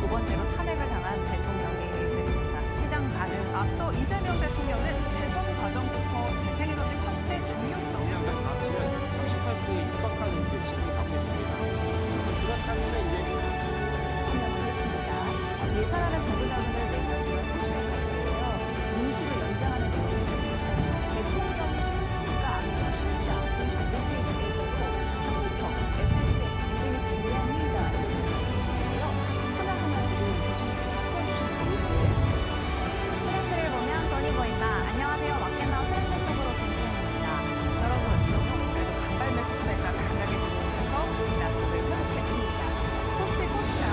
두 번째로 탄핵을 당한 대통령이 됐습니다. 시장 반응 앞서 이재명 대통령은 대선 과정부터 재생에너지 확대 중요성 내년까지 합치면 38%에 육박한 지지를 받고 있습니다. 그렇다면 이제 설명을 했습니다. 예산안은 정부 자금을 내년 2월 30일까지예요. 임시로 연장하는 내용이 있기 때문에 대통령실과 안보실장, 정부회의에서도 한국형 SS에 굉장히 중요한 회의다 이렇게 말씀드리고요. 하나하나 제도 교수님께서 풀어주신 내용을 트렌드를 보면 돈이 보인다. 안녕하세요. 마켓나우 트렌드 속으로 김수현입니다. 여러분, 너무 그래도 반발 매수세가 강하게 들어오면서 낙폭을 회복했습니다. 코스피 코스닥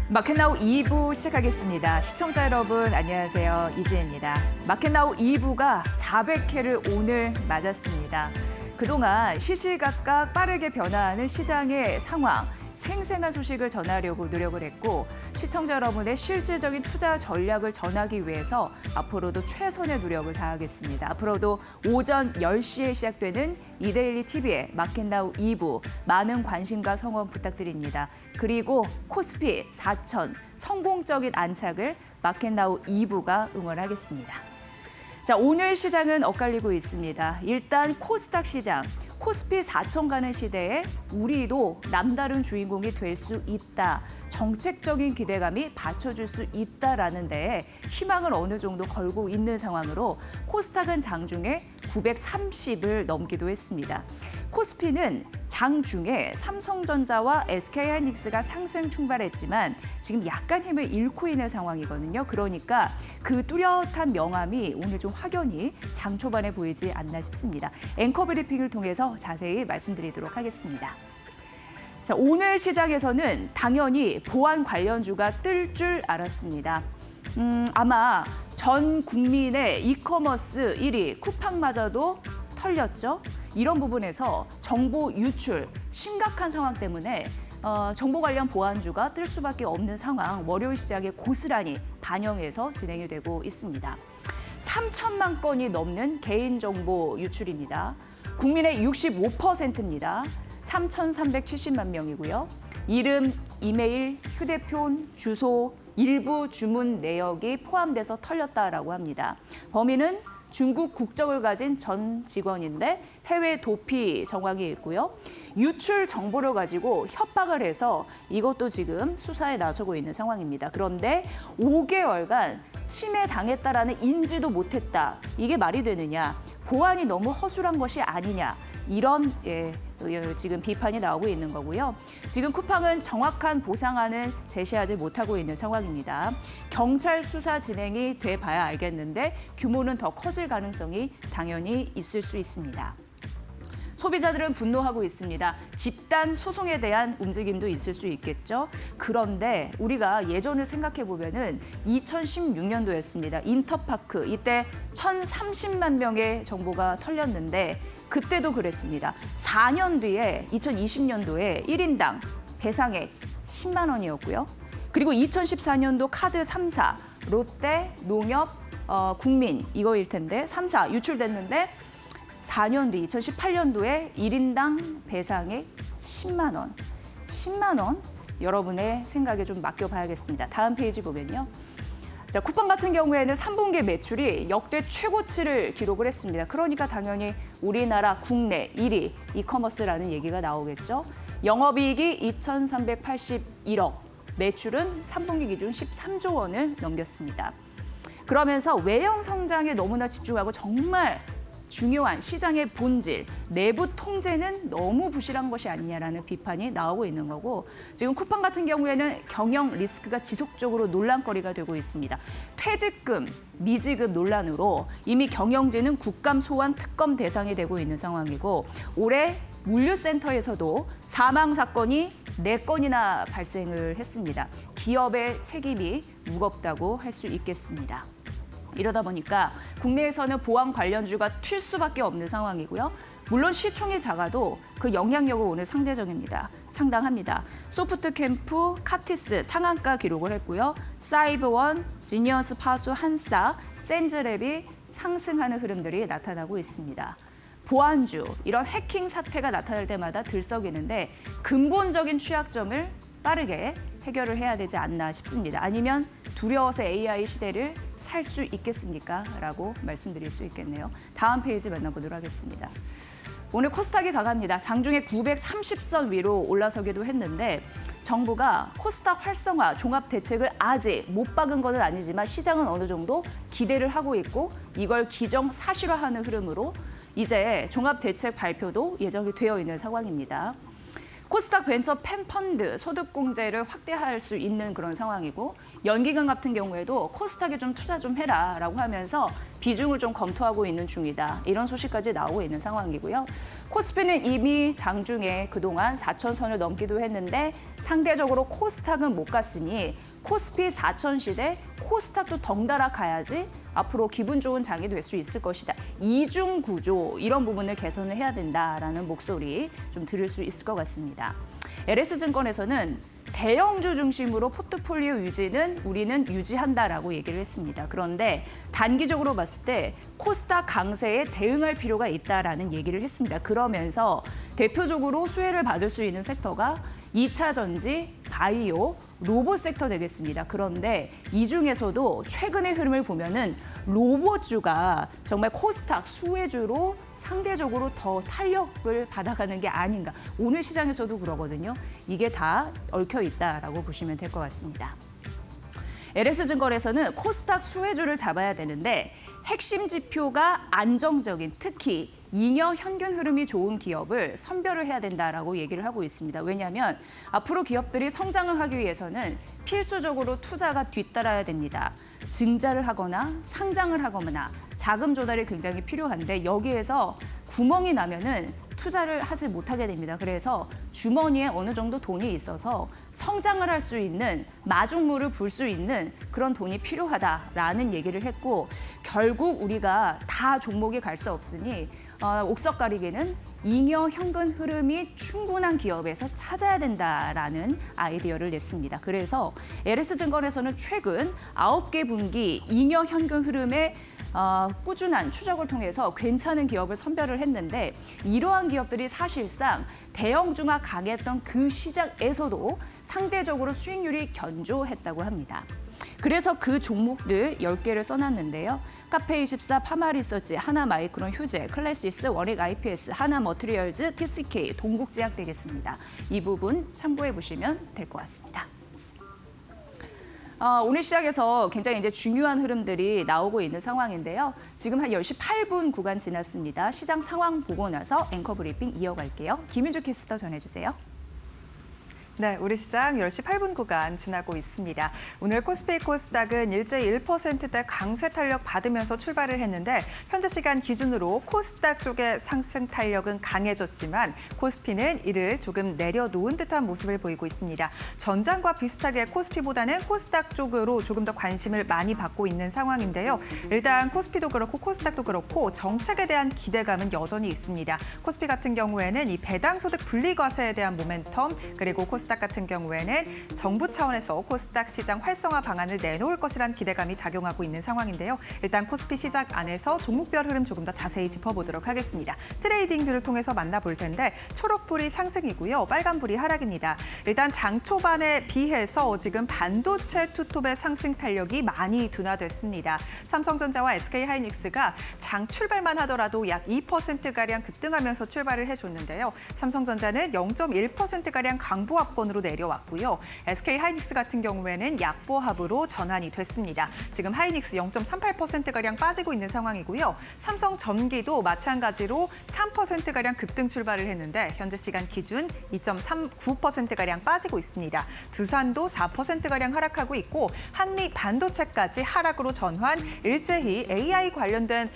마켓나우 2부 시작하겠습니다. 시청자 여러분 안녕하세요. 이지혜입니다. 마켓나우 2부가 400회를 오늘 맞았습니다. 그동안 시시각각 빠르게 변화하는 시장의 상황, 생생한 소식을 전하려고 노력을 했고 시청자 여러분의 실질적인 투자 전략을 전하기 위해서 앞으로도 최선의 노력을 다하겠습니다. 앞으로도 오전 10시에 시작되는 이데일리 TV의 마켓나우 2부 많은 관심과 성원 부탁드립니다. 그리고 코스피 4천 성공적인 안착을 마켓나우 2부가 응원하겠습니다. 자, 오늘 시장은 엇갈리고 있습니다. 일단 코스닥 시장, 코스피 4천 가는 시대에 우리도 남다른 주인공이 될 수 있다. 정책적인 기대감이 받쳐줄 수 있다라는 데에 희망을 어느 정도 걸고 있는 상황으로 코스닥은 장중에 930을 넘기도 했습니다. 코스피는 장중에 삼성전자와 SK하이닉스가 상승 출발했지만 지금 약간 힘을 잃고 있는 상황이거든요. 그러니까 그 뚜렷한 명암이 오늘 좀 확연히 장 초반에 보이지 않나 싶습니다. 앵커 브리핑을 통해서 자세히 말씀드리도록 하겠습니다. 자, 오늘 시장에서는 당연히 보안 관련주가 뜰 줄 알았습니다. 아마 전 국민의 이커머스 1위 쿠팡마저도 털렸죠. 이런 부분에서 정보 유출 심각한 상황 때문에 정보 관련 보안주가 뜰 수밖에 없는 상황, 월요일 시장에 고스란히 반영해서 진행이 되고 있습니다. 3천만 건이 넘는 개인정보 유출입니다. 국민의 65%입니다. 3,370만 명이고요. 이름, 이메일, 휴대폰, 주소, 일부 주문 내역이 포함돼서 털렸다라고 합니다. 범인은 중국 국적을 가진 전 직원인데 해외 도피 정황이 있고요. 유출 정보를 가지고 협박을 해서 이것도 지금 수사에 나서고 있는 상황입니다. 그런데 5개월간 침해당했다라는 인지도 못했다. 이게 말이 되느냐. 보안이 너무 허술한 것이 아니냐. 이런 지금 비판이 나오고 있는 거고요. 지금 쿠팡은 정확한 보상안을 제시하지 못하고 있는 상황입니다. 경찰 수사 진행이 돼 봐야 알겠는데 규모는 더 커질 가능성이 당연히 있을 수 있습니다. 소비자들은 분노하고 있습니다. 집단 소송에 대한 움직임도 있을 수 있겠죠. 그런데 우리가 예전을 생각해 보면은 2016년도였습니다. 인터파크 이때 1,030만 명의 정보가 털렸는데 그때도 그랬습니다. 4년 뒤에 2020년도에 1인당 배상액 10만 원이었고요. 그리고 2014년도 카드 3사, 롯데, 농협, 국민 이거일 텐데 3사 유출됐는데 4년 뒤 2018년도에 1인당 배상액 10만 원. 10만 원 여러분의 생각에 좀 맡겨봐야겠습니다. 다음 페이지 보면요. 자, 쿠팡 같은 경우에는 3분기 매출이 역대 최고치를 기록을 했습니다. 그러니까 당연히 우리나라 국내 1위 이커머스라는 얘기가 나오겠죠. 영업이익이 2,381억, 매출은 3분기 기준 13조 원을 넘겼습니다. 그러면서 외형 성장에 너무나 집중하고 정말 중요한 시장의 본질, 내부 통제는 너무 부실한 것이 아니냐라는 비판이 나오고 있는 거고 지금 쿠팡 같은 경우에는 경영 리스크가 지속적으로 논란거리가 되고 있습니다. 퇴직금, 미지급 논란으로 이미 경영진은 국감 소환 특검 대상이 되고 있는 상황이고 올해 물류센터에서도 사망 사건이 4건이나 발생을 했습니다. 기업의 책임이 무겁다고 할 수 있겠습니다. 이러다 보니까 국내에서는 보안 관련주가 튈 수밖에 없는 상황이고요. 물론 시총이 작아도 그 영향력은 오늘 상당합니다. 소프트캠프, 카티스 상한가 기록을 했고요. 사이버원, 지니어스 파수, 한사, 센즈랩이 상승하는 흐름들이 나타나고 있습니다. 보안주, 이런 해킹 사태가 나타날 때마다 들썩이는데 근본적인 취약점을 빠르게 해결을 해야 되지 않나 싶습니다. 아니면 두려워서 AI 시대를 살 수 있겠습니까? 라고 말씀드릴 수 있겠네요. 다음 페이지 만나보도록 하겠습니다. 오늘 코스닥이 강합니다. 장중에 930선 위로 올라서기도 했는데 정부가 코스닥 활성화 종합 대책을 아직 못 박은 것은 아니지만 시장은 어느 정도 기대를 하고 있고 이걸 기정사실화하는 흐름으로 이제 종합 대책 발표도 예정이 되어 있는 상황입니다. 코스닥 벤처 펜펀드 소득공제를 확대할 수 있는 그런 상황이고 연기금 같은 경우에도 코스닥에 좀 투자 좀 해라라고 하면서 비중을 좀 검토하고 있는 중이다. 이런 소식까지 나오고 있는 상황이고요. 코스피는 이미 장중에 그동안 4,000선을 넘기도 했는데 상대적으로 코스닥은 못 갔으니 코스피 4,000 시대 코스닥도 덩달아 가야지 앞으로 기분 좋은 장이 될 수 있을 것이다. 이중 구조 이런 부분을 개선을 해야 된다라는 목소리 좀 들을 수 있을 것 같습니다. LS증권에서는 대형주 중심으로 포트폴리오 유지는 우리는 유지한다라고 얘기를 했습니다. 그런데 단기적으로 봤을 때 코스닥 강세에 대응할 필요가 있다라는 얘기를 했습니다. 그러면서 대표적으로 수혜를 받을 수 있는 섹터가 2차 전지, 바이오, 로봇 섹터 되겠습니다. 그런데 이 중에서도 최근의 흐름을 보면은 로봇주가 정말 코스닥 수혜주로 상대적으로 더 탄력을 받아가는 게 아닌가. 오늘 시장에서도 그러거든요. 이게 다 얽혀 있다라고 보시면 될 것 같습니다. LS증권에서는 코스닥 수혜주를 잡아야 되는데 핵심 지표가 안정적인 특히 잉여 현금 흐름이 좋은 기업을 선별을 해야 된다라고 얘기를 하고 있습니다. 왜냐하면 앞으로 기업들이 성장을 하기 위해서는 필수적으로 투자가 뒤따라야 됩니다. 증자를 하거나 상장을 하거나 자금 조달이 굉장히 필요한데 여기에서 구멍이 나면은 투자를 하지 못하게 됩니다. 그래서 주머니에 어느 정도 돈이 있어서 성장을 할 수 있는 마중물을 불 수 있는 그런 돈이 필요하다라는 얘기를 했고 결국 우리가 다 종목에 갈 수 없으니 옥석 가리기는 잉여 현금 흐름이 충분한 기업에서 찾아야 된다라는 아이디어를 냈습니다. 그래서 LS증권에서는 최근 9개 분기 잉여 현금 흐름의 꾸준한 추적을 통해서 괜찮은 기업을 선별을 했는데 이러한 기업들이 사실상 대형주가 강했던 그 시장에서도 상대적으로 수익률이 견조했다고 합니다. 그래서 그 종목들 10개를 써놨는데요. 카페24, 파마리서치, 하나마이크론 휴재, 클래시스, 원익 IPS, 하나머트리얼즈, TCK, 동국제약 되겠습니다. 이 부분 참고해 보시면 될 것 같습니다. 오늘 시작에서 굉장히 이제 중요한 흐름들이 나오고 있는 상황인데요. 지금 한 10시 8분 구간 지났습니다. 시장 상황 보고 나서 앵커 브리핑 이어갈게요. 김윤주 캐스터 전해주세요. 네, 우리 시장 10시 8분 구간 지나고 있습니다. 오늘 코스피 코스닥은 일제 1%대 강세 탄력 받으면서 출발을 했는데 현재 시간 기준으로 코스닥 쪽의 상승 탄력은 강해졌지만 코스피는 이를 조금 내려놓은 듯한 모습을 보이고 있습니다. 전장과 비슷하게 코스피보다는 코스닥 쪽으로 조금 더 관심을 많이 받고 있는 상황인데요. 일단 코스피도 그렇고 코스닥도 그렇고 정책에 대한 기대감은 여전히 있습니다. 코스피 같은 경우에는 이 배당 소득 분리과세에 대한 모멘텀 그리고 코스닥 같은 경우에는 정부 차원에서 코스닥 시장 활성화 방안을 내놓을 것이란 기대감이 작용하고 있는 상황인데요. 일단 코스피 시장 안에서 종목별 흐름 조금 더 자세히 짚어보도록 하겠습니다. 트레이딩 뷰를 통해서 만나볼 텐데 초록불이 상승이고요. 빨간불이 하락입니다. 일단 장 초반에 비해서 지금 반도체 투톱의 상승 탄력이 많이 둔화됐습니다. 삼성전자와 SK하이닉스가 장 출발만 하더라도 약 2%가량 급등하면서 출발을 해줬는데요. 삼성전자는 0.1%가량 강보합 으로 내려왔고요. SK하이닉스 같은 경우에는 약보합으로 전환이 됐습니다. 지금 하이닉스 0.38%가량 빠지고 있는 상황이고요. 삼성전기도 마찬가지로 3%가량 급등 출발을 했는데 현재 시간 기준 2.39%가량 빠지고 있습니다. 두산도 4%가량 하락하고 있고 한미 반도체까지 하락으로 전환, 일제히 AI 관련된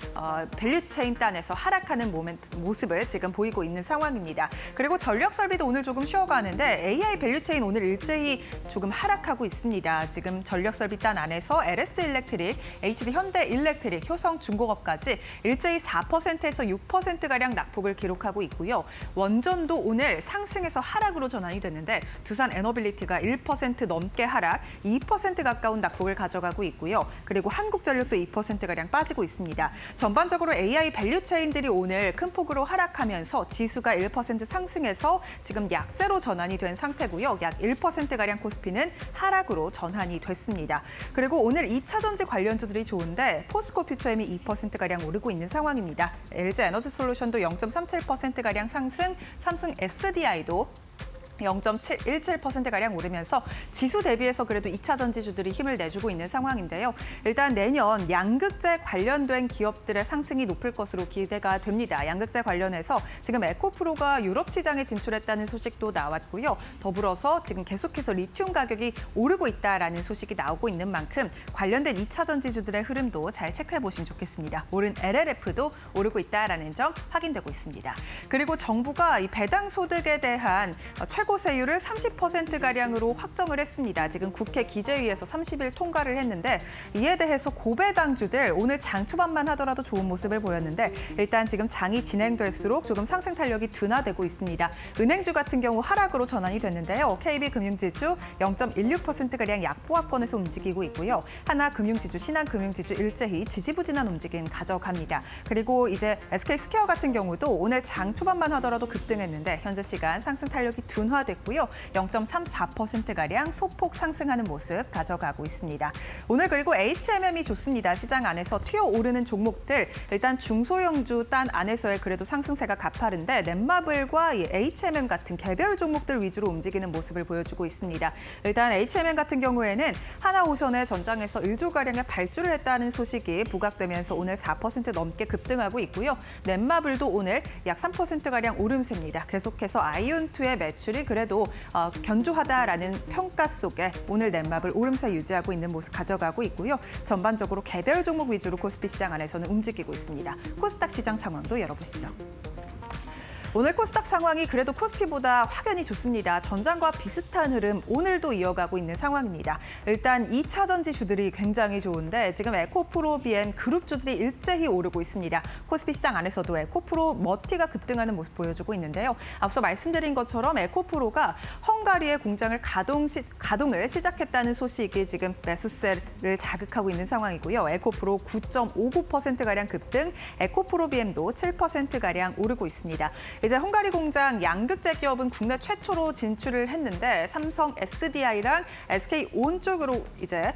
밸류체인 단에서 하락하는 모습을 지금 보이고 있는 상황입니다. 그리고 전력설비도 오늘 조금 쉬어가는데 AI AI 밸류체인 오늘 일제히 조금 하락하고 있습니다. 지금 전력설비단 안에서 LS 일렉트릭, HD 현대 일렉트릭, 효성 중공업까지 일제히 4%에서 6%가량 낙폭을 기록하고 있고요. 원전도 오늘 상승에서 하락으로 전환이 됐는데 두산 에너빌리티가 1% 넘게 하락, 2% 가까운 낙폭을 가져가고 있고요. 그리고 한국전력도 2%가량 빠지고 있습니다. 전반적으로 AI 밸류체인들이 오늘 큰 폭으로 하락하면서 지수가 1% 상승해서 지금 약세로 전환이 된 상태고요. 약 1%가량 코스피는 하락으로 전환이 됐습니다. 그리고 오늘 2차 전지 관련주들이 좋은데 포스코 퓨처엠이 2%가량 오르고 있는 상황입니다. LG 에너지 솔루션도 0.37%가량 상승, 삼성 SDI도 0.17%가량 오르면서 지수 대비해서 그래도 2차 전지주들이 힘을 내주고 있는 상황인데요. 일단 내년 양극재 관련된 기업들의 상승이 높을 것으로 기대가 됩니다. 양극재 관련해서 지금 에코프로가 유럽 시장에 진출했다는 소식도 나왔고요. 더불어서 지금 계속해서 리튬 가격이 오르고 있다라는 소식이 나오고 있는 만큼 관련된 2차 전지주들의 흐름도 잘 체크해 보시면 좋겠습니다. 오른 LLF도 오르고 있다라는 점 확인되고 있습니다. 그리고 정부가 이 배당 소득에 대한 최고 세율을 30%가량으로 확정을 했습니다. 지금 국회 기재위에서 30일 통과를 했는데 이에 대해서 고배당주들 오늘 장 초반만 하더라도 좋은 모습을 보였는데 일단 지금 장이 진행될수록 조금 상승 탄력이 둔화되고 있습니다. 은행주 같은 경우 하락으로 전환이 됐는데요. KB금융지주 0.16%가량 약보합권에서 움직이고 있고요. 하나금융지주, 신한금융지주 일제히 지지부진한 움직임 가져갑니다. 그리고 이제 SK스퀘어 같은 경우도 오늘 장 초반만 하더라도 급등했는데 현재 시간 상승 탄력이 둔화됐고요. 0.34%가량 소폭 상승하는 모습 가져가고 있습니다. 오늘 그리고 HMM이 좋습니다. 시장 안에서 튀어오르는 종목들 일단 중소형주 단 안에서의 그래도 상승세가 가파른데 넷마블과 이 HMM 같은 개별 종목들 위주로 움직이는 모습을 보여주고 있습니다. 일단 HMM 같은 경우에는 하나오션의 전장에서 1조가량의 발주를 했다는 소식이 부각되면서 오늘 4% 넘게 급등하고 있고요. 넷마블도 오늘 약 3%가량 오름세입니다. 계속해서 아이온2의 매출이 그래도 견조하다라는 평가 속에 오늘 넷마블 오름세 유지하고 있는 모습 가져가고 있고요. 전반적으로 개별 종목 위주로 코스피 시장 안에서는 움직이고 있습니다. 코스닥 시장 상황도 열어보시죠. 오늘 코스닥 상황이 그래도 코스피보다 확연히 좋습니다. 전장과 비슷한 흐름 오늘도 이어가고 있는 상황입니다. 일단 2차 전지주들이 굉장히 좋은데 지금 에코프로, BM 그룹주들이 일제히 오르고 있습니다. 코스피 시장 안에서도 에코프로 머티가 급등하는 모습 보여주고 있는데요. 앞서 말씀드린 것처럼 에코프로가 헝가리의 공장을 가동을 시작했다는 소식이 지금 매수세를 자극하고 있는 상황이고요. 에코프로 9.59%가량 급등, 에코프로 BM도 7%가량 오르고 있습니다. 이제 헝가리 공장 양극재 기업은 국내 최초로 진출을 했는데 삼성 SDI랑 SK온 쪽으로 이제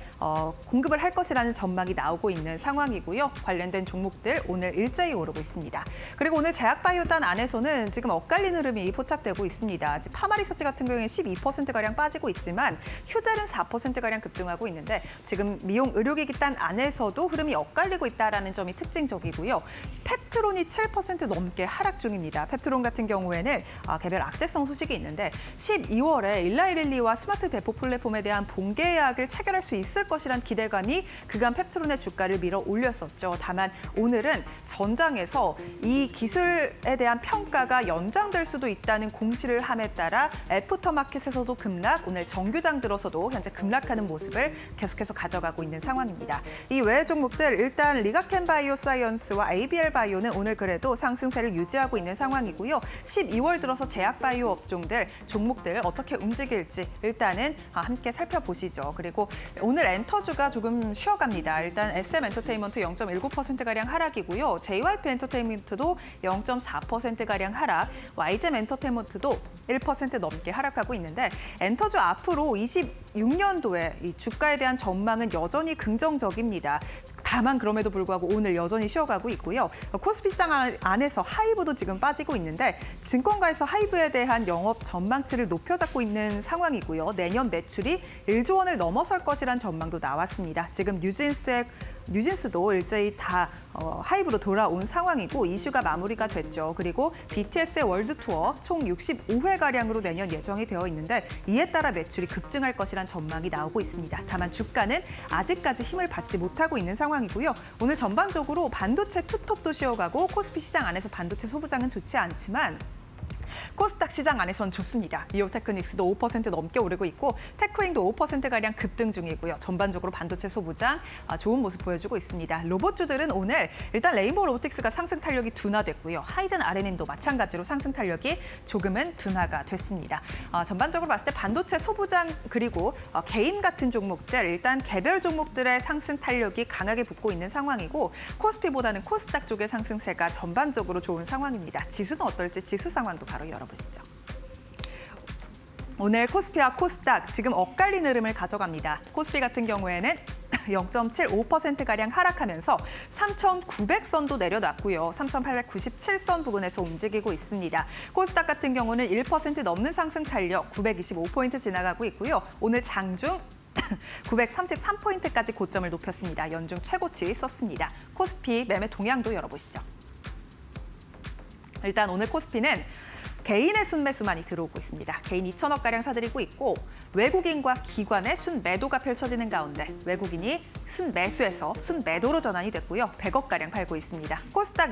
공급을 할 것이라는 전망이 나오고 있는 상황이고요. 관련된 종목들 오늘 일제히 오르고 있습니다. 그리고 오늘 제약바이오단 안에서는 지금 엇갈린 흐름이 포착되고 있습니다. 파마리서치 같은 경우에는 12%가량 빠지고 있지만 휴젤은 4%가량 급등하고 있는데 지금 미용 의료기기 단 안에서도 흐름이 엇갈리고 있다는 점이 특징적이고요. 펩트론이 7% 넘게 하락 중입니다. 펩트론 같은 경우에는 개별 악재성 소식이 있는데 12월에 일라이릴리와 스마트 대포 플랫폼에 대한 본계약을 체결할 수 있을 것이란 기대감이 그간 펩트론의 주가를 밀어 올렸었죠. 다만 오늘은 전장에서 이 기술에 대한 평가가 연장될 수도 있다는 공시를 함에 따라 애프터마켓에서도 급락, 오늘 정규장 들어서도 현재 급락하는 모습을 계속해서 가져가고 있는 상황입니다. 이 외의 종목들 일단 리가켄 바이오사이언스와 ABL 바이오는 오늘 그래도 상승세를 유지하고 있는 상황이고요. 12월 들어서 제약바이오 업종들, 종목들 어떻게 움직일지 일단은 함께 살펴보시죠. 그리고 오늘 엔터주가 조금 쉬어갑니다. 일단 SM엔터테인먼트 0.19%가량 하락이고요. JYP 엔터테인먼트도 0.4%가량 하락, YGM 엔터테인먼트도 1% 넘게 하락하고 있는데 엔터주 앞으로 26년도에 이 주가에 대한 전망은 여전히 긍정적입니다. 다만 그럼에도 불구하고 오늘 여전히 쉬어가고 있고요. 코스피 시장 안에서 하이브도 지금 빠지고 있는데 증권가에서 하이브에 대한 영업 전망치를 높여잡고 있는 상황이고요. 내년 매출이 1조 원을 넘어설 것이란 전망도 나왔습니다. 지금 뉴진스도 일제히 다 하이브로 돌아온 상황이고 이슈가 마무리가 됐죠. 그리고 BTS의 월드 투어 총 65회가량으로 내년 예정이 되어 있는데 이에 따라 매출이 급증할 것이란 전망이 나오고 있습니다. 다만 주가는 아직까지 힘을 받지 못하고 있는 상황이고요. 오늘 전반적으로 반도체 투톱도 쉬어가고 코스피 시장 안에서 반도체 소부장은 좋지 않지만 코스닥 시장 안에선 좋습니다. 이오테크닉스도 5% 넘게 오르고 있고 테크윙도 5%가량 급등 중이고요. 전반적으로 반도체 소부장 좋은 모습 보여주고 있습니다. 로봇주들은 오늘 일단 레인보우 로보틱스가 상승 탄력이 둔화됐고요. 하이젠 RNM도 마찬가지로 상승 탄력이 조금은 둔화가 됐습니다. 전반적으로 봤을 때 반도체 소부장 그리고 개인 같은 종목들 일단 개별 종목들의 상승 탄력이 강하게 붙고 있는 상황이고 코스피보다는 코스닥 쪽의 상승세가 전반적으로 좋은 상황입니다. 지수는 어떨지 지수 상황도 바로 열어보시죠. 오늘 코스피와 코스닥 지금 엇갈린 흐름을 가져갑니다. 코스피 같은 경우에는 0.75%가량 하락하면서 3,900선도 내려놨고요. 3,897선 부근에서 움직이고 있습니다. 코스닥 같은 경우는 1% 넘는 상승 탄력 925포인트 지나가고 있고요. 오늘 장중 933포인트까지 고점을 높였습니다. 연중 최고치 썼습니다. 코스피 매매 동향도 열어보시죠. 일단 오늘 코스피는 개인의 순매수 많이 들어오고 있습니다. 개인 2천억가량 사들이고 있고 외국인과 기관의 순매도가 펼쳐지는 가운데 외국인이 순매수에서 순매도로 전환이 됐고요. 100억가량 팔고 있습니다. 코스닥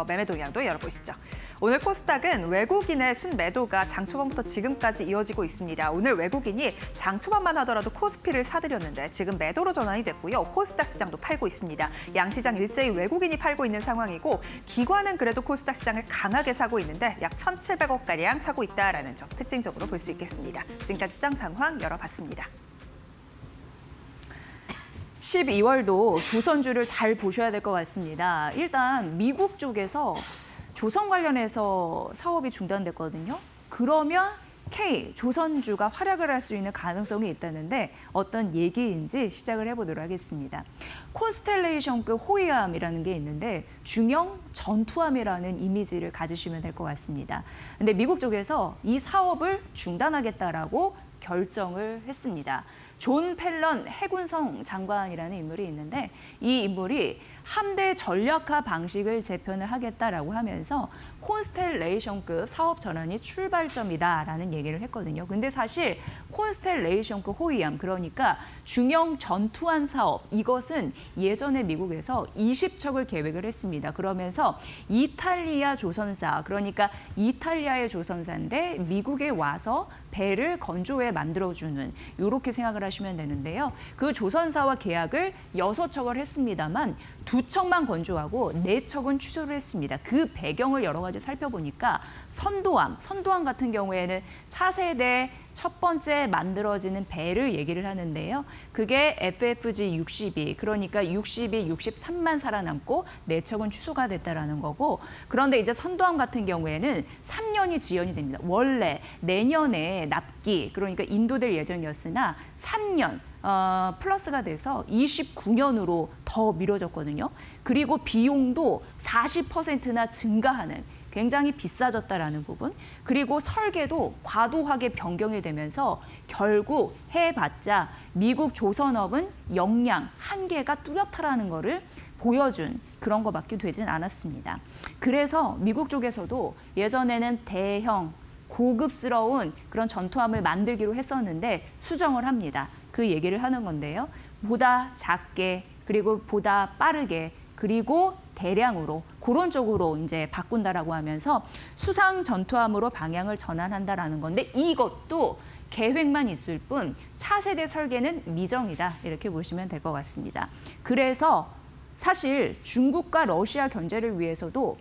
매매 동향도 열어보시죠. 오늘 코스닥은 외국인의 순매도가 장 초반부터 지금까지 이어지고 있습니다. 오늘 외국인이 장 초반만 하더라도 코스피를 사들였는데 지금 매도로 전환이 됐고요. 코스닥 시장도 팔고 있습니다. 양시장 일제히 외국인이 팔고 있는 상황이고 기관은 그래도 코스닥 시장을 강하게 사고 있는데 약 1,700억가량 사고 있다라는 점 특징적으로 볼 수 있겠습니다. 지금까지 시장 상황 열어봤습니다. 12월도 조선주를 잘 보셔야 될 것 같습니다. 일단 미국 쪽에서 조선 관련해서 사업이 중단됐거든요. 그러면 K, 조선주가 활약을 할 수 있는 가능성이 있다는데 어떤 얘기인지 시작을 해보도록 하겠습니다. 콘스텔레이션급 호위함이라는 게 있는데 중형 전투함이라는 이미지를 가지시면 될 것 같습니다. 근데 미국 쪽에서 이 사업을 중단하겠다라고 결정을 했습니다. 존 펠런 해군성 장관이라는 인물이 있는데 이 인물이 함대 전략화 방식을 재편을 하겠다라고 하면서 콘스텔레이션급 사업 전환이 출발점이다라는 얘기를 했거든요. 근데 사실 콘스텔레이션급 호위함 그러니까 중형 전투함 사업 이것은 예전에 미국에서 20척을 계획을 했습니다. 그러면서 이탈리아 조선사 그러니까 이탈리아의 조선사인데 미국에 와서 배를 건조해 만들어주는 이렇게 생각을 하시면 되는데요. 그 조선사와 계약을 6척을 했습니다만 2척만 건조하고 4척은 취소를 했습니다. 그 배경을 여러 가지 살펴보니까 선도함 같은 경우에는 차세대 첫 번째 만들어지는 배를 얘기를 하는데요. 그게 FFG 62, 그러니까 63만 살아남고 4척은 취소가 됐다라는 거고 그런데 이제 선도함 같은 경우에는 3년이 지연이 됩니다. 원래 내년에 납기, 그러니까 인도될 예정이었으나 3년 플러스가 돼서 29년으로 더 미뤄졌거든요. 그리고 비용도 40%나 증가하는 굉장히 비싸졌다라는 부분. 그리고 설계도 과도하게 변경이 되면서 결국 해봤자 미국 조선업은 역량 한계가 뚜렷하다는 거를 보여준 그런 거밖에 되진 않았습니다. 그래서 미국 쪽에서도 예전에는 대형 고급스러운 그런 전투함을 만들기로 했었는데 수정을 합니다. 그 얘기를 하는 건데요. 보다 작게 그리고 보다 빠르게 그리고 대량으로 그런 쪽으로 이제 바꾼다라고 하면서 수상 전투함으로 방향을 전환한다라는 건데 이것도 계획만 있을 뿐 차세대 설계는 미정이다 이렇게 보시면 될 것 같습니다. 그래서 사실 중국과 러시아 견제를 위해서도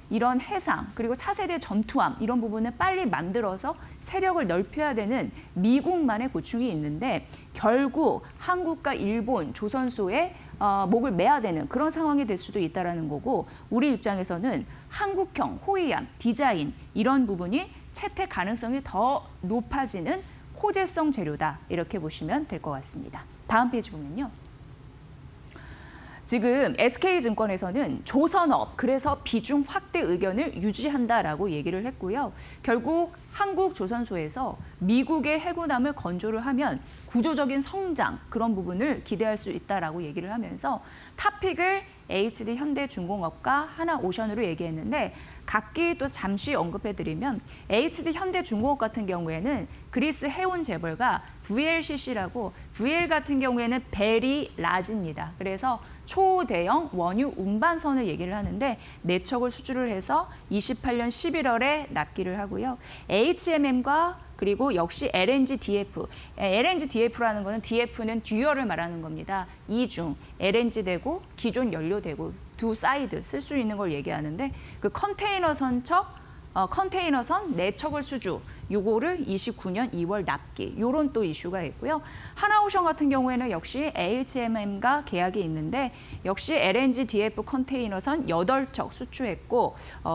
이런 해상 그리고 차세대 전투함 이런 부분을 빨리 만들어서 세력을 넓혀야 되는 미국만의 고충이 있는데 결국 한국과 일본, 조선소에 목을 매야 되는 그런 상황이 될 수도 있다는 거고 우리 입장에서는 한국형 호위함, 디자인 이런 부분이 채택 가능성이 더 높아지는 호재성 재료다 이렇게 보시면 될 것 같습니다. 다음 페이지 보면요. 지금 SK증권에서는 조선업, 그래서 비중 확대 의견을 유지한다라고 얘기를 했고요. 결국 한국 조선소에서 미국의 해군함을 건조를 하면 구조적인 성장 그런 부분을 기대할 수 있다라고 얘기를 하면서 탑픽을 HD 현대중공업과 하나오션으로 얘기했는데 각기 또 잠시 언급해드리면 HD 현대중공업 같은 경우에는 그리스 해운 재벌가 VLCC라고 VL 같은 경우에는 벨이 라지입니다. 그래서 초대형 원유 운반선을 얘기를 하는데 내척을 수주를 해서 28년 11월에 납기를 하고요. HMM과 그리고 역시 LNG DF. LNG DF라는 거는 DF는 듀얼을 말하는 겁니다. 이중, LNG 되고 기존 연료 되고 두 사이드 쓸 수 있는 걸 얘기하는데 그 컨테이너선 내척을 수주 요거를 29년 2월 납기 요런 또 이슈가 있고요. 하나오션 같은 경우에는 역시 HMM과 계약이 있는데 역시 LNG DF 컨테이너선 8척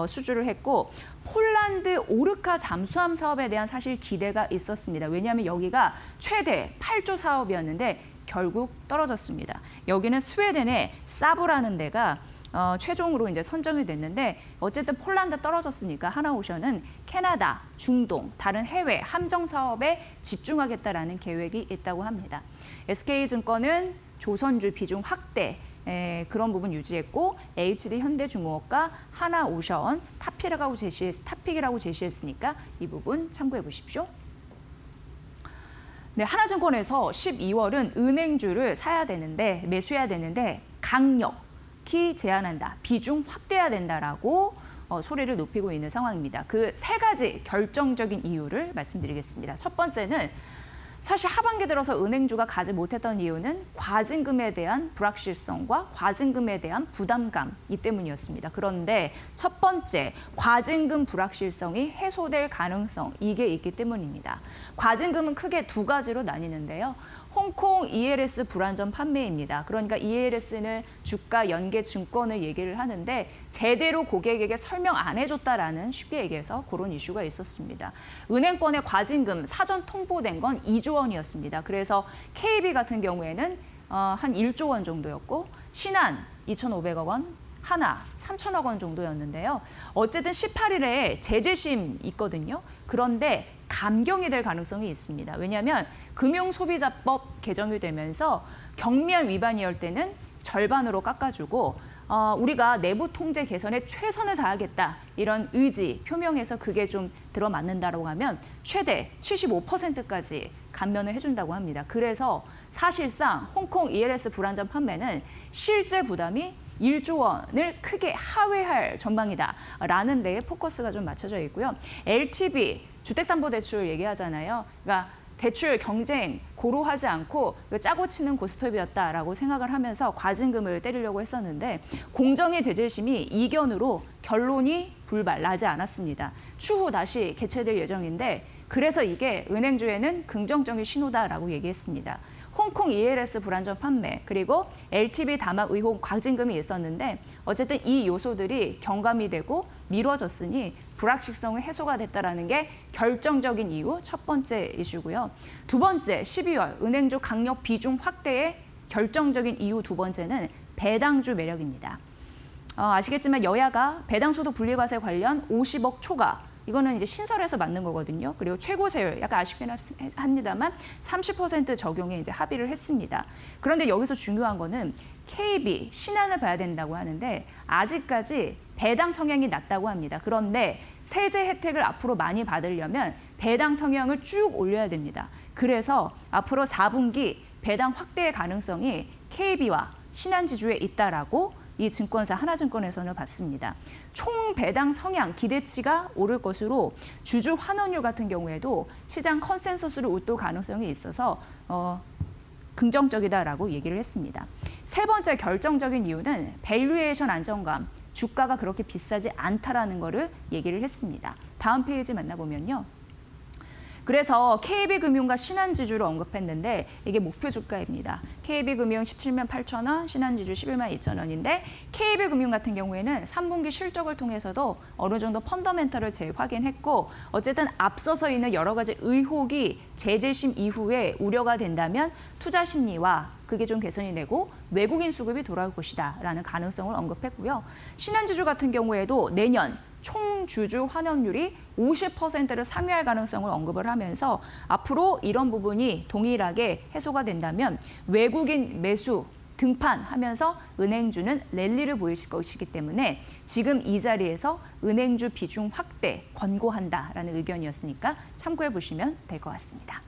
수주를 했고 폴란드 오르카 잠수함 사업에 대한 사실 기대가 있었습니다. 왜냐하면 여기가 최대 8조 사업이었는데 결국 떨어졌습니다. 여기는 스웨덴의 사브라는 데가 최종으로 이제 선정이 됐는데 어쨌든 폴란드 떨어졌으니까 하나오션은 캐나다, 중동, 다른 해외 함정 사업에 집중하겠다라는 계획이 있다고 합니다. SK증권은 조선주 비중 확대 그런 부분 유지했고 HD 현대중공업과 하나오션 탑픽이라고 제시했으니까 이 부분 참고해 보십시오. 네, 하나증권에서 12월은 은행주를 매수해야 되는데 강력히 제한한다. 비중 확대해야 된다라고 소리를 높이고 있는 상황입니다. 그 세 가지 결정적인 이유를 말씀드리겠습니다. 첫 번째는 사실 하반기 들어서 은행주가 가지 못했던 이유는 과징금에 대한 불확실성과 과징금에 대한 부담감 이 때문이었습니다. 그런데 첫 번째, 과징금 불확실성이 해소될 가능성 이게 있기 때문입니다. 과징금은 크게 두 가지로 나뉘는데요. 홍콩 ELS 불안전 판매입니다. 그러니까 ELS는 주가 연계 증권을 얘기를 하는데 제대로 고객에게 설명 안 해줬다라는 쉽게 얘기해서 그런 이슈가 있었습니다. 은행권의 과징금 사전 통보된 건 2조 원이었습니다. 그래서 KB 같은 경우에는 한 1조 원 정도였고 신한 2,500억 원, 하나 3천억 원 정도였는데요. 어쨌든 18일에 재재심 있거든요. 그런데 감경이 될 가능성이 있습니다. 왜냐하면 금융소비자법 개정이 되면서 경미한 위반이럴 때는 절반으로 깎아주고 우리가 내부 통제 개선에 최선을 다하겠다 이런 의지 표명해서 그게 좀 들어맞는다고 하면 최대 75%까지 감면을 해준다고 합니다. 그래서 사실상 홍콩 ELS 불안전 판매는 실제 부담이 1조 원을 크게 하회할 전망이다라는 데에 포커스가 좀 맞춰져 있고요. LTV, 주택담보대출 얘기하잖아요. 그러니까 대출 경쟁 고루하지 않고 짜고 치는 고스톱이었다라고 생각을 하면서 과징금을 때리려고 했었는데 공정위 제재심이 이견으로 결론이 나지 않았습니다. 추후 다시 개최될 예정인데 그래서 이게 은행주에는 긍정적인 신호다라고 얘기했습니다. 홍콩 ELS 불안전 판매 그리고 LTV 담합 의혹 과징금이 있었는데 어쨌든 이 요소들이 경감이 되고 미뤄졌으니 불확실성이 해소가 됐다라는 게 결정적인 이유 첫 번째 이슈고요. 두 번째 12월 은행주 강력 비중 확대의 결정적인 이유 두 번째는 배당주 매력입니다. 아시겠지만 여야가 배당소득 분리과세 관련 50억 초과 이거는 이제 신설해서 맞는 거거든요. 그리고 최고세율 약간 아쉽긴 합니다만 30% 적용에 이제 합의를 했습니다. 그런데 여기서 중요한 거는 KB, 신한을 봐야 된다고 하는데 아직까지 배당 성향이 낮다고 합니다. 그런데 세제 혜택을 앞으로 많이 받으려면 배당 성향을 쭉 올려야 됩니다. 그래서 앞으로 4분기 배당 확대의 가능성이 KB와 신한지주에 있다라고 이 증권사 하나증권에서는 봤습니다. 총 배당 성향 기대치가 오를 것으로 주주 환원율 같은 경우에도 시장 컨센서스를 웃돌 가능성이 있어서 긍정적이다라고 얘기를 했습니다. 세 번째 결정적인 이유는 밸류에이션 안정감, 주가가 그렇게 비싸지 않다라는 거를 얘기를 했습니다. 다음 페이지 만나보면요. 그래서 KB금융과 신한지주를 언급했는데 이게 목표 주가입니다. KB금융 17만 8천 원, 신한지주 11만 2천 원인데 KB금융 같은 경우에는 3분기 실적을 통해서도 어느 정도 펀더멘털을 재확인했고 어쨌든 앞서서 있는 여러 가지 의혹이 재재심 이후에 우려가 된다면 투자 심리와 그게 좀 개선이 되고 외국인 수급이 돌아올 것이다라는 가능성을 언급했고요. 신한지주 같은 경우에도 내년 총 주주 환원율이 50%를 상회할 가능성을 언급을 하면서 앞으로 이런 부분이 동일하게 해소가 된다면 외국인 매수 등판하면서 은행주는 랠리를 보일 것이기 때문에 지금 이 자리에서 은행주 비중 확대 권고한다라는 의견이었으니까 참고해 보시면 될 것 같습니다.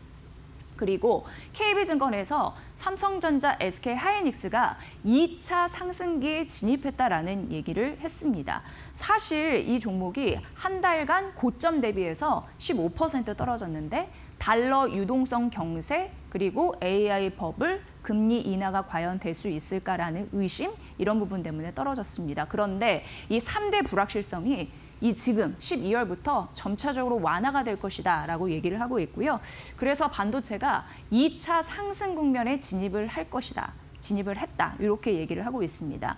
그리고 KB증권에서 삼성전자, SK하이닉스가 2차 상승기에 진입했다라는 얘기를 했습니다. 사실 이 종목이 한 달간 고점 대비해서 15% 떨어졌는데 달러 유동성 경세 그리고 AI 버블 금리 인하가 과연 될 수 있을까라는 의심 이런 부분 때문에 떨어졌습니다. 그런데 이 3대 불확실성이 이 지금 12월부터 점차적으로 완화가 될 것이다라고 얘기를 하고 있고요. 그래서 반도체가 2차 상승 국면에 진입을 할 것이다. 진입을 했다. 이렇게 얘기를 하고 있습니다.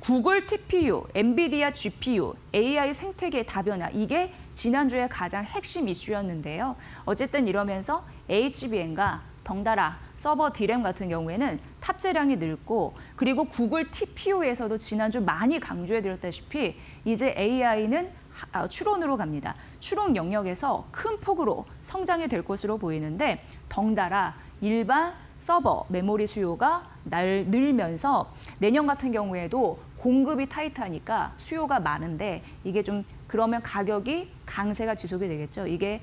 구글 TPU, 엔비디아 GPU, AI 생태계 다변화 이게 지난주에 가장 핵심 이슈였는데요. 어쨌든 이러면서 HBM과 덩달아 서버 D램 같은 경우에는 탑재량이 늘고 그리고 구글 TPU에서도 지난주 많이 강조해드렸다시피 이제 AI는 추론으로 갑니다. 추론 영역에서 큰 폭으로 성장이 될 것으로 보이는데 덩달아 일반 서버 메모리 수요가 늘면서 내년 같은 경우에도 공급이 타이트하니까 수요가 많은데 이게 좀 그러면 가격이 강세가 지속이 되겠죠. 이게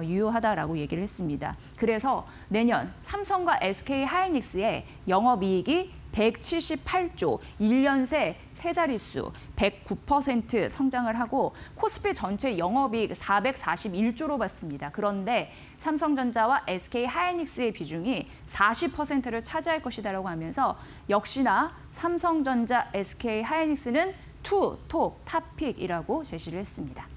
유효하다라고 얘기를 했습니다. 그래서 내년 삼성과 SK하이닉스의 영업이익이 178조, 1년 새 세 자릿수 109% 성장을 하고 코스피 전체 영업이익 441조로 봤습니다. 그런데 삼성전자와 SK하이닉스의 비중이 40%를 차지할 것이다라고 하면서 역시나 삼성전자, SK하이닉스는 투톱 탑픽이라고 제시를 했습니다.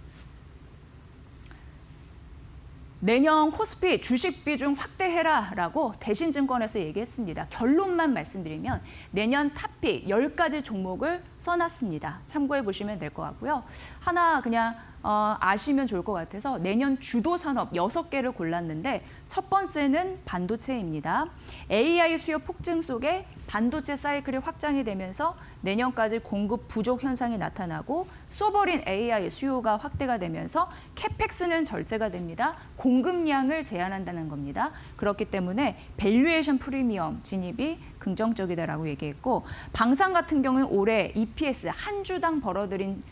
내년 코스피 주식 비중 확대해라라고 대신증권에서 얘기했습니다. 결론만 말씀드리면 내년 탑픽 10가지 종목을 써놨습니다. 참고해 보시면 될 것 같고요. 하나 그냥 아시면 좋을 것 같아서 내년 주도 산업 6개를 골랐는데 첫 번째는 반도체입니다. AI 수요 폭증 속에 반도체 사이클이 확장이 되면서 내년까지 공급 부족 현상이 나타나고 쏘버린 AI 수요가 확대가 되면서 캐펙스는 절제가 됩니다. 공급량을 제한한다는 겁니다. 그렇기 때문에 밸류에이션 프리미엄 진입이 긍정적이다라고 얘기했고 방산 같은 경우는 올해 EPS 한 주당 벌어들인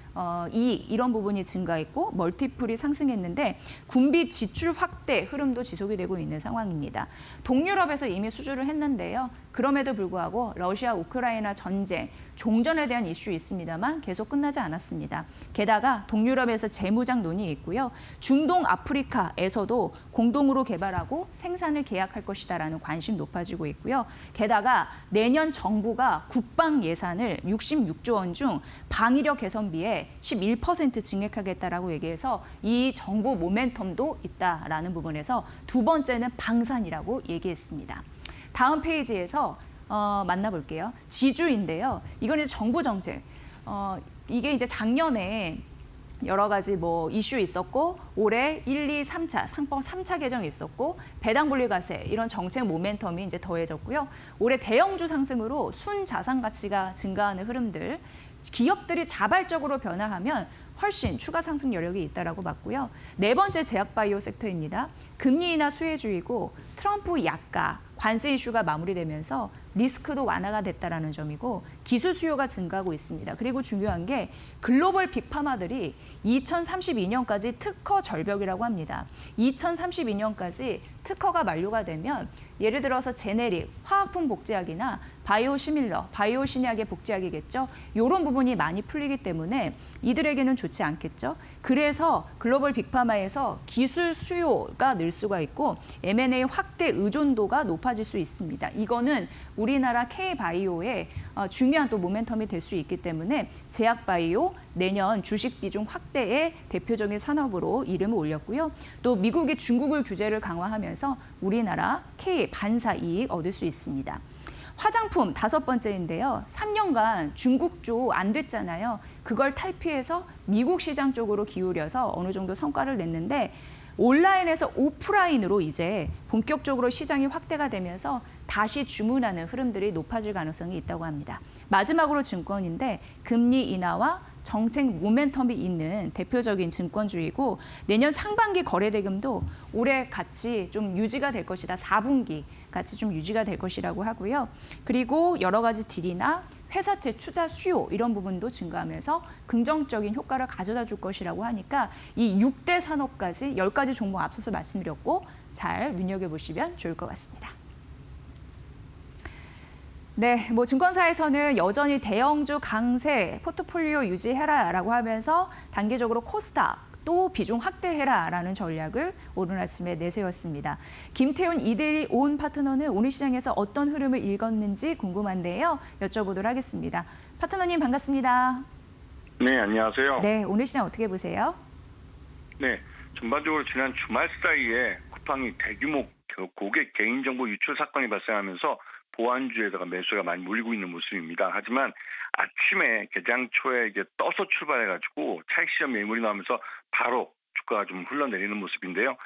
이익 이런 부분이 증가했고 멀티플이 상승했는데 군비 지출 확대 흐름도 지속이 되고 있는 상황입니다. 동유럽에서 이미 수주를 했는데요. 그럼에도 불구하고 러시아 우크라이나 전쟁 종전에 대한 이슈 있습니다만 계속 끝나지 않았습니다. 게다가 동유럽에서 재무장 논의 있고요. 중동 아프리카에서도 공동으로 개발하고 생산을 계약할 것이다라는 관심 높아지고 있고요. 게다가 내년 정부가 국방 예산을 66조 원 중 방위력 개선비에 11% 증액하겠다라고 얘기해서 이 정부 모멘텀도 있다라는 부분에서 두 번째는 방산이라고 얘기했습니다. 다음 페이지에서 만나볼게요. 지주인데요. 이건 이제 정부 정책. 이게 이제 작년에 여러 가지 이슈 있었고 올해 1, 2, 3차 상법 3차 개정이 있었고 배당 분리과세 이런 정책 모멘텀이 이제 더해졌고요. 올해 대형주 상승으로 순자산 가치가 증가하는 흐름들 기업들이 자발적으로 변화하면 훨씬 추가 상승 여력이 있다라고 봤고요. 네 번째 제약바이오 섹터입니다. 금리 인하 수혜주의고 트럼프 약가 관세 이슈가 마무리되면서 리스크도 완화가 됐다라는 점이고 기술 수요가 증가하고 있습니다. 그리고 중요한 게 글로벌 빅파마들이 2032년까지 특허 절벽이라고 합니다. 2032년까지 특허가 만료가 되면 예를 들어서 제네릭, 화학품 복제약이나 바이오시밀러, 바이오신약의 복제약이겠죠. 이런 부분이 많이 풀리기 때문에 이들에게는 좋지 않겠죠. 그래서 글로벌 빅파마에서 기술 수요가 늘 수가 있고 M&A 확대 의존도가 높아질 수 있습니다. 이거는 우리나라 K바이오의 중요한 또 모멘텀이 될 수 있기 때문에 제약바이오 내년 주식 비중 확대의 대표적인 산업으로 이름을 올렸고요. 또 미국이 중국을 규제를 강화하면서 우리나라 K 반사 이익 얻을 수 있습니다. 화장품 다섯 번째인데요. 3년간 중국 쪽 안 됐잖아요. 그걸 탈피해서 미국 시장 쪽으로 기울여서 어느 정도 성과를 냈는데 온라인에서 오프라인으로 이제 본격적으로 시장이 확대가 되면서 다시 주문하는 흐름들이 높아질 가능성이 있다고 합니다. 마지막으로 증권인데 금리 인하와 정책 모멘텀이 있는 대표적인 증권주이고 내년 상반기 거래대금도 올해 같이 좀 유지가 될 것이다. 4분기 같이 좀 유지가 될 것이라고 하고요. 그리고 여러 가지 딜이나 회사채 투자 수요 이런 부분도 증가하면서 긍정적인 효과를 가져다 줄 것이라고 하니까 이 6대 산업까지 10가지 종목 앞서서 말씀드렸고 잘 눈여겨보시면 좋을 것 같습니다. 네, 증권사에서는 여전히 대형주 강세 포트폴리오 유지해라라고 하면서 단기적으로 코스닥 또 비중 확대해라라는 전략을 오늘 아침에 내세웠습니다. 김태훈 이데일리 온 파트너는 오늘 시장에서 어떤 흐름을 읽었는지 궁금한데요. 여쭤보도록 하겠습니다. 파트너님 반갑습니다. 네, 안녕하세요. 네, 오늘 시장 어떻게 보세요? 네, 전반적으로 지난 주말 사이에 쿠팡이 대규모 고객 개인정보 유출 사건이 발생하면서 보안주에다가 매수가 많이 몰리고 있는 모습입니다. 하지만 아침에 개장 초에 이게 떠서 출발해가지고 차익 시장 매물이 나오면서 바로 주가가 좀 흘러내리는 모습인데요.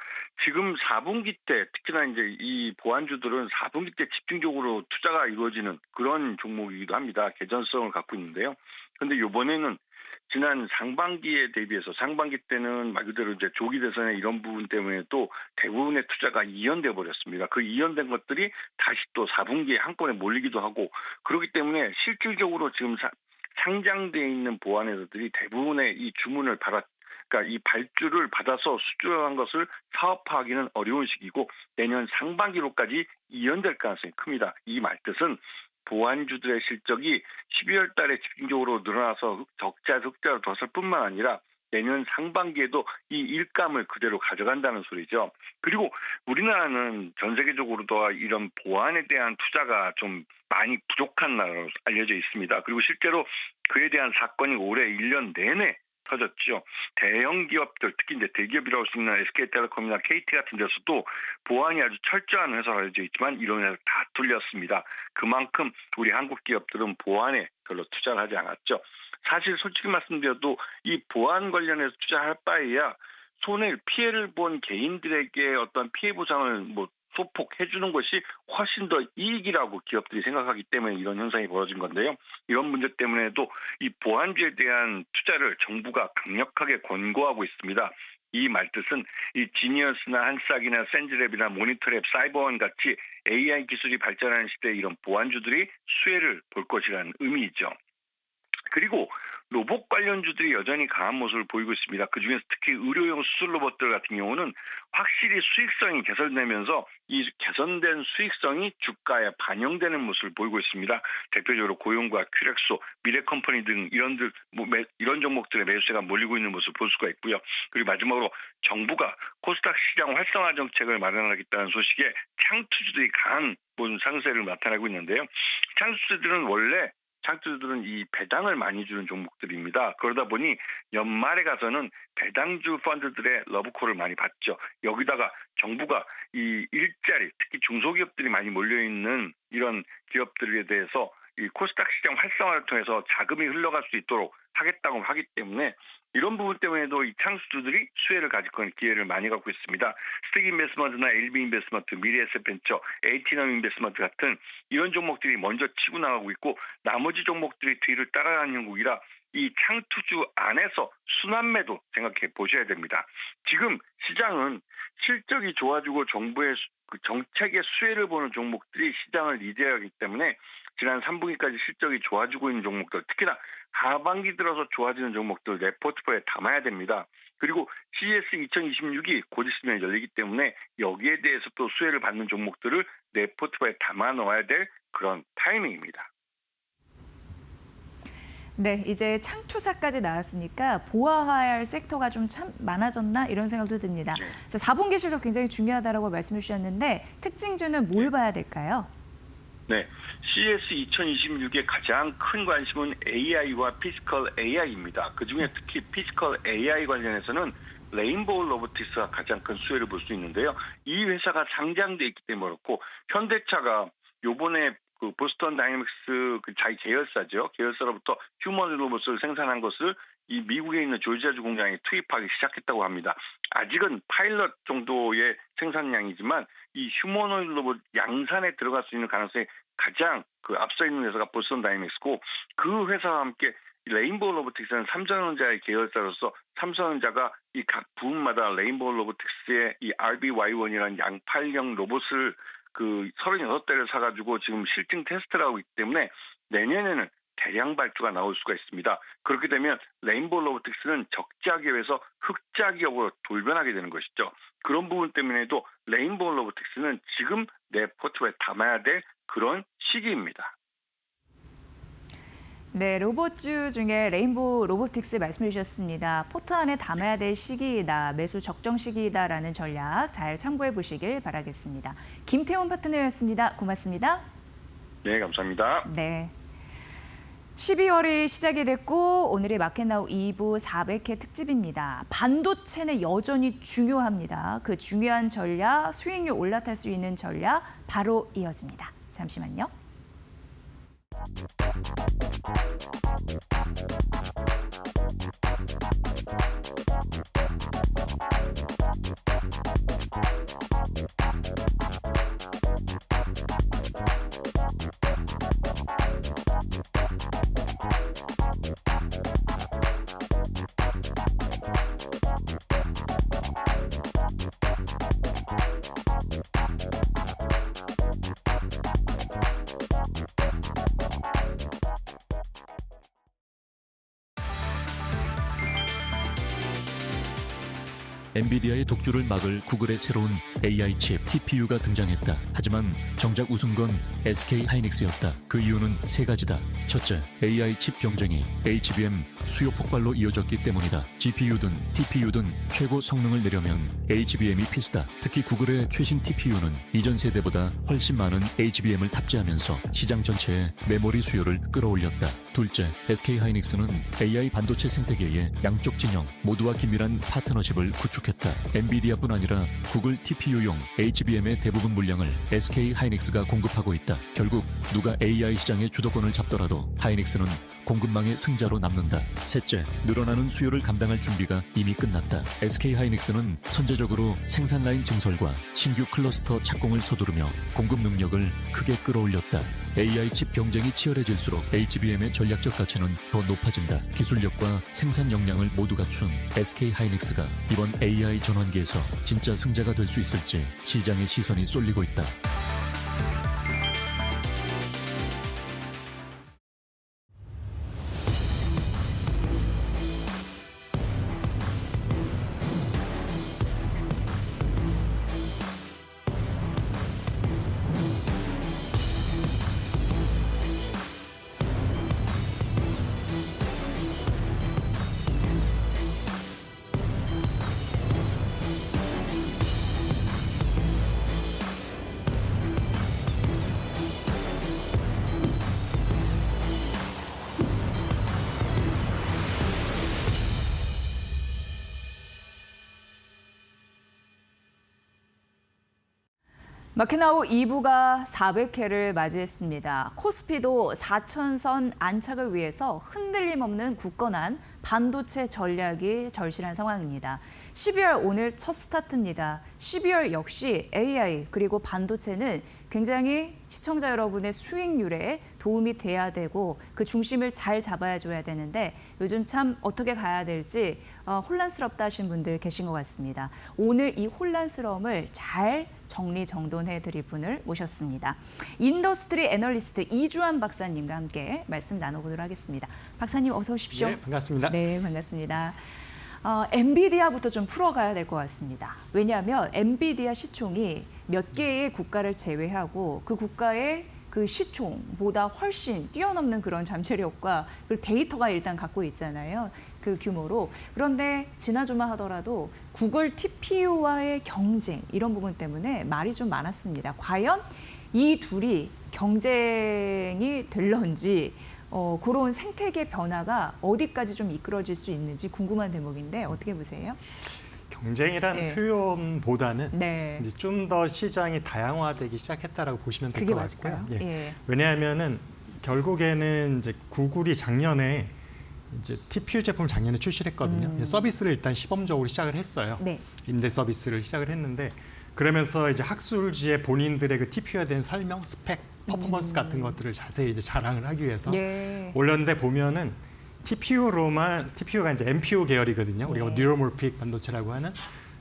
지금 4분기 때 특히나 이제 이 보안주들은 4분기 때 집중적으로 투자가 이루어지는 그런 종목이기도 합니다. 개전성을 갖고 있는데요. 그런데 이번에는 지난 상반기에 대비해서 상반기 때는 말 그대로 이제 조기 대선에 이런 부분 때문에 또 대부분의 투자가 이연돼 버렸습니다. 그 이연된 것들이 다시 또 4분기에 한꺼번에 몰리기도 하고 그렇기 때문에 실질적으로 지금 상장돼 있는 보안 회사들이 대부분의 이 주문을 그러니까 이 발주를 받아서 수주한 것을 사업화하기는 어려운 시기고 내년 상반기로까지 이연될 가능성이 큽니다. 이 말뜻은 보안주들의 실적이 12월 달에 집중적으로 늘어나서 적자에서 흑자로 덧을 뿐만 아니라 내년 상반기에도 이 일감을 그대로 가져간다는 소리죠. 그리고 우리나라는 전 세계적으로도 이런 보안에 대한 투자가 좀 많이 부족한 나라로 알려져 있습니다. 그리고 실제로 그에 대한 사건이 올해 1년 내내 터졌죠. 대형 기업들, 특히 이제 대기업이라고 할 수 있는 SK텔레콤이나 KT 같은 데서도 보안이 아주 철저한 회사로 알려져 있지만 이런 회사 다 뚫렸습니다. 그만큼 우리 한국 기업들은 보안에 별로 투자를 하지 않았죠. 사실 솔직히 말씀드려도 이 보안 관련해서 투자할 바에야 피해를 본 개인들에게 어떤 피해 보상을 소폭해 주는 것이 훨씬 더 이익이라고 기업들이 생각하기 때문에 이런 현상이 벌어진 건데요. 이런 문제 때문에도 이 보안주에 대한 투자를 정부가 강력하게 권고하고 있습니다. 이 말뜻은 이 지니어스나 한싹이나 센즈랩이나 모니터랩, 사이버원 같이 AI 기술이 발전하는 시대에 이런 보안주들이 수혜를 볼 것이라는 의미이죠. 그리고 로봇 관련주들이 여전히 강한 모습을 보이고 있습니다. 그중에서 특히 의료용 수술 로봇들 같은 경우는 확실히 수익성이 개선되면서 이 개선된 수익성이 주가에 반영되는 모습을 보이고 있습니다. 대표적으로 고용과 큐렉소, 미래컴퍼니 등 이런 종목들의 매수세가 몰리고 있는 모습을 볼 수가 있고요. 그리고 마지막으로 정부가 코스닥 시장 활성화 정책을 마련하겠다는 소식에 창투주들이 강한 상세를 나타내고 있는데요. 창투주들은 이 배당을 많이 주는 종목들입니다. 그러다 보니 연말에 가서는 배당주 펀드들의 러브콜을 많이 받죠. 여기다가 정부가 이 일자리, 특히 중소기업들이 많이 몰려있는 이런 기업들에 대해서 이 코스닥 시장 활성화를 통해서 자금이 흘러갈 수 있도록 하겠다고 하기 때문에 이런 부분 때문에도 이 창수주들이 수혜를 가질 기회를 많이 갖고 있습니다. 스틱 인베스트먼트나 LB 인베스트먼트, 미래에셋벤처, 에이티넘 인베스트먼트 같은 이런 종목들이 먼저 치고 나가고 있고 나머지 종목들이 뒤를 따라가는 형국이라 이 창투주 안에서 순환매도 생각해 보셔야 됩니다. 지금 시장은 실적이 좋아지고 정부의 정책의 수혜를 보는 종목들이 시장을 리드하기 때문에 지난 3분기까지 실적이 좋아지고 있는 종목들, 특히나 하반기 들어서 좋아지는 종목들 내 포트폴리오에 담아야 됩니다. 그리고 CES 2026이 곧 있으면 열리기 때문에 여기에 대해서 또 수혜를 받는 종목들을 내 포트폴리오에 담아 넣어야 될 그런 타이밍입니다. 네, 이제 창투사까지 나왔으니까 보아해야 할 섹터가 좀 참 많아졌나 이런 생각도 듭니다. 네. 자, 4분기 실적 굉장히 중요하다고 말씀해 주셨는데 특징주는 뭘 봐야 될까요? 네, CES 2026의 가장 큰 관심은 AI와 피지컬 AI입니다. 그중에 특히 피지컬 AI 관련해서는 레인보우 로보틱스가 가장 큰 수혜를 볼 수 있는데요. 이 회사가 상장돼 있기 때문에 그렇고 현대차가 요번에 그 보스턴 다이내믹스 자기 계열사죠. 계열사로부터 휴먼 로봇을 생산한 것을 이 미국에 있는 조지아주 공장에 투입하기 시작했다고 합니다. 아직은 파일럿 정도의 생산량이지만 이 휴머노이드 로봇 양산에 들어갈 수 있는 가능성이 가장 앞서 있는 회사가 보스턴 다이내믹스고 그 회사와 함께 레인보우 로보틱스는 삼성전자의 계열사로서 삼성전자가 이 각 부분마다 레인보우 로보틱스의 이 RBY1이라는 양팔형 로봇을 36대를 사가지고 지금 실증 테스트를 하고 있기 때문에 내년에는 대량 발주가 나올 수가 있습니다. 그렇게 되면 레인보우 로보틱스는 적자 기업에서 흑자 기업으로 돌변하게 되는 것이죠. 그런 부분 때문에도 레인보우 로보틱스는 지금 내 포트folio에 담아야 될 그런 시기입니다. 네, 로봇주 중에 레인보우 로보틱스 말씀해 주셨습니다. 포트 안에 담아야 될 시기이다, 매수 적정 시기이다라는 전략 잘 참고해 보시길 바라겠습니다. 김태원 파트너였습니다. 고맙습니다. 네, 감사합니다. 네. 12월이 시작이 됐고 오늘의 마켓나우 2부 400회 특집입니다. 반도체는 여전히 중요합니다. 그 중요한 전략, 수익률 올라탈 수 있는 전략 바로 이어집니다. 잠시만요. 엔비디아의 독주를 막을 구글의 새로운 AI 칩 TPU가 등장했다. 하지만 정작 우승 건 SK 하이닉스였다. 그 이유는 세 가지다. 첫째, AI 칩 경쟁이 HBM 수요 폭발로 이어졌기 때문이다. GPU든 TPU든 최고 성능을 내려면 HBM이 필수다. 특히 구글의 최신 TPU는 이전 세대보다 훨씬 많은 HBM을 탑재하면서 시장 전체의 메모리 수요를 끌어올렸다. 둘째, SK 하이닉스는 AI 반도체 생태계의 양쪽 진영 모두와 긴밀한 파트너십을 구축했다. 엔비디아뿐 아니라 구글 TPU용 HBM의 대부분 물량을 SK 하이닉스가 공급하고 있다. 결국 누가 AI 시장의 주도권을 잡더라도 하이닉스는 공급망의 승자로 남는다. 셋째, 늘어나는 수요를 감당할 준비가 이미 끝났다. SK 하이닉스는 선제적으로 생산 라인 증설과 신규 클러스터 착공을 서두르며 공급 능력을 크게 끌어올렸다. AI 칩 경쟁이 치열해질수록 HBM의 전략적 가치는 더 높아진다. 기술력과 생산 역량을 모두 갖춘 SK 하이닉스가 이번 AI 전환기에서 진짜 승자가 될 수 있을지 시장의 시선이 쏠리고 있다. 마켓나우 2부가 400회를 맞이했습니다. 코스피도 4천선 안착을 위해서 흔들림 없는 굳건한 반도체 전략이 절실한 상황입니다. 12월 오늘 첫 스타트입니다. 12월 역시 AI 그리고 반도체는 굉장히 시청자 여러분의 수익률에 도움이 돼야 되고 그 중심을 잘 잡아줘야 되는데 요즘 참 어떻게 가야 될지 혼란스럽다 하신 분들 계신 것 같습니다. 오늘 이 혼란스러움을 잘 정리정돈해 드릴 분을 모셨습니다. 인더스트리 애널리스트 이주환 박사님과 함께 말씀 나눠보도록 하겠습니다. 박사님 어서 오십시오. 네, 반갑습니다. 네, 반갑습니다. 엔비디아부터 좀 풀어가야 될 것 같습니다. 왜냐하면 엔비디아 시총이 몇 개의 국가를 제외하고 그 국가의 그 시총보다 훨씬 뛰어넘는 그런 잠재력과 그리고 데이터가 일단 갖고 있잖아요. 그 규모로. 그런데 지난주만 하더라도 구글 TPU와의 경쟁 이런 부분 때문에 말이 좀 많았습니다. 과연 이 둘이 경쟁이 될런지 그런 생태계 변화가 어디까지 좀 이끌어질 수 있는지 궁금한 대목인데 어떻게 보세요? 경쟁이라는 네. 표현보다는 네. 이제 좀 더 시장이 다양화되기 시작했다라고 보시면 될 그게 것 같고요. 맞을까요? 예. 왜냐하면은 결국에는 이제 구글이 작년에 이제 TPU 제품을 작년에 출시를 했거든요. 서비스를 일단 시범적으로 시작을 했어요. 네. 임대 서비스를 시작을 했는데 그러면서 이제 학술지에 본인들의 그 TPU에 대한 설명, 스펙, 퍼포먼스 같은 것들을 자세히 이제 자랑을 하기 위해서 예. 올렸는데 보면은 TPU가 이제 NPU 계열이거든요. 우리가 네. 뉴로몰픽 반도체라고 하는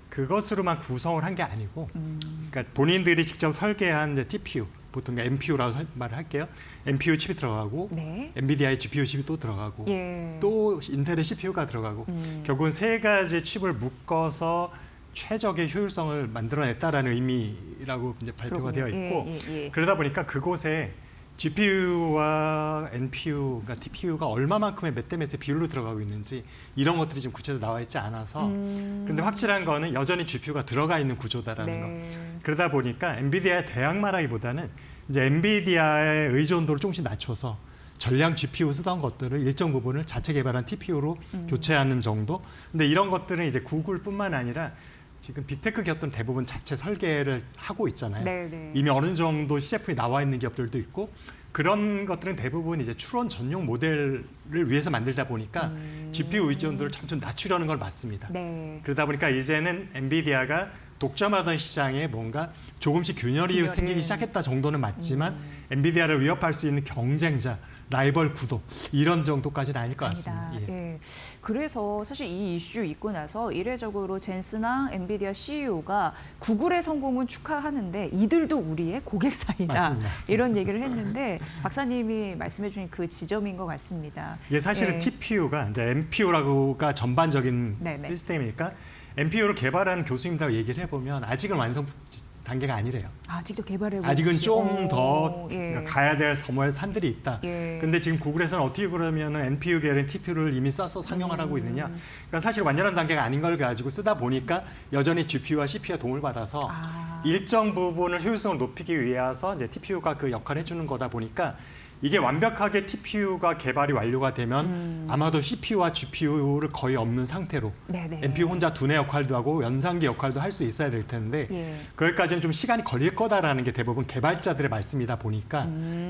그것으로만 구성을 한 게 아니고, 그러니까 본인들이 직접 설계한 이제 TPU, 보통 NPU라고 말을 할게요. NPU 칩이 들어가고 네. 엔비디아의 GPU 칩이 또 들어가고 예. 또 인텔의 CPU가 들어가고 결국은 세 가지 칩을 묶어서 최적의 효율성을 만들어냈다라는 의미라고 이제 발표가 되어 있고 예. 그러다 보니까 그곳에 GPU와 NPU가 TPU가 얼마만큼의 몇 대 몇의 비율로 들어가고 있는지 이런 것들이 지금 구체적으로 나와 있지 않아서 그런데 확실한 거는 여전히 GPU가 들어가 있는 구조다라는 것. 그러다 보니까 엔비디아의 대항마라기보다는 이제 엔비디아의 의존도를 조금씩 낮춰서 전량 GPU 쓰던 것들을 일정 부분을 자체 개발한 TPU로 교체하는 정도. 근데 이런 것들은 이제 구글뿐만 아니라 지금 빅테크 기업들은 대부분 자체 설계를 하고 있잖아요. 네네. 이미 어느 정도 시제품이 나와 있는 기업들도 있고 그런 것들은 대부분 이제 추론 전용 모델을 위해서 만들다 보니까 GPU 의존도를 점점 낮추려는 걸 맞습니다. 네. 그러다 보니까 이제는 엔비디아가 독점하던 시장에 뭔가 조금씩 균열이 생기기 시작했다 정도는 맞지만 엔비디아를 위협할 수 있는 경쟁자, 라이벌 구도 이런 정도까지는 아닐 것 같습니다. 예. 그래서 사실 이 이슈 있고 나서 이례적으로 젠슨랑 엔비디아 CEO가 구글의 성공은 축하하는데 이들도 우리의 고객사이다. 맞습니다. 이런 얘기를 했는데 박사님이 말씀해 주신 그 지점인 것 같습니다. 이게 사실은 예. TPU가 이제 NPU라고가 전반적인 네네. 시스템이니까 NPU를 개발하는 교수님들하고 얘기를 해보면 아직은 완성 단계가 아니래요. 아, 직접 개발해 보고 아직은 좀 더 예. 가야 될 섬월 산들이 있다. 예. 근데 지금 구글에서는 어떻게 그러면은 NPU 계열인 TPU를 이미 써서 상용을 하고 있느냐? 그러니까 사실 완전한 단계가 아닌 걸 가지고 쓰다 보니까 여전히 GPU와 CPU의 도움을 받아서 일정 부분을 효율성을 높이기 위해서 이제 TPU가 그 역할을 해주는 거다 보니까 이게 완벽하게 TPU가 개발이 완료가 되면 아마도 CPU와 GPU를 거의 없는 상태로 네네. NPU 혼자 두뇌 역할도 하고 연상기 역할도 할 수 있어야 될 텐데 예. 거기까지는 좀 시간이 걸릴 거다라는 게 대부분 개발자들의 말씀이다 보니까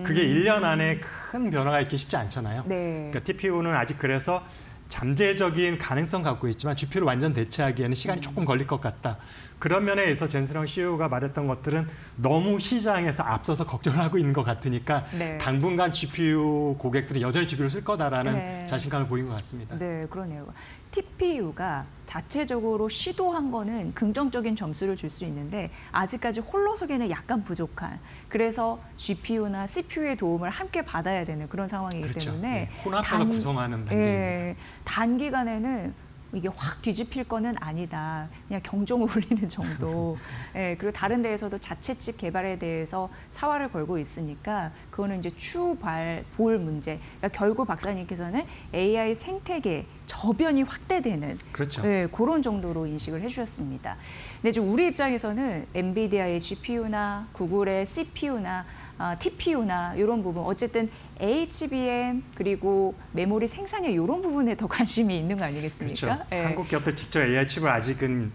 그게 1년 안에 큰 변화가 있기 쉽지 않잖아요. 네. 그러니까 TPU는 아직 그래서 잠재적인 가능성 갖고 있지만 GPU를 완전 대체하기에는 시간이 조금 걸릴 것 같다. 그런 면에서 젠슨랑 CEO가 말했던 것들은 너무 시장에서 앞서서 걱정을 하고 있는 것 같으니까 네. 당분간 GPU 고객들이 여전히 GPU를 쓸 거다라는 네. 자신감을 보인 것 같습니다. 네, 그러네요. TPU가 자체적으로 시도한 거는 긍정적인 점수를 줄 수 있는데 아직까지 홀로서기는 약간 부족한. 그래서 GPU나 CPU의 도움을 함께 받아야 되는 그런 상황이기 그렇죠. 때문에 네, 혼합해서 구성하는 단계입니다. 예, 단기간에는 이게 확 뒤집힐 거는 아니다. 그냥 경종을 울리는 정도. 예, 그리고 다른 데에서도 자체 칩 개발에 대해서 사활을 걸고 있으니까 그거는 이제 볼 문제. 그러니까 결국 박사님께서는 AI 생태계 저변이 확대되는 그렇죠. 예, 그런 정도로 인식을 해주셨습니다. 근데 지금 우리 입장에서는 엔비디아의 GPU나 구글의 CPU나 TPU나 이런 부분 어쨌든 HBM 그리고 메모리 생산에 이런 부분에 더 관심이 있는 거 아니겠습니까? 그렇죠. 한국 기업들 직접 AI 칩을 아직은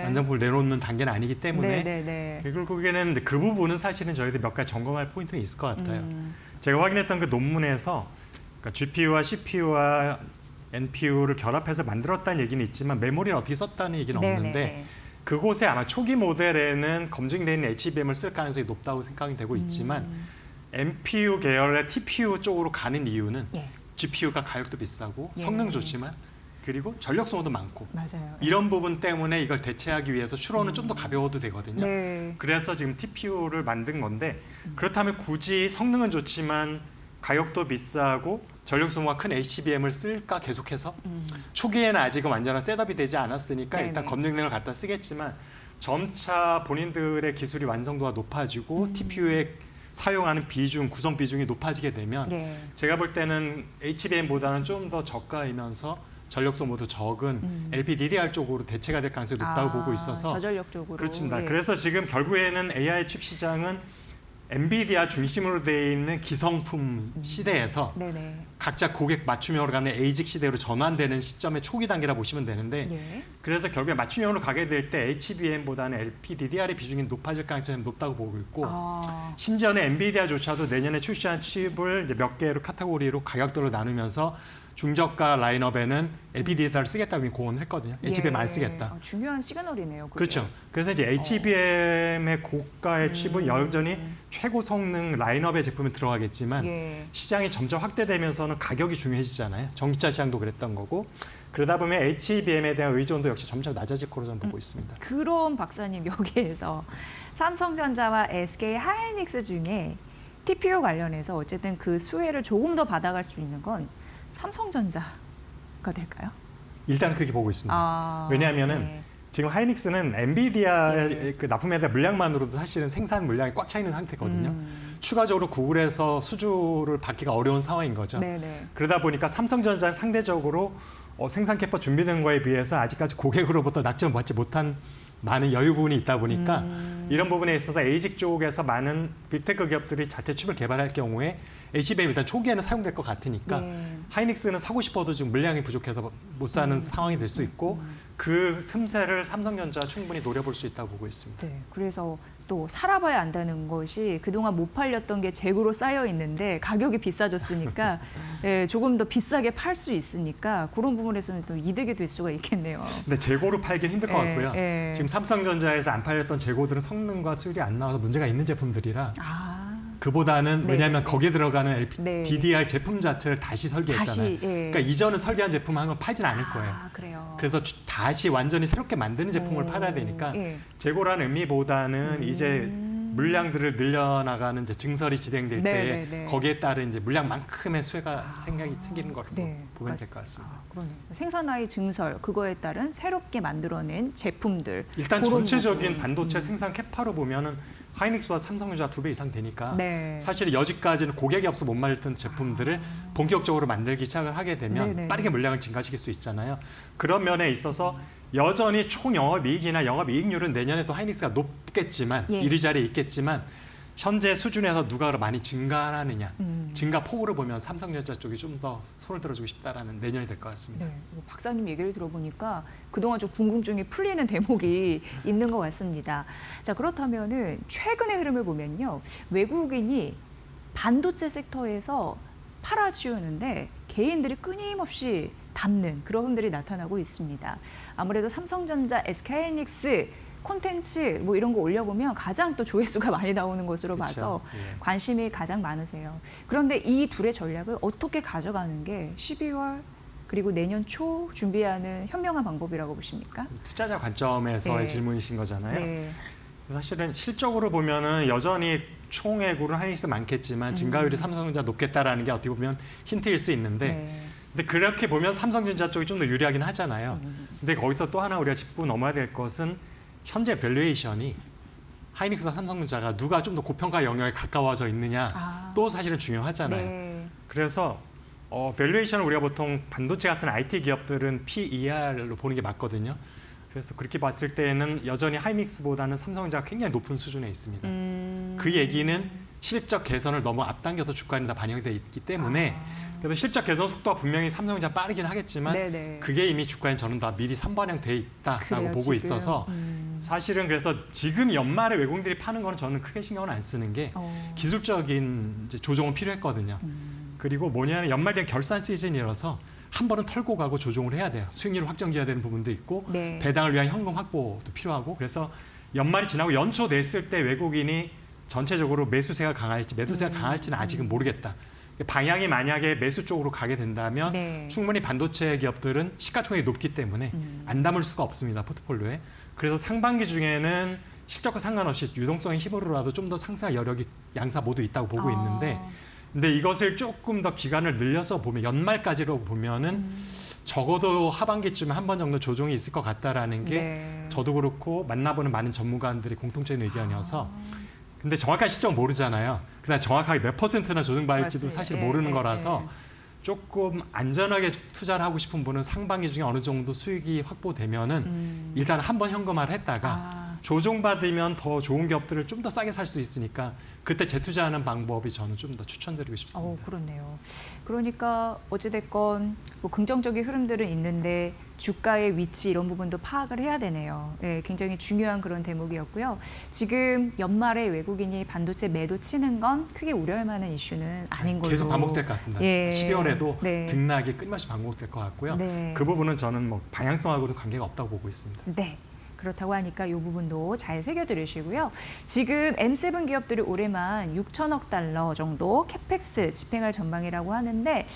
완성품을 내놓는 단계는 아니기 때문에 네네네. 결국에는 그 부분은 사실은 저희들 몇 가지 점검할 포인트는 있을 것 같아요. 제가 확인했던 그 논문에서 그러니까 GPU와 CPU와 NPU를 결합해서 만들었다는 얘기는 있지만 메모리를 어떻게 썼다는 얘기는 없는데 네네네. 그곳에 아마 초기 모델에는 검증되어 있는 HBM을 쓸 가능성이 높다고 생각이 되고 있지만 NPU 계열의 TPU 쪽으로 가는 이유는 예. GPU가 가격도 비싸고 예. 성능 좋지만 그리고 전력 소모도 많고 맞아요. 이런 부분 때문에 이걸 대체하기 위해서 추론은 좀 더 가벼워도 되거든요. 네. 그래서 지금 TPU를 만든 건데 그렇다면 굳이 성능은 좋지만 가격도 비싸고 전력 소모가 큰 HBM을 쓸까 계속해서 초기에는 아직은 완전한 셋업이 되지 않았으니까 네네. 일단 검증된을 갖다 쓰겠지만 점차 본인들의 기술이 완성도가 높아지고 TPU에 사용하는 비중, 구성 비중이 높아지게 되면 예. 제가 볼 때는 HBM보다는 좀 더 저가이면서 전력 소모도 적은 LPDDR 쪽으로 대체가 될 가능성이 높다고 보고 있어서 저전력 쪽으로. 그렇습니다. 예. 그래서 지금 결국에는 AI 칩 시장은 엔비디아 중심으로 되어 있는 기성품 시대에서 네네. 각자 고객 맞춤형으로 가는 에이직 시대로 전환되는 시점의 초기 단계라 보시면 되는데 예. 그래서 결국에 맞춤형으로 가게 될 때 HBM보다는 LPDDR의 비중이 높아질 가능성이 높다고 보고 있고 심지어는 엔비디아조차도 내년에 출시한 칩을 이제 몇 개로 카테고리로 가격대로 나누면서 중저가 라인업에는 LPDDR을 쓰겠다고 공언을 했거든요. HBM 안 쓰겠다. 중요한 시그널이네요. 그게. 그렇죠. 그래서 이제 HBM의 고가의 칩은 여전히 최고 성능 라인업의 제품에 들어가겠지만 예. 시장이 점점 확대되면서는 가격이 중요해지잖아요. 전기차 시장도 그랬던 거고 그러다 보면 HBM에 대한 의존도 역시 점점 낮아질 거로 저는 보고 있습니다. 그럼 박사님 여기에서 삼성전자와 SK 하이닉스 중에 TPU 관련해서 어쨌든 그 수혜를 조금 더 받아갈 수 있는 건 삼성전자가 될까요? 일단 그렇게 보고 있습니다. 왜냐하면은 네. 지금 하이닉스는 엔비디아의 그 납품에 대한 물량만으로도 사실은 생산 물량이 꽉 차 있는 상태거든요. 추가적으로 구글에서 수주를 받기가 어려운 상황인 거죠. 네네. 그러다 보니까 삼성전자는 상대적으로 생산 캐파 준비된 거에 비해서 아직까지 고객으로부터 낙점을 받지 못한 많은 여유 부분이 있다 보니까 이런 부분에 있어서 에이직 쪽에서 많은 빅테크 기업들이 자체 칩을 개발할 경우에 HBM 일단 초기에는 사용될 것 같으니까 네. 하이닉스는 사고 싶어도 지금 물량이 부족해서 못 사는 상황이 될 수 있고 그 틈새를 삼성전자 충분히 노려볼 수 있다고 보고 있습니다. 네, 그래서 또 살아봐야 안다는 것이 그동안 못 팔렸던 게 재고로 쌓여 있는데 가격이 비싸졌으니까 예, 조금 더 비싸게 팔 수 있으니까 그런 부분에서는 또 이득이 될 수가 있겠네요. 근데 재고로 팔긴 힘들 것 예, 같고요. 예. 지금 삼성전자에서 안 팔렸던 재고들은 성능과 수율이 안 나와서 문제가 있는 제품들이라 아, 그보다는 네, 왜냐하면 네. 거기에 들어가는 네. DDR 제품 자체를 다시 설계했잖아요. 다시, 예. 그러니까 이전은 설계한 제품 한건 팔진 않을 거예요. 아, 그래요. 그래서 다시 완전히 새롭게 만드는 제품을 오, 팔아야 되니까 예. 재고라는 의미보다는 이제 물량들을 늘려나가는 이제 증설이 진행될 네, 때에 네, 네. 거기에 따른 이제 물량만큼의 수혜가 생기는 거로 네. 보면 될 것 같습니다. 그러네요. 생산 라인 증설 그거에 따른 새롭게 만들어낸 제품들. 일단 그런 전체적인 부분. 반도체 생산 캐파로 보면은 하이닉스보다 삼성전자 2배 이상 되니까 네. 사실 여지까지는 고객이 없어 못 만들던 제품들을 본격적으로 만들기 시작을 하게 되면 네네. 빠르게 물량을 증가시킬 수 있잖아요. 그런 면에 있어서 여전히 총 영업이익이나 영업이익률은 내년에도 하이닉스가 높겠지만 예. 1위 자리에 있겠지만 현재 수준에서 누가 많이 증가하느냐 증가 폭으로 보면 삼성전자 쪽이 좀 더 손을 들어주고 싶다라는 내년이 될 것 같습니다. 네, 박사님 얘기를 들어보니까 그동안 좀 궁금증이 풀리는 대목이 있는 것 같습니다. 자, 그렇다면은 최근의 흐름을 보면요. 외국인이 반도체 섹터에서 팔아치우는데 개인들이 끊임없이 담는 그런 흔들이 나타나고 있습니다. 아무래도 삼성전자, SK하이닉스 콘텐츠 뭐 이런 거 올려보면 가장 또 조회수가 많이 나오는 것으로 그쵸. 봐서 예. 관심이 가장 많으세요. 그런데 이 둘의 전략을 어떻게 가져가는 게 12월 그리고 내년 초 준비하는 현명한 방법이라고 보십니까? 투자자 관점에서의 네. 질문이신 거잖아요. 네. 사실은 실적으로 보면은 여전히 총액으로 하이닉스 많겠지만 증가율이 삼성전자 높겠다라는 게 어떻게 보면 힌트일 수 있는데 네. 근데 그렇게 보면 삼성전자 쪽이 좀 더 유리하긴 하잖아요. 근데 거기서 또 하나 우리가 짚고 넘어야 될 것은 현재 밸류에이션이 하이닉스와 삼성전자가 누가 좀 더 고평가 영역에 가까워져 있느냐 아. 또 사실은 중요하잖아요. 네. 그래서 밸류에이션을 우리가 보통 반도체 같은 IT 기업들은 PER로 보는 게 맞거든요. 그래서 그렇게 봤을 때는 여전히 하이닉스보다는 삼성전자가 굉장히 높은 수준에 있습니다. 그 얘기는 실적 개선을 너무 앞당겨서 주가에 다 반영되어 있기 때문에 그래서 실적 개선 속도가 분명히 삼성전자 빠르긴 하겠지만 네네. 그게 이미 주가엔 저는 다 미리 선반영돼 있다라고 그래요, 보고 지금. 있어서 사실은 그래서 지금 연말에 외국인들이 파는 거는 저는 크게 신경을 안 쓰는 게 기술적인 이제 조정은 필요했거든요. 그리고 뭐냐면 연말 되면 결산 시즌이라서 한 번은 털고 가고 조정을 해야 돼요. 수익률을 확정지어야 되는 부분도 있고 네. 배당을 위한 현금 확보도 필요하고 그래서 연말이 지나고 연초 됐을 때 외국인이 전체적으로 매수세가 강할지 매도세가 강할지는 아직은 모르겠다. 방향이 만약에 매수 쪽으로 가게 된다면 네. 충분히 반도체 기업들은 시가총액이 높기 때문에 안 담을 수가 없습니다. 포트폴리오에. 그래서 상반기 중에는 실적과 상관없이 유동성의 힘으로라도 좀 더 상승할 여력이 양사 모두 있다고 보고 있는데 근데 이것을 조금 더 기간을 늘려서 보면 연말까지로 보면은 적어도 하반기쯤에 한 번 정도 조정이 있을 것 같다라는 게 네. 저도 그렇고 만나보는 많은 전문가들의 공통적인 의견이어서 근데 정확한 시점 모르잖아요. 그다음 정확하게 몇 %나 조정받을지도 맞습니다. 사실 예, 모르는 예, 거라서 예. 조금 안전하게 투자를 하고 싶은 분은 상반기 중에 어느 정도 수익이 확보되면은 일단 한번 현금화를 했다가 조정받으면 더 좋은 기업들을 좀 더 싸게 살 수 있으니까 그때 재투자하는 방법이 저는 좀 더 추천드리고 싶습니다. 그렇네요. 그러니까 어찌됐건 뭐 긍정적인 흐름들은 있는데 주가의 위치 이런 부분도 파악을 해야 되네요. 네, 굉장히 중요한 그런 대목이었고요. 지금 연말에 외국인이 반도체 매도 치는 건 크게 우려할 만한 이슈는 아닌 걸로. 계속 반복될 것 같습니다. 예. 12월에도 네. 등락이 끊임없이 반복될 것 같고요. 네. 그 부분은 저는 뭐 방향성하고도 관계가 없다고 보고 있습니다. 네. 그렇다고 하니까 이 부분도 잘 새겨두시고요. 지금 M7 기업들이 올해만 6천억 달러 정도 캐펙스 집행할 전망이라고 하는데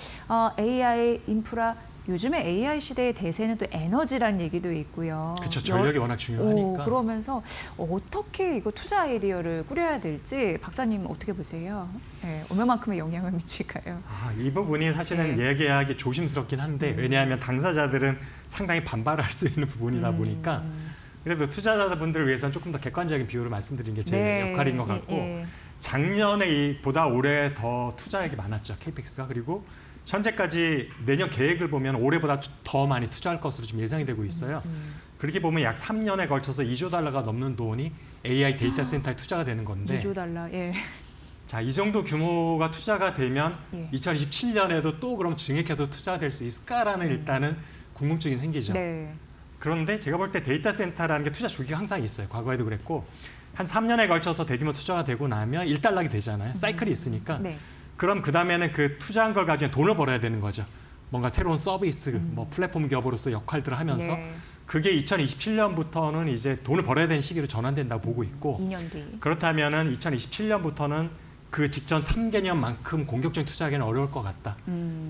AI 인프라 요즘에 AI 시대의 대세는 또 에너지란 얘기도 있고요. 그렇죠. 전력이 워낙 중요하니까. 그러면서 어떻게 이거 투자 아이디어를 꾸려야 될지 박사님 어떻게 보세요? 네, 얼마만큼의 영향을 미칠까요? 이 부분이 사실은 네. 얘기하기 조심스럽긴 한데 왜냐하면 당사자들은 상당히 반발할 수 있는 부분이다 보니까 그래도 투자자분들을 위해서는 조금 더 객관적인 비율을 말씀드리는 게 제 네. 역할인 것 같고 작년에 보다 올해 더 투자액이 많았죠. KPX가. 그리고 현재까지 내년 계획을 보면 올해보다 더 많이 투자할 것으로 지금 예상이 되고 있어요. 그렇게 보면 약 3년에 걸쳐서 2조 달러가 넘는 돈이 AI 데이터 센터에 투자가 되는 건데 2조 달러. 예. 자, 이 정도 규모가 투자가 되면 예. 2027년에도 또 그럼 증액해도 투자가 될 수 있을까라는 일단은 궁금증이 생기죠. 네. 그런데 제가 볼 때 데이터 센터라는 게 투자 주기가 항상 있어요. 과거에도 그랬고 한 3년에 걸쳐서 대규모 투자가 되고 나면 일단락이 되잖아요. 사이클이 있으니까. 네. 그럼 그 다음에는 그 투자한 걸 가지고 돈을 벌어야 되는 거죠. 뭔가 새로운 서비스, 뭐 플랫폼 기업으로서 역할들을 하면서 네. 그게 2027년부터는 이제 돈을 벌어야 되는 시기로 전환된다고 보고 있고 2년 뒤. 그렇다면은 2027년부터는 그 직전 3개년만큼 공격적인 투자하기는 어려울 것 같다.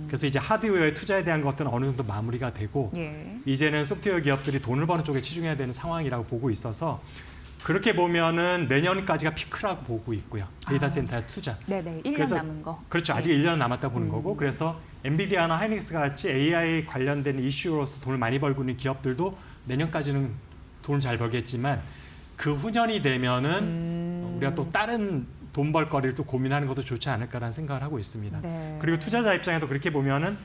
그래서 이제 하드웨어의 투자에 대한 것들은 어느 정도 마무리가 되고 예. 이제는 소프트웨어 기업들이 돈을 버는 쪽에 치중해야 되는 상황이라고 보고 있어서 그렇게 보면은 내년까지가 피크라고 보고 있고요. 데이터 센터 투자. 네네. 1년 그래서 남은 거. 그렇죠. 아직 네. 1년 남았다 보는 거고 그래서 엔비디아나 하이닉스 같이 AI 관련된 이슈로서 돈을 많이 벌고 있는 기업들도 내년까지는 돈을 잘 벌겠지만 그 후년이 되면은 우리가 또 다른 돈 벌거리를 또 고민하는 것도 좋지 않을까라는 생각을 하고 있습니다. 네. 그리고 투자자 입장에서 그렇게 보면은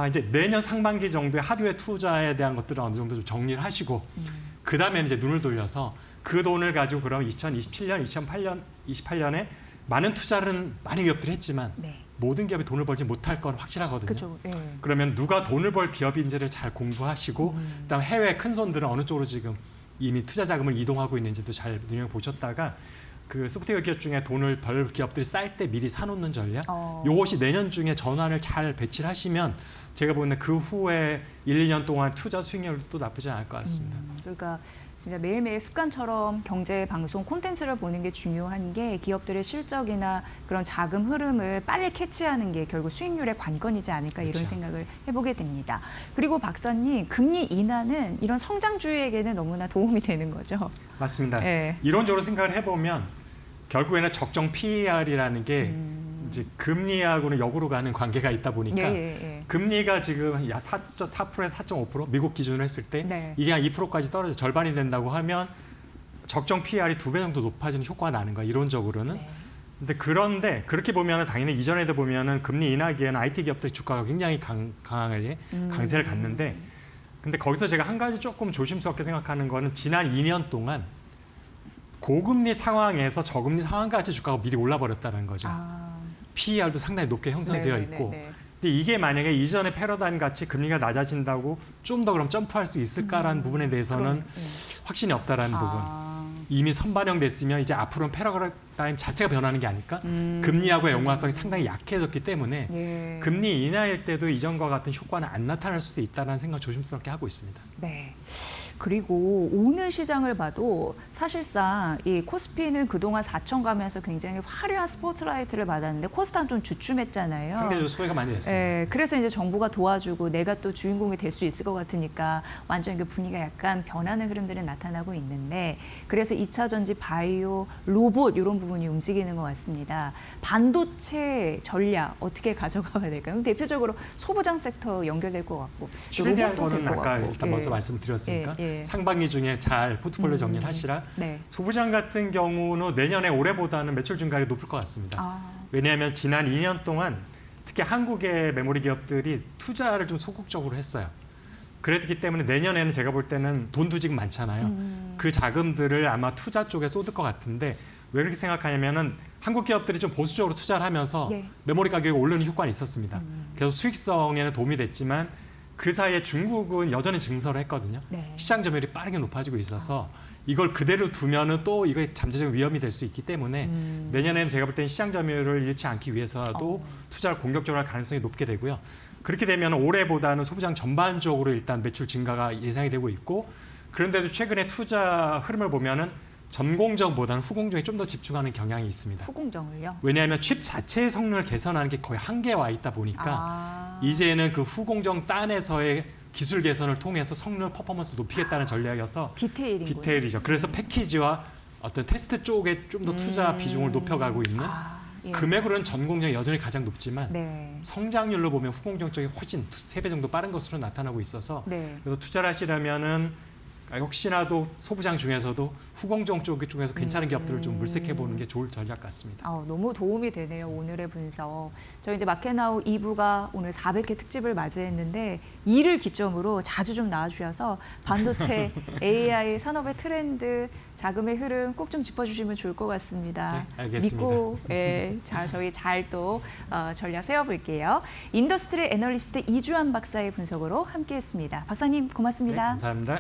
이제 내년 상반기 정도에 하드웨어 투자에 대한 것들을 어느 정도 좀 정리를 하시고 그 다음에 이제 눈을 돌려서 그 돈을 가지고 그럼 2027년, 28년에 많은 투자는 많은 기업들이 했지만 네. 모든 기업이 돈을 벌지 못할 건 확실하거든요. 그죠. 예. 그러면 누가 돈을 벌 기업인지를 잘 공부하시고 그다음 해외 큰 손들은 어느 쪽으로 지금 이미 투자 자금을 이동하고 있는지도 잘 눈여보셨다가 그 소프트웨어 기업 중에 돈을 벌 기업들이 쌓일 때 미리 사놓는 전략 요것이 내년 중에 전환을 잘 배치를 하시면 제가 보는 그 후에 1, 2년 동안 투자 수익률도 나쁘지 않을 것 같습니다. 그러니까 진짜 매일매일 습관처럼 경제 방송 콘텐츠를 보는 게 중요한 게 기업들의 실적이나 그런 자금 흐름을 빨리 캐치하는 게 결국 수익률의 관건이지 않을까 이런 그렇죠. 생각을 해보게 됩니다. 그리고 박사님, 금리 인하는 이런 성장주에게는 너무나 도움이 되는 거죠. 맞습니다. 예. 이론적으로 생각을 해보면 결국에는 적정 PER이라는 게 이제 금리하고는 역으로 가는 관계가 있다 보니까 예. 금리가 지금 약 4.4%에서 4.5% 미국 기준으로 했을 때 네. 이게 한 2%까지 떨어져 절반이 된다고 하면 적정 PER이 2배 정도 높아지는 효과가 나는 거야 이론적으로는. 네. 그런데 그렇게 보면은 당연히 이전에도 보면은 금리 인하기에는 IT 기업들 주가가 굉장히 강하게 강세를 갔는데 근데 거기서 제가 한 가지 조금 조심스럽게 생각하는 거는 지난 2년 동안 고금리 상황에서 저금리 상황까지 주가가 미리 올라 버렸다는 거죠. PER도 상당히 높게 형성되어 있고 근데 이게 만약에 이전의 패러다임 같이 금리가 낮아진다고 좀 더 그럼 점프할 수 있을까라는 부분에 대해서는 확신이 없다라는 부분. 이미 선반영됐으면 이제 앞으로는 패러다임 자체가 변하는 게 아닐까? 금리하고의 연관성이 상당히 약해졌기 때문에 예. 금리 인하일 때도 이전과 같은 효과는 안 나타날 수도 있다는 생각 조심스럽게 하고 있습니다. 네. 그리고 오늘 시장을 봐도 사실상 이 코스피는 그동안 4천 가면서 굉장히 화려한 스포트라이트를 받았는데 코스닥은 좀 주춤했잖아요. 상대적으로 소외가 많이 됐습니다. 예, 그래서 이제 정부가 도와주고 내가 또 주인공이 될 수 있을 것 같으니까 완전 그 분위기가 약간 변하는 흐름들이 나타나고 있는데 그래서 2차 전지, 바이오, 로봇 이런 부분이 움직이는 것 같습니다. 반도체 전략 어떻게 가져가야 될까요? 그럼 대표적으로 소부장 섹터 연결될 것 같고 최대한 로봇도 될 거는 것 아까 같고. 일단 먼저 말씀드렸으니까 예. 상반기 중에 잘 포트폴리오 정리를 하시라. 네. 소부장 같은 경우는 내년에 올해보다는 매출 증가율이 높을 것 같습니다. 왜냐하면 지난 2년 동안 특히 한국의 메모리 기업들이 투자를 좀 소극적으로 했어요. 그랬기 때문에 내년에는 제가 볼 때는 돈도 지금 많잖아요. 그 자금들을 아마 투자 쪽에 쏟을 것 같은데 왜 그렇게 생각하냐면은 한국 기업들이 좀 보수적으로 투자를 하면서 예. 메모리 가격이 오르는 효과는 있었습니다. 그래서 수익성에는 도움이 됐지만 그 사이에 중국은 여전히 증설을 했거든요. 네. 시장 점유율이 빠르게 높아지고 있어서 이걸 그대로 두면은 또 이거 잠재적 위험이 될 수 있기 때문에 내년에는 제가 볼 때는 시장 점유율을 잃지 않기 위해서라도 투자를 공격적으로 할 가능성이 높게 되고요. 그렇게 되면 올해보다는 소부장 전반적으로 일단 매출 증가가 예상이 되고 있고 그런데도 최근에 투자 흐름을 보면은 전공정보다는 후공정에 좀 더 집중하는 경향이 있습니다. 후공정을요? 왜냐하면 칩 자체의 성능을 개선하는 게 거의 한계에 와 있다 보니까 이제는 그 후공정 딴에서의 기술 개선을 통해서 성능 퍼포먼스 높이겠다는 전략이어서 디테일인 거예요. 디테일이죠. 그래서 패키지와 어떤 테스트 쪽에 좀 더 투자 비중을 높여가고 있는 예. 금액으로는 전공정이 여전히 가장 높지만 네. 성장률로 보면 후공정 쪽이 훨씬 3배 정도 빠른 것으로 나타나고 있어서 네. 그래서 투자를 하시려면은 혹시나도 소부장 중에서도 후공정 쪽에서 괜찮은 기업들을 좀 물색해 보는 게 좋을 전략 같습니다. 너무 도움이 되네요. 오늘의 분석. 저희 이제 마켓나우 2부가 오늘 400회 특집을 맞이했는데 이를 기점으로 자주 좀 나와주셔서 반도체, AI 산업의 트렌드, 자금의 흐름 꼭 좀 짚어주시면 좋을 것 같습니다. 네, 알겠습니다. 믿고 저희 잘 또 전략 세워볼게요. 인더스트리 애널리스트 이주환 박사의 분석으로 함께했습니다. 박사님 네, 고맙습니다. 감사합니다.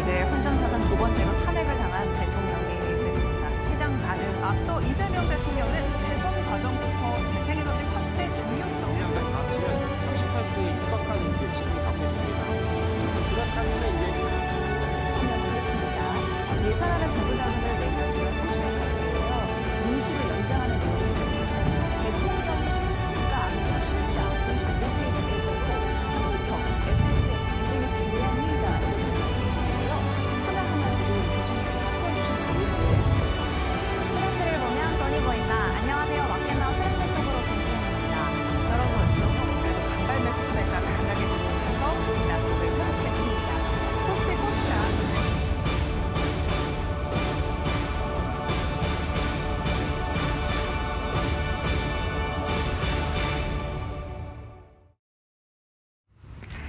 이제 헌정사상 9번째로 탄핵을 당한 대통령이 됐습니다. 시장 반응 앞서 이재명 대통령은 대선 과정부터 재생에너지 확대 중요성을 지난 38%에 육박하는 지금이 갖고 있습니다. 그렇다면 이제 선언을 했습니다. 예산안을 정부 자금을 내년 1월 30일까지예요. 임시로 연장하는 내용입니다. 대통령실과 안보실장 전력에 대해서도 한국형 SNS의 굉장히 중요합니다. 이렇게 말씀드리고요. 하나하나 제도 교수님께서 풀어주신 내용을 트렌드를 보면 돈이 보인다. 안녕하세요. 마켓나우 트렌드 속으로 김수현입니다. 여러분, 그래도 단발 매수세가 강하게 들어오면서 낙폭을 회복했습니다. 코스피 코스닥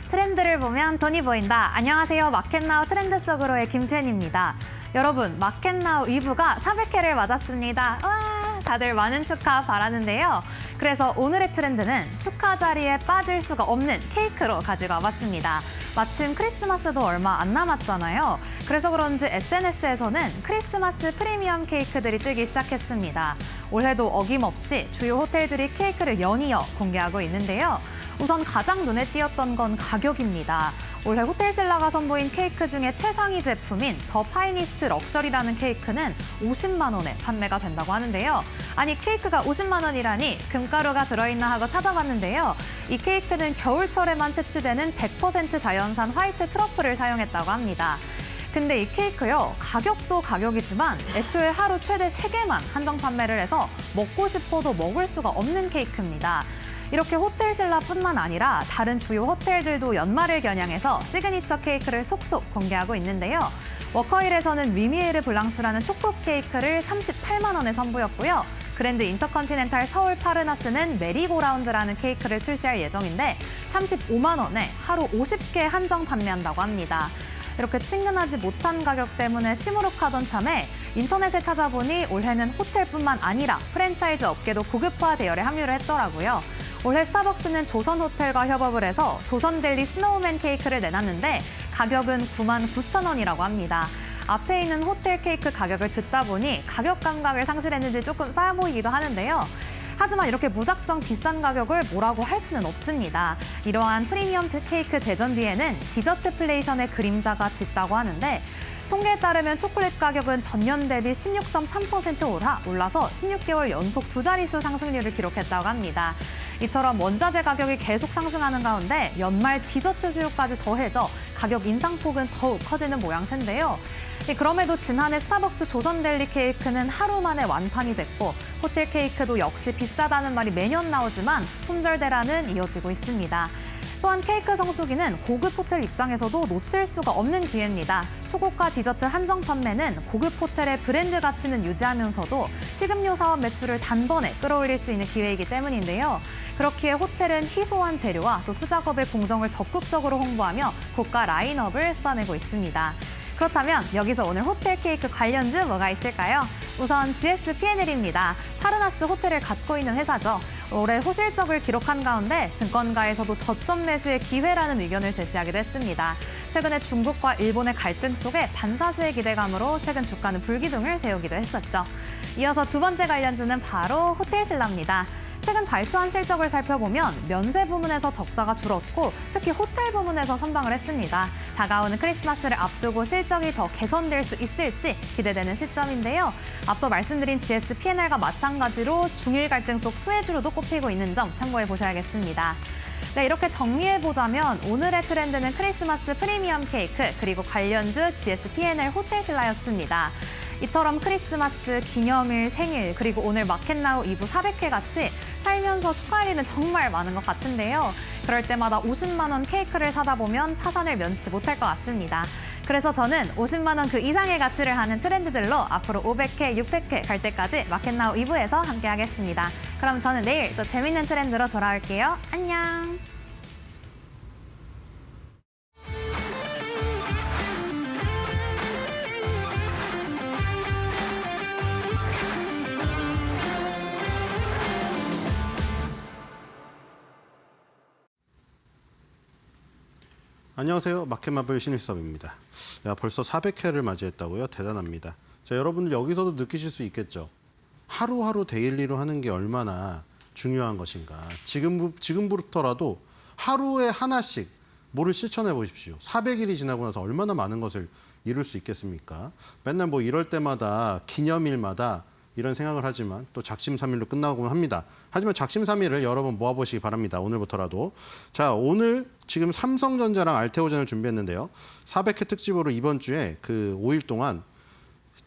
트렌드를 보면 돈이 보인다. 안녕하세요. 마켓나우 트렌드 속으로의 김수현입니다. 여러분, 마켓나우 2부가 400회를 맞았습니다. 와, 다들 많은 축하 바라는데요. 그래서 오늘의 트렌드는 축하 자리에 빠질 수가 없는 케이크로 가지고 와봤습니다. 마침 크리스마스도 얼마 안 남았잖아요. 그래서 그런지 SNS에서는 크리스마스 프리미엄 케이크들이 뜨기 시작했습니다. 올해도 어김없이 주요 호텔들이 케이크를 연이어 공개하고 있는데요. 우선 가장 눈에 띄었던 건 가격입니다. 올해 호텔신라가 선보인 케이크 중에 최상위 제품인 더 파이니스트 럭셔리라는 케이크는 50만 원에 판매가 된다고 하는데요. 아니, 케이크가 50만 원이라니 금가루가 들어있나 하고 찾아봤는데요. 이 케이크는 겨울철에만 채취되는 100% 자연산 화이트 트러플을 사용했다고 합니다. 근데 이 케이크요, 가격도 가격이지만 애초에 하루 최대 3개만 한정 판매를 해서 먹고 싶어도 먹을 수가 없는 케이크입니다. 이렇게 호텔신라뿐만 아니라 다른 주요 호텔들도 연말을 겨냥해서 시그니처 케이크를 속속 공개하고 있는데요. 워커힐에서는 미미에르 블랑슈라는 초코 케이크를 38만 원에 선보였고요. 그랜드 인터컨티넨탈 서울 파르나스는 메리고라운드라는 케이크를 출시할 예정인데 35만 원에 하루 50개 한정 판매한다고 합니다. 이렇게 친근하지 못한 가격 때문에 시무룩하던 참에 인터넷에 찾아보니 올해는 호텔뿐만 아니라 프랜차이즈 업계도 고급화 대열에 합류를 했더라고요. 올해 스타벅스는 조선호텔과 협업을 해서 조선델리 스노우맨 케이크를 내놨는데 가격은 99,000원이라고 합니다. 앞에 있는 호텔 케이크 가격을 듣다 보니 가격 감각을 상실했는지 조금 싸 보이기도 하는데요. 하지만 이렇게 무작정 비싼 가격을 뭐라고 할 수는 없습니다. 이러한 프리미엄 케이크 대전 뒤에는 디저트플레이션의 그림자가 짙다고 하는데 통계에 따르면 초콜릿 가격은 전년 대비 16.3% 올라서 16개월 연속 2자릿수 상승률을 기록했다고 합니다. 이처럼 원자재 가격이 계속 상승하는 가운데 연말 디저트 수요까지 더해져 가격 인상폭은 더욱 커지는 모양새인데요. 그럼에도 지난해 스타벅스 조선델리 케이크는 하루 만에 완판이 됐고 호텔 케이크도 역시 비싸다는 말이 매년 나오지만 품절 대란은 이어지고 있습니다. 또한 케이크 성수기는 고급 호텔 입장에서도 놓칠 수가 없는 기회입니다. 초고가 디저트 한정 판매는 고급 호텔의 브랜드 가치는 유지하면서도 식음료 사업 매출을 단번에 끌어올릴 수 있는 기회이기 때문인데요. 그렇기에 호텔은 희소한 재료와 또 수작업의 공정을 적극적으로 홍보하며 고가 라인업을 쏟아내고 있습니다. 그렇다면 여기서 오늘 호텔 케이크 관련주 뭐가 있을까요? 우선 GSPNL입니다. 파르나스 호텔을 갖고 있는 회사죠. 올해 호실적을 기록한 가운데 증권가에서도 저점 매수의 기회라는 의견을 제시하기도 했습니다. 최근에 중국과 일본의 갈등 속에 반사수의 기대감으로 최근 주가는 불기둥을 세우기도 했었죠. 이어서 두 번째 관련주는 바로 호텔신라입니다. 최근 발표한 실적을 살펴보면 면세 부문에서 적자가 줄었고 특히 호텔 부문에서 선방을 했습니다. 다가오는 크리스마스를 앞두고 실적이 더 개선될 수 있을지 기대되는 시점인데요. 앞서 말씀드린 GSPNL과 마찬가지로 중일 갈등 속 수혜주로도 꼽히고 있는 점 참고해 보셔야겠습니다. 네, 이렇게 정리해보자면 오늘의 트렌드는 크리스마스 프리미엄 케이크 그리고 관련주 GSPNL 호텔신라였습니다. 이처럼 크리스마스, 기념일, 생일, 그리고 오늘 마켓나우 2부 400회 같이 살면서 축하할 일은 정말 많은 것 같은데요. 그럴 때마다 50만 원 케이크를 사다 보면 파산을 면치 못할 것 같습니다. 그래서 저는 50만 원 그 이상의 가치를 하는 트렌드들로 앞으로 500회, 600회 갈 때까지 마켓나우 2부에서 함께하겠습니다. 그럼 저는 내일 또 재밌는 트렌드로 돌아올게요. 안녕! 안녕하세요. 마켓마블 신일섭입니다. 야, 벌써 400회를 맞이했다고요? 대단합니다. 자, 여러분들 여기서도 느끼실 수 있겠죠. 하루하루 데일리로 하는 게 얼마나 중요한 것인가. 지금부터라도 하루에 하나씩 뭐를 실천해 보십시오. 400일이 지나고 나서 얼마나 많은 것을 이룰 수 있겠습니까? 맨날 뭐 이럴 때마다 기념일마다 이런 생각을 하지만 또 작심삼일로 끝나곤 합니다. 하지만 작심삼일을 여러 번 모아보시기 바랍니다. 오늘부터라도. 자, 오늘 지금 삼성전자랑 알테오젠을 준비했는데요. 400회 특집으로 이번 주에 그 5일 동안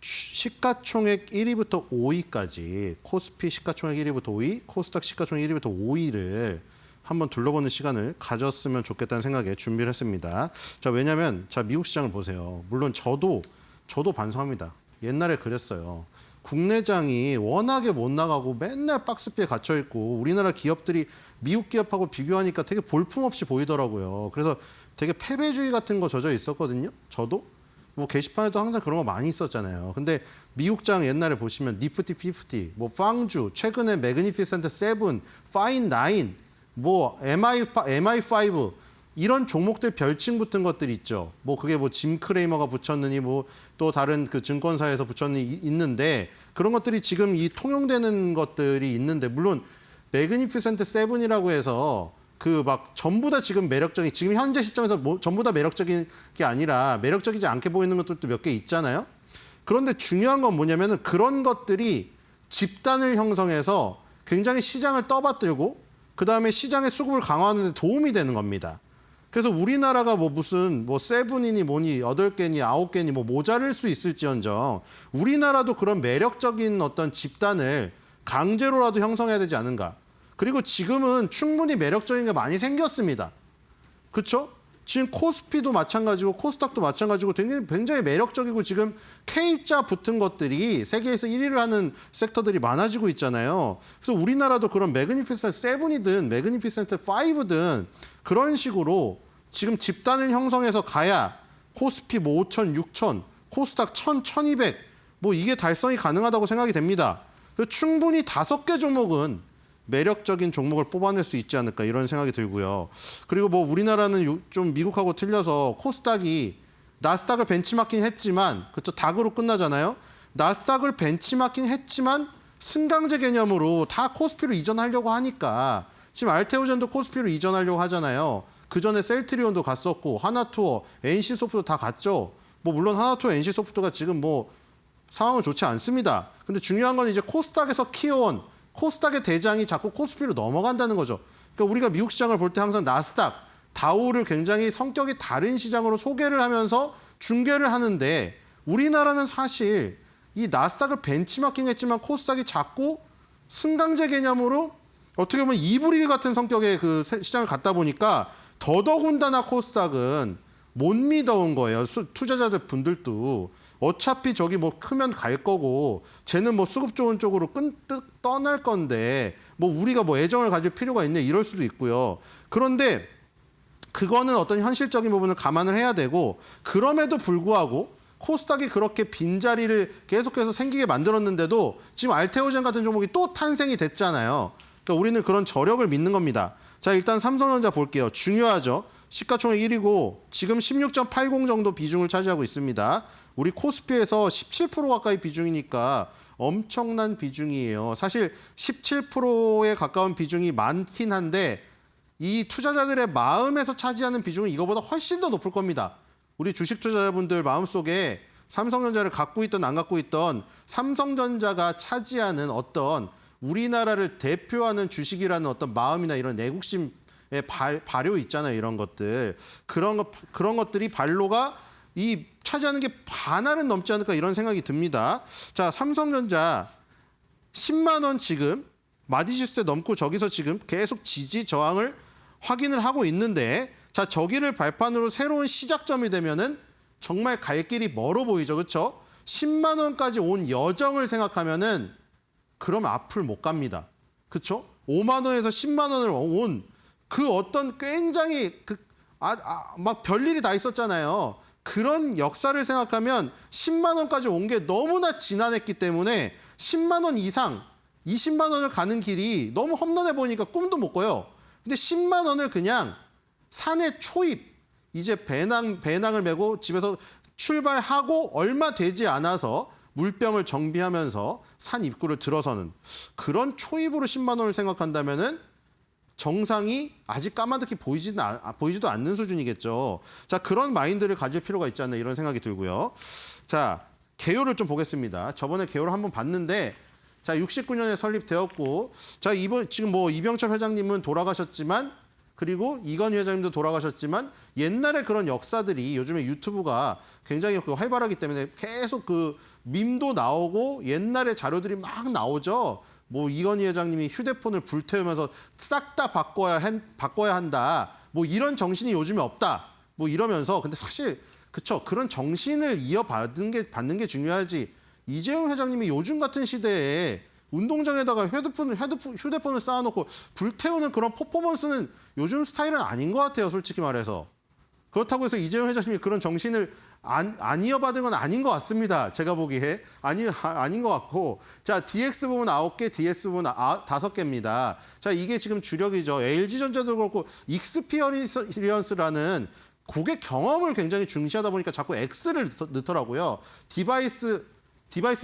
시가총액 1위부터 5위까지 코스피 시가총액 1위부터 5위, 코스닥 시가총액 1위부터 5위를 한번 둘러보는 시간을 가졌으면 좋겠다는 생각에 준비를 했습니다. 자, 왜냐하면 자, 미국 시장을 보세요. 물론 저도 반성합니다. 옛날에 그랬어요. 국내장이 워낙에 못 나가고 맨날 박스피에 갇혀 있고 우리나라 기업들이 미국 기업하고 비교하니까 되게 볼품없이 보이더라고요. 그래서 되게 패배주의 같은 거 젖어 있었거든요. 저도 뭐 게시판에도 항상 그런 거 많이 있었잖아요. 근데 미국장 옛날에 보시면 니프티 50, 뭐 빵주, 최근에 매그니피센트 7, 파인 9, 뭐 MI5 이런 종목들 별칭 붙은 것들이 있죠. 뭐 그게 뭐 짐 크레이머가 붙였느니 뭐 또 다른 그 증권사에서 붙였느니 있는데 그런 것들이 지금 이 통용되는 것들이 있는데 물론 매그니피센트 7이라고 해서 그 막 전부 다 지금 매력적인 지금 현재 시점에서 뭐 전부 다 매력적인 게 아니라 매력적이지 않게 보이는 것들도 몇 개 있잖아요. 그런데 중요한 건 뭐냐면은 그런 것들이 집단을 형성해서 굉장히 시장을 떠받들고 그다음에 시장의 수급을 강화하는 데 도움이 되는 겁니다. 그래서 우리나라가 뭐 무슨 뭐 7이니 뭐니 8개니 9개니 뭐 모자랄 수 있을지언정 우리나라도 그런 매력적인 어떤 집단을 강제로라도 형성해야 되지 않은가. 그리고 지금은 충분히 매력적인 게 많이 생겼습니다. 그렇죠? 지금 코스피도 마찬가지고 코스닥도 마찬가지고 굉장히 매력적이고 지금 K자 붙은 것들이 세계에서 1위를 하는 섹터들이 많아지고 있잖아요. 그래서 우리나라도 그런 매그니피센트 7이든 매그니피센트 5든 그런 식으로 지금 집단을 형성해서 가야 코스피 뭐 5천, 6천, 코스닥 1,000, 1,200 뭐 이게 달성이 가능하다고 생각이 됩니다. 그래서 충분히 5개 종목은 매력적인 종목을 뽑아낼 수 있지 않을까 이런 생각이 들고요. 그리고 뭐 우리나라는 좀 미국하고 틀려서 코스닥이 나스닥을 벤치마킹 했지만 그렇죠 닥으로 끝나잖아요. 나스닥을 벤치마킹 했지만 승강제 개념으로 다 코스피로 이전하려고 하니까 지금 알테오젠도 코스피로 이전하려고 하잖아요. 그 전에 셀트리온도 갔었고 하나투어, NC소프트 다 갔죠. 뭐 물론 하나투어, NC소프트가 지금 뭐 상황은 좋지 않습니다. 근데 중요한 건 이제 코스닥에서 키워온 코스닥의 대장이 자꾸 코스피로 넘어간다는 거죠. 그러니까 우리가 미국 시장을 볼 때 항상 나스닥, 다우를 굉장히 성격이 다른 시장으로 소개를 하면서 중계를 하는데 우리나라는 사실 이 나스닥을 벤치마킹했지만 코스닥이 자꾸 승강제 개념으로 어떻게 보면 이브리그 같은 성격의 그 시장을 갖다 보니까 더더군다나 코스닥은 못 믿어온 거예요. 투자자들 분들도 어차피 저기 뭐 크면 갈 거고 쟤는 뭐 수급 좋은 쪽으로 떠날 건데 뭐 우리가 뭐 애정을 가질 필요가 있네 이럴 수도 있고요. 그런데 그거는 어떤 현실적인 부분을 감안을 해야 되고 그럼에도 불구하고 코스닥이 그렇게 빈자리를 계속해서 생기게 만들었는데도 지금 알테오젠 같은 종목이 또 탄생이 됐잖아요. 그러니까 우리는 그런 저력을 믿는 겁니다. 자, 일단 삼성전자 볼게요. 중요하죠. 시가총액 1위고 지금 16.80 정도 비중을 차지하고 있습니다. 우리 코스피에서 17% 가까이 비중이니까 엄청난 비중이에요. 사실 17%에 가까운 비중이 많긴 한데 이 투자자들의 마음에서 차지하는 비중은 이거보다 훨씬 더 높을 겁니다. 우리 주식 투자자분들 마음속에 삼성전자를 갖고 있던 안 갖고 있던 삼성전자가 차지하는 어떤 우리나라를 대표하는 주식이라는 어떤 마음이나 이런 내국심의 발효 있잖아요. 이런 것들. 그런 것들이 발로가 이 차지하는 게 반알은 넘지 않을까 이런 생각이 듭니다. 자, 삼성전자 10만 원 지금 마디지수대 넘고 저기서 지금 계속 지지 저항을 확인을 하고 있는데 자, 저기를 발판으로 새로운 시작점이 되면은 정말 갈 길이 멀어 보이죠. 그렇죠? 10만 원까지 온 여정을 생각하면은 그럼 앞을 못 갑니다. 그렇죠? 5만 원에서 10만 원을 온 그 어떤 굉장히 막 별일이 다 있었잖아요. 그런 역사를 생각하면 10만 원까지 온 게 너무나 지난했기 때문에 10만 원 이상, 20만 원을 가는 길이 너무 험난해 보이니까 꿈도 못 꿔요. 근데 10만 원을 그냥 산에 초입, 이제 배낭을 메고 집에서 출발하고 얼마 되지 않아서 물병을 정비하면서 산 입구를 들어서는 그런 초입으로 10만 원을 생각한다면은 정상이 아직 까마득히 보이지도 않는 수준이겠죠. 자, 그런 마인드를 가질 필요가 있지 않나 이런 생각이 들고요. 자, 개요를 좀 보겠습니다. 저번에 개요를 한번 봤는데 자, 69년에 설립되었고 자, 지금 뭐 이병철 회장님은 돌아가셨지만 그리고 이건희 회장님도 돌아가셨지만 옛날에 그런 역사들이 요즘에 유튜브가 굉장히 활발하기 때문에 계속 그 밈도 나오고 옛날의 자료들이 막 나오죠. 뭐 이건희 회장님이 휴대폰을 불태우면서 싹 다 바꿔야 한다. 뭐 이런 정신이 요즘에 없다. 뭐 이러면서 근데 사실 그쵸 그런 정신을 받는 게 중요하지. 이재용 회장님이 요즘 같은 시대에 운동장에다가 휴대폰을 쌓아놓고 불태우는 그런 퍼포먼스는 요즘 스타일은 아닌 것 같아요. 솔직히 말해서. 그렇다고 해서 이재용 회장님이 그런 정신을 안 이어받은 건 아닌 것 같습니다. 제가 보기에. 아닌 것 같고. 자, DX 부분 9개, DS 부분 5개입니다. 자, 이게 지금 주력이죠. LG전자도 그렇고 익스피어리언스라는 고객 경험을 굉장히 중시하다 보니까 자꾸 X를 넣더라고요. 디바이스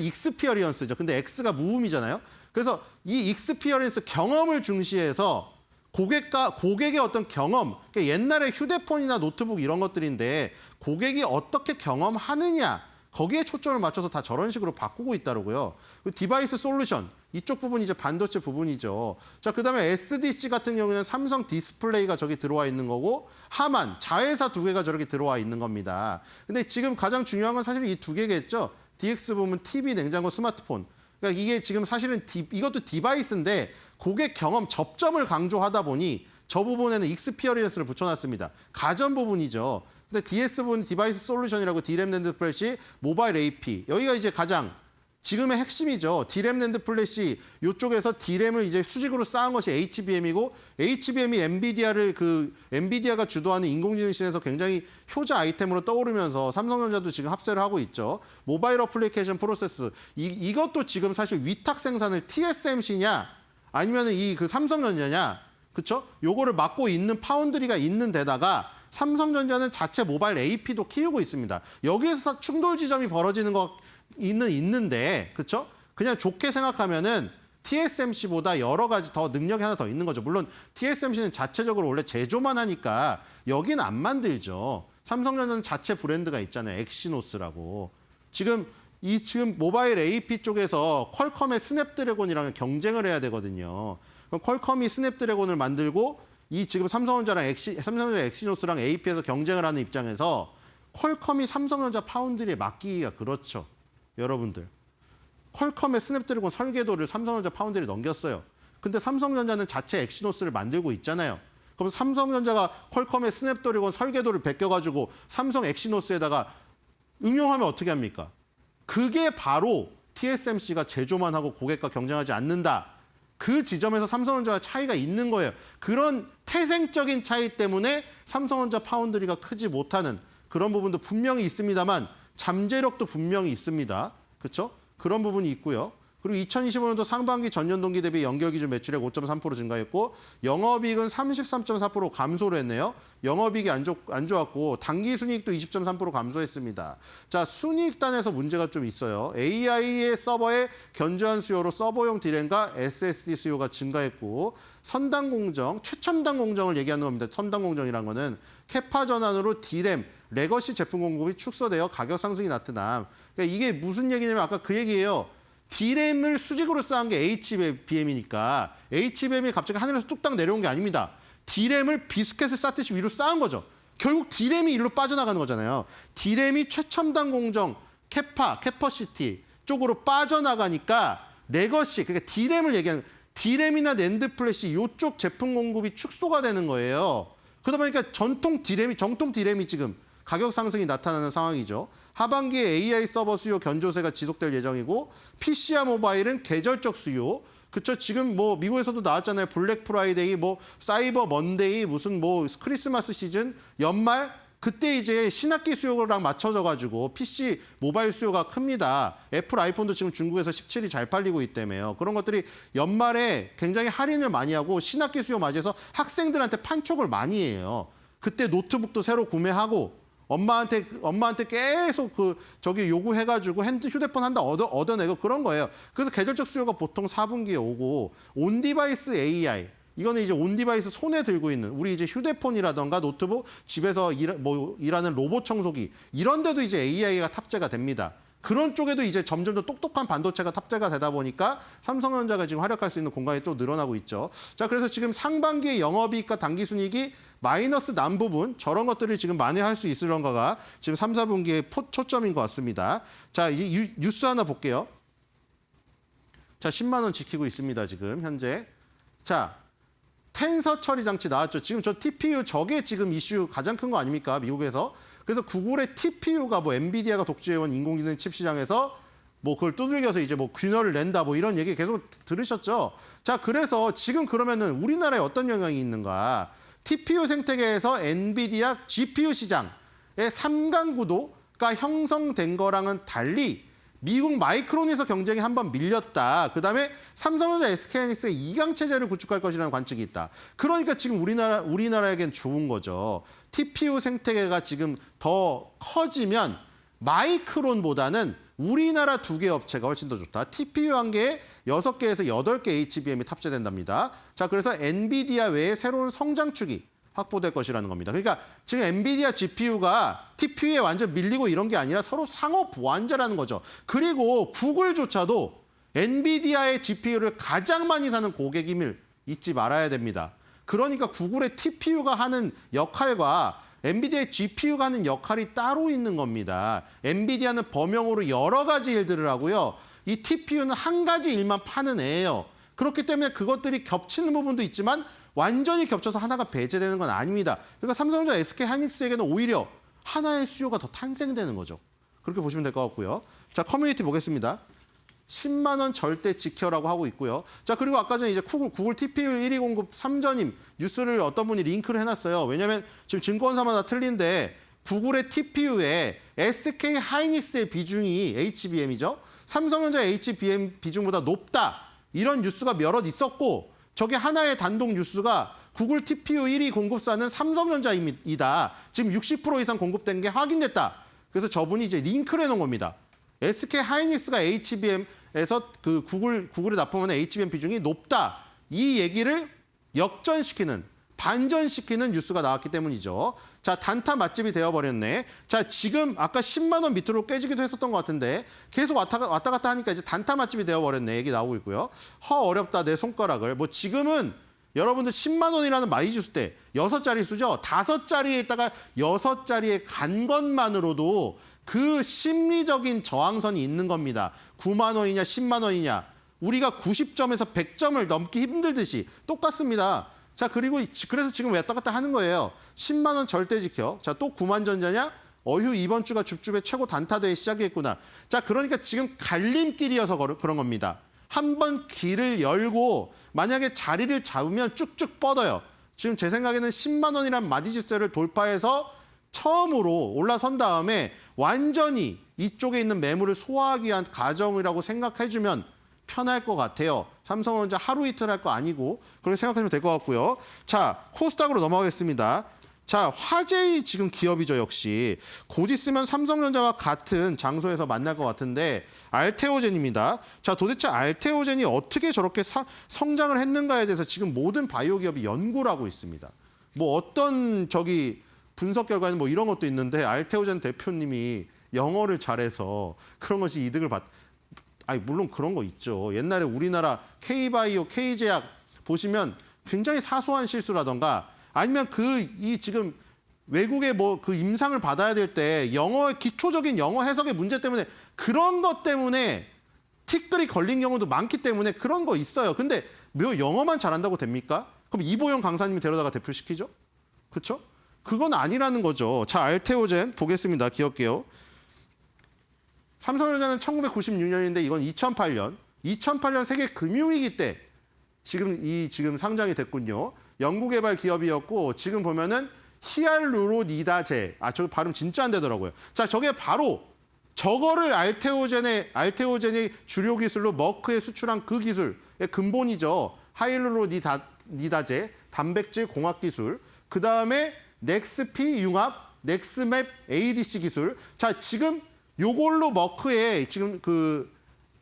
익스피어리언스죠. 근데 X가 무음이잖아요. 그래서 이 익스피어리언스 경험을 중시해서 고객의 어떤 경험, 그러니까 옛날에 휴대폰이나 노트북 이런 것들인데 고객이 어떻게 경험하느냐 거기에 초점을 맞춰서 다 저런 식으로 바꾸고 있다고요. 디바이스 솔루션 이쪽 부분이 이제 반도체 부분이죠. 자, 그다음에 SDC 같은 경우는 삼성 디스플레이가 저기 들어와 있는 거고 하만 자회사 2개가 저렇게 들어와 있는 겁니다. 근데 지금 가장 중요한 건 사실 이 2개겠죠. DX 부분 TV, 냉장고, 스마트폰. 그러니까 이게 지금 사실은 이것도 디바이스인데 고객 경험 접점을 강조하다 보니 저 부분에는 익스피어리언스를 붙여놨습니다. 가전 부분이죠. 근데 DS 부분 디바이스 솔루션이라고 D램 낸드 플래시, 모바일 AP 여기가 이제 가장 지금의 핵심이죠. D램 낸드 플래시 이쪽에서 D램을 이제 수직으로 쌓은 것이 HBM이고 HBM이 엔비디아가 주도하는 인공지능신에서 굉장히 효자 아이템으로 떠오르면서 삼성전자도 지금 합세를 하고 있죠. 모바일 어플리케이션 프로세스 이것도 지금 사실 위탁 생산을 TSMC냐 아니면은 그 삼성전자냐 그렇죠? 요거를 맡고 있는 파운드리가 있는 데다가 삼성전자는 자체 모바일 AP도 키우고 있습니다. 여기에서 충돌 지점이 벌어지는 거 있는데 그렇죠? 그냥 좋게 생각하면은 TSMC보다 여러 가지 더 능력이 하나 더 있는 거죠. 물론 TSMC는 자체적으로 원래 제조만 하니까 여기는 안 만들죠. 삼성전자는 자체 브랜드가 있잖아요. 엑시노스라고. 지금 모바일 AP 쪽에서 퀄컴의 스냅드래곤이랑 경쟁을 해야 되거든요. 그럼 퀄컴이 스냅드래곤을 만들고 지금 삼성전자 엑시노스랑 AP에서 경쟁을 하는 입장에서 퀄컴이 삼성전자 파운드리에 맡기기가 그렇죠. 여러분들. 퀄컴의 스냅드래곤 설계도를 삼성전자 파운드리에 넘겼어요. 근데 삼성전자는 자체 엑시노스를 만들고 있잖아요. 그럼 삼성전자가 퀄컴의 스냅드래곤 설계도를 베껴가지고 삼성 엑시노스에다가 응용하면 어떻게 합니까? 그게 바로 TSMC가 제조만 하고 고객과 경쟁하지 않는다. 그 지점에서 삼성전자와 차이가 있는 거예요. 그런 태생적인 차이 때문에 삼성전자 파운드리가 크지 못하는 그런 부분도 분명히 있습니다만 잠재력도 분명히 있습니다. 그렇죠? 그런 부분이 있고요. 그리고 2025년도 상반기 전년 동기 대비 연결 기준 매출액 5.3% 증가했고 영업이익은 33.4% 감소를 했네요. 영업이익이 안 좋았고 단기 순이익도 20.3% 감소했습니다. 자, 순이익단에서 문제가 좀 있어요. AI의 서버의 견조한 수요로 서버용 D램과 SSD 수요가 증가했고 선단 공정, 최첨단 공정을 얘기하는 겁니다. 선단 공정이란 거는 캐파 전환으로 D램, 레거시 제품 공급이 축소되어 가격 상승이 나타남. 그러니까 이게 무슨 얘기냐면 아까 그 얘기예요. D램을 수직으로 쌓은 게 HBM이니까 HBM이 갑자기 하늘에서 뚝딱 내려온 게 아닙니다. D램을 비스켓을 쌓듯이 위로 쌓은 거죠. 결국 D램이 일로 빠져나가는 거잖아요. D램이 최첨단 공정, 캐퍼시티 쪽으로 빠져나가니까 레거시, 그러니까 D램을 얘기하는 D램이나 낸드 플래시 이쪽 제품 공급이 축소가 되는 거예요. 그러다 보니까 정통 D램이 지금 가격 상승이 나타나는 상황이죠. 하반기에 AI 서버 수요 견조세가 지속될 예정이고 PC와 모바일은 계절적 수요. 그쵸? 지금 뭐 미국에서도 나왔잖아요. 블랙 프라이데이, 뭐 사이버 먼데이, 무슨 뭐 크리스마스 시즌, 연말 그때 이제 신학기 수요랑 맞춰져 가지고 PC 모바일 수요가 큽니다. 애플 아이폰도 지금 중국에서 17이 잘 팔리고 있다며요. 그런 것들이 연말에 굉장히 할인을 많이 하고 신학기 수요 맞이해서 학생들한테 판촉을 많이 해요. 그때 노트북도 새로 구매하고 엄마한테 계속 요구해가지고 휴대폰 한다 얻어내고 그런 거예요. 그래서 계절적 수요가 보통 4분기에 오고 온디바이스 AI 이거는 이제 온디바이스 손에 들고 있는 우리 이제 휴대폰이라던가 노트북 집에서 일하는 로봇 청소기 이런 데도 이제 AI가 탑재가 됩니다. 그런 쪽에도 이제 점점 더 똑똑한 반도체가 탑재가 되다 보니까 삼성전자가 지금 활약할 수 있는 공간이 또 늘어나고 있죠. 자, 그래서 지금 상반기에 영업이익과 당기순이익이 마이너스 난 부분 저런 것들을 지금 만회할 수 있을런가가 지금 3, 4분기의 초점인 것 같습니다. 자, 이 뉴스 하나 볼게요. 자, 10만 원 지키고 있습니다. 지금 현재. 자, 텐서 처리 장치 나왔죠. 지금 저 TPU 저게 지금 이슈 가장 큰 거 아닙니까? 미국에서. 그래서 구글의 TPU가 뭐 엔비디아가 독주해온 인공지능 칩 시장에서 뭐 그걸 두들겨서 이제 뭐 균열을 낸다 뭐 이런 얘기 계속 들으셨죠. 자, 그래서 지금 그러면은 우리나라에 어떤 영향이 있는가? TPU 생태계에서 엔비디아 GPU 시장의 3강 구도가 형성된 거랑은 달리 미국 마이크론에서 경쟁이 한번 밀렸다. 그다음에 삼성전자 SK하이닉스의 2강 체제를 구축할 것이라는 관측이 있다. 그러니까 지금 우리나라에겐 좋은 거죠. TPU 생태계가 지금 더 커지면 마이크론보다는 우리나라 2개 업체가 훨씬 더 좋다. TPU 1개에 6개에서 8개 HBM이 탑재된답니다. 자, 그래서 엔비디아 외에 새로운 성장축이 확보될 것이라는 겁니다. 그러니까 지금 엔비디아 GPU가 TPU에 완전 밀리고 이런 게 아니라 서로 상호 보완제라는 거죠. 그리고 구글조차도 엔비디아의 GPU를 가장 많이 사는 고객임을 잊지 말아야 됩니다. 그러니까 구글의 TPU가 하는 역할과 엔비디아의 GPU가 하는 역할이 따로 있는 겁니다. 엔비디아는 범용으로 여러 가지 일들을 하고요. 이 TPU는 한 가지 일만 파는 애예요. 그렇기 때문에 그것들이 겹치는 부분도 있지만 완전히 겹쳐서 하나가 배제되는 건 아닙니다. 그러니까 삼성전자 SK하이닉스에게는 오히려 하나의 수요가 더 탄생되는 거죠. 그렇게 보시면 될 것 같고요. 자, 커뮤니티 보겠습니다. 10만 원 절대 지켜라고 하고 있고요. 자, 그리고 아까 전에 이제 구글 TPU 1위 공급 3전임 뉴스를 어떤 분이 링크를 해놨어요. 왜냐하면 지금 증권사마다 틀린데 구글의 TPU에 SK하이닉스의 비중이 HBM이죠. 삼성전자 HBM 비중보다 높다. 이런 뉴스가 몇몇 있었고 저게 하나의 단독 뉴스가 구글 TPU 1위 공급사는 삼성전자이다. 지금 60% 이상 공급된 게 확인됐다. 그래서 저분이 이제 링크를 해놓은 겁니다. SK하이닉스가 HBM에서 그 구글에 납품하는 HBM 비중이 높다. 이 얘기를 반전시키는 뉴스가 나왔기 때문이죠. 자, 단타 맛집이 되어버렸네. 자, 지금 아까 10만 원 밑으로 깨지기도 했었던 것 같은데 계속 왔다 갔다 하니까 이제 단타 맛집이 되어버렸네. 얘기 나오고 있고요. 어렵다 내 손가락을. 뭐 지금은 여러분들 10만 원이라는 마이주스 때 6자릿수죠. 5자리에 있다가 6자리에 간 것만으로도 그 심리적인 저항선이 있는 겁니다. 9만 원이냐 10만 원이냐. 우리가 90점에서 100점을 넘기 힘들듯이 똑같습니다. 자, 그리고 그래서 지금 왔다 갔다 하는 거예요. 10만 원 절대 지켜. 자, 또 9만 전자냐? 어휴, 이번 주가 줍줍의 최고 단타대회 시작했구나. 자, 그러니까 지금 갈림길이어서 그런 겁니다. 한번 길을 열고 만약에 자리를 잡으면 쭉쭉 뻗어요. 지금 제 생각에는 10만 원이란 마디지수를 돌파해서 처음으로 올라선 다음에 완전히 이쪽에 있는 매물을 소화하기 위한 과정이라고 생각해주면 편할 것 같아요. 삼성전자 하루 이틀 할 거 아니고 그렇게 생각하시면 될 것 같고요. 자, 코스닥으로 넘어가겠습니다. 자, 화제의 지금 기업이죠, 역시. 곧 있으면 삼성전자와 같은 장소에서 만날 것 같은데 알테오젠입니다. 자, 도대체 알테오젠이 어떻게 저렇게 성장을 했는가에 대해서 지금 모든 바이오 기업이 연구를 하고 있습니다. 뭐 어떤 분석 결과는 뭐 이런 것도 있는데 알테오젠 대표님이 영어를 잘해서 그런 것이 이득을 아니 물론 그런 거 있죠. 옛날에 우리나라 K바이오, K제약 보시면 굉장히 사소한 실수라던가 아니면 지금 외국의 그 임상을 받아야 될 때 기초적인 영어 해석의 문제 때문에 그런 것 때문에 티끌이 걸린 경우도 많기 때문에 그런 거 있어요. 근데 영어만 잘한다고 됩니까? 그럼 이보영 강사님이 데려다가 대표시키죠? 그렇죠? 그건 아니라는 거죠. 자, 알테오젠 보겠습니다. 기억게요. 삼성전자는 1996년인데 이건 2008년 세계 금융위기 때 지금 상장이 됐군요. 연구개발 기업이었고 지금 보면은 히알루로니다제. 저 발음 진짜 안 되더라고요. 자, 저게 바로 저거를 알테오젠의 주요 기술로 머크에 수출한 그 기술의 근본이죠. 하이루로니다제 단백질 공학 기술. 그 다음에 넥스피 융합, 넥스맵 ADC 기술. 자, 지금 요걸로 머크에 지금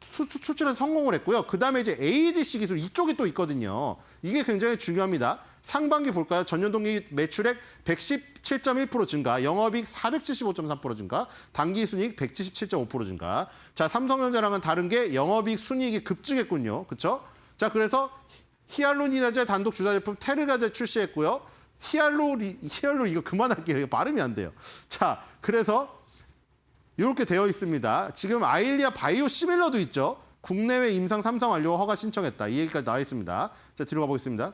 수출에 성공을 했고요. 그 다음에 이제 ADC 기술 이쪽이 또 있거든요. 이게 굉장히 중요합니다. 상반기 볼까요? 전년 동기 매출액 117.1% 증가, 영업이익 475.3% 증가, 당기순이익 177.5% 증가. 자, 삼성전자랑은 다른 게 영업이익 순이익이 급증했군요. 그렇죠? 자, 그래서 히알루니다제 단독 주자 제품 테르가제 출시했고요. 히알루 이거 그만할게요. 이거 발음이 안 돼요. 자, 그래서 이렇게 되어 있습니다. 지금 아일리아 바이오 시밀러도 있죠. 국내외 임상 3상 완료 허가 신청했다. 이 얘기까지 나와 있습니다. 자, 뒤로 가보겠습니다.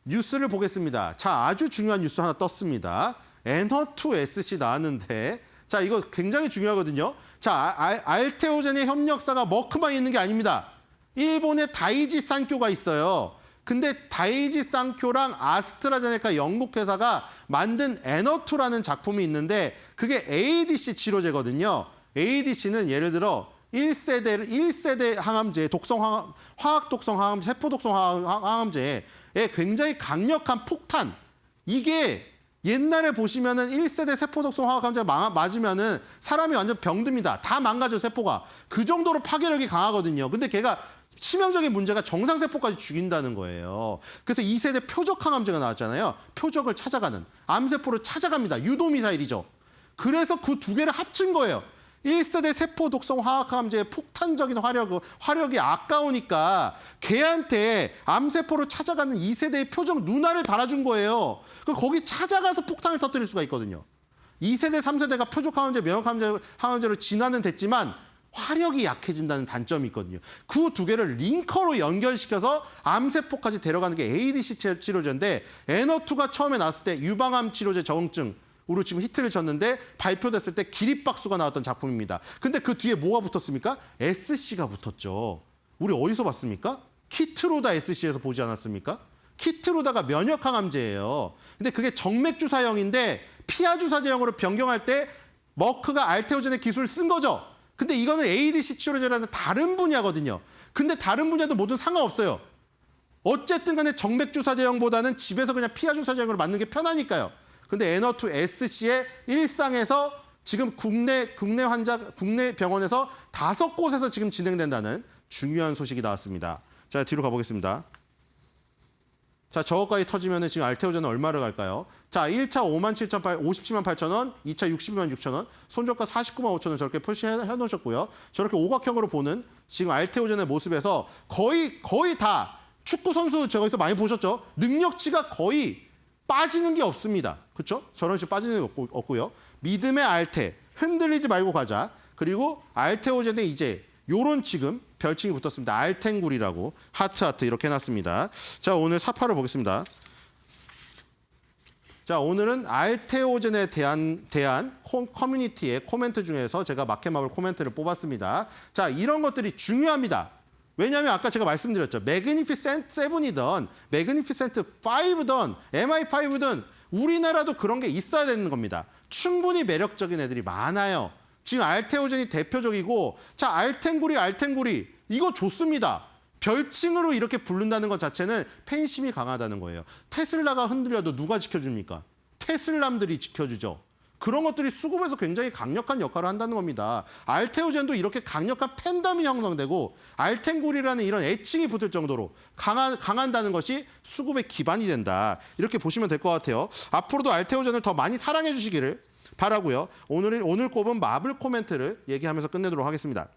뉴스를 보겠습니다. 자, 아주 중요한 뉴스 하나 떴습니다. 에너2SC 나왔는데 자, 이거 굉장히 중요하거든요. 자, 알테오젠의 협력사가 머크만 있는 게 아닙니다. 일본에 다이지 산쿄가 있어요. 근데 다이지 산쿄랑 아스트라제네카 영국 회사가 만든 에너2라는 작품이 있는데 그게 ADC 치료제거든요. ADC는 예를 들어 1세대 항암제, 화학 독성 항암제, 세포 독성 항암제에 굉장히 강력한 폭탄. 이게 옛날에 보시면은 1세대 세포 독성 화학 항암제 맞으면은 사람이 완전 병듭니다. 다 망가져, 세포가. 그 정도로 파괴력이 강하거든요. 근데 걔가 치명적인 문제가 정상세포까지 죽인다는 거예요. 그래서 2세대 표적 항암제가 나왔잖아요. 표적을 찾아가는, 암세포를 찾아갑니다. 유도미사일이죠. 그래서 그 두 개를 합친 거예요. 1세대 세포 독성 화학 항암제의 폭탄적인 화력이 아까우니까 걔한테 암세포를 찾아가는 2세대의 표적 눈알을 달아준 거예요. 그럼 거기 찾아가서 폭탄을 터뜨릴 수가 있거든요. 2세대, 3세대가 표적 항암제, 면역 항암제로 진화는 됐지만 화력이 약해진다는 단점이 있거든요. 그 두 개를 링커로 연결시켜서 암세포까지 데려가는 게 ADC 치료제인데 에너2가 처음에 나왔을 때 유방암 치료제 적응증으로 지금 히트를 쳤는데 발표됐을 때 기립박수가 나왔던 작품입니다. 근데 그 뒤에 뭐가 붙었습니까? SC가 붙었죠. 우리 어디서 봤습니까? 키트로다 SC에서 보지 않았습니까? 키트로다가 면역항암제예요. 근데 그게 정맥주사형인데 피하주사제형으로 변경할 때 머크가 알테오젠의 기술을 쓴 거죠. 근데 이거는 ADC 치료제라는 다른 분야거든요. 근데 다른 분야도 모두 상관없어요. 어쨌든 간에 정맥주사제형보다는 집에서 그냥 피하주사제형으로 맞는 게 편하니까요. 근데 에너2SC의 일상에서 지금 국내 병원에서 5곳에서 지금 진행된다는 중요한 소식이 나왔습니다. 자, 뒤로 가보겠습니다. 자, 저거까지 터지면 지금 알테오젠은 얼마를 갈까요? 자, 1차 57만 8천 원, 2차 62만 6천 원, 손저가 49만 5천 원 저렇게 표시해 놓으셨고요. 저렇게 오각형으로 보는 지금 알테오젠의 모습에서 거의 다 축구 선수 저기서 많이 보셨죠? 능력치가 거의 빠지는 게 없습니다. 그렇죠? 저런 식으로 빠지는 게 없고요. 믿음의 알테, 흔들리지 말고 가자. 그리고 알테오젠의 이제 요런 지금 별칭이 붙었습니다. 알탱굴이라고 하트 이렇게 해놨습니다. 자, 오늘 사파를 보겠습니다. 자, 오늘은 알테오젠에 대한 커뮤니티의 코멘트 중에서 제가 마켓마블 코멘트를 뽑았습니다. 자, 이런 것들이 중요합니다. 왜냐하면 아까 제가 말씀드렸죠. 매그니피센트 7이든 매그니피센트 5든 MI5든 우리나라도 그런 게 있어야 되는 겁니다. 충분히 매력적인 애들이 많아요. 지금 알테오젠이 대표적이고 자 알텐구리 이거 좋습니다. 별칭으로 이렇게 부른다는 것 자체는 팬심이 강하다는 거예요. 테슬라가 흔들려도 누가 지켜줍니까? 테슬람들이 지켜주죠. 그런 것들이 수급에서 굉장히 강력한 역할을 한다는 겁니다. 알테오젠도 이렇게 강력한 팬덤이 형성되고 알텐구리라는 이런 애칭이 붙을 정도로 강한다는 것이 수급의 기반이 된다. 이렇게 보시면 될 것 같아요. 앞으로도 알테오젠을 더 많이 사랑해 주시기를 바라고요. 오늘 꼽은 마블 코멘트를 얘기하면서 끝내도록 하겠습니다.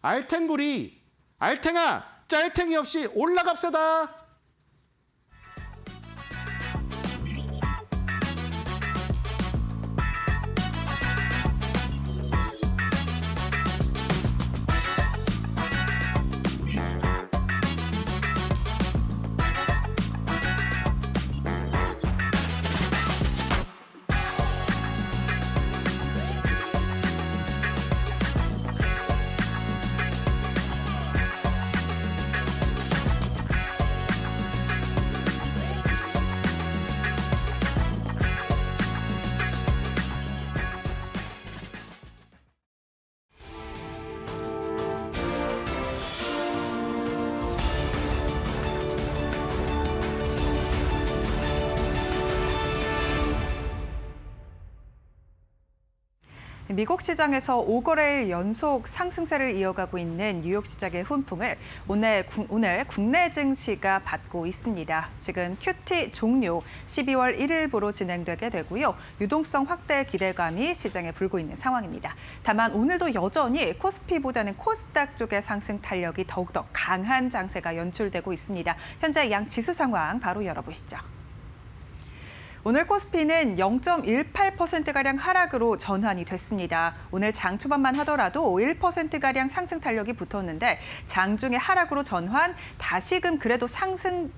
알텐구리, 알탱아, 짤탱이 없이 올라갑시다. 미국 시장에서 5거래일 연속 상승세를 이어가고 있는 뉴욕 시장의 훈풍을 오늘 국내 증시가 받고 있습니다. 지금 QT 종료 12월 1일부로 진행되게 되고요. 유동성 확대 기대감이 시장에 불고 있는 상황입니다. 다만 오늘도 여전히 코스피보다는 코스닥 쪽의 상승 탄력이 더욱더 강한 장세가 연출되고 있습니다. 현재 양 지수 상황 바로 열어보시죠. 오늘 코스피는 0.18%가량 하락으로 전환이 됐습니다. 오늘 장 초반만 하더라도 1%가량 상승 탄력이 붙었는데 장중에 하락으로 전환, 다시금 그래도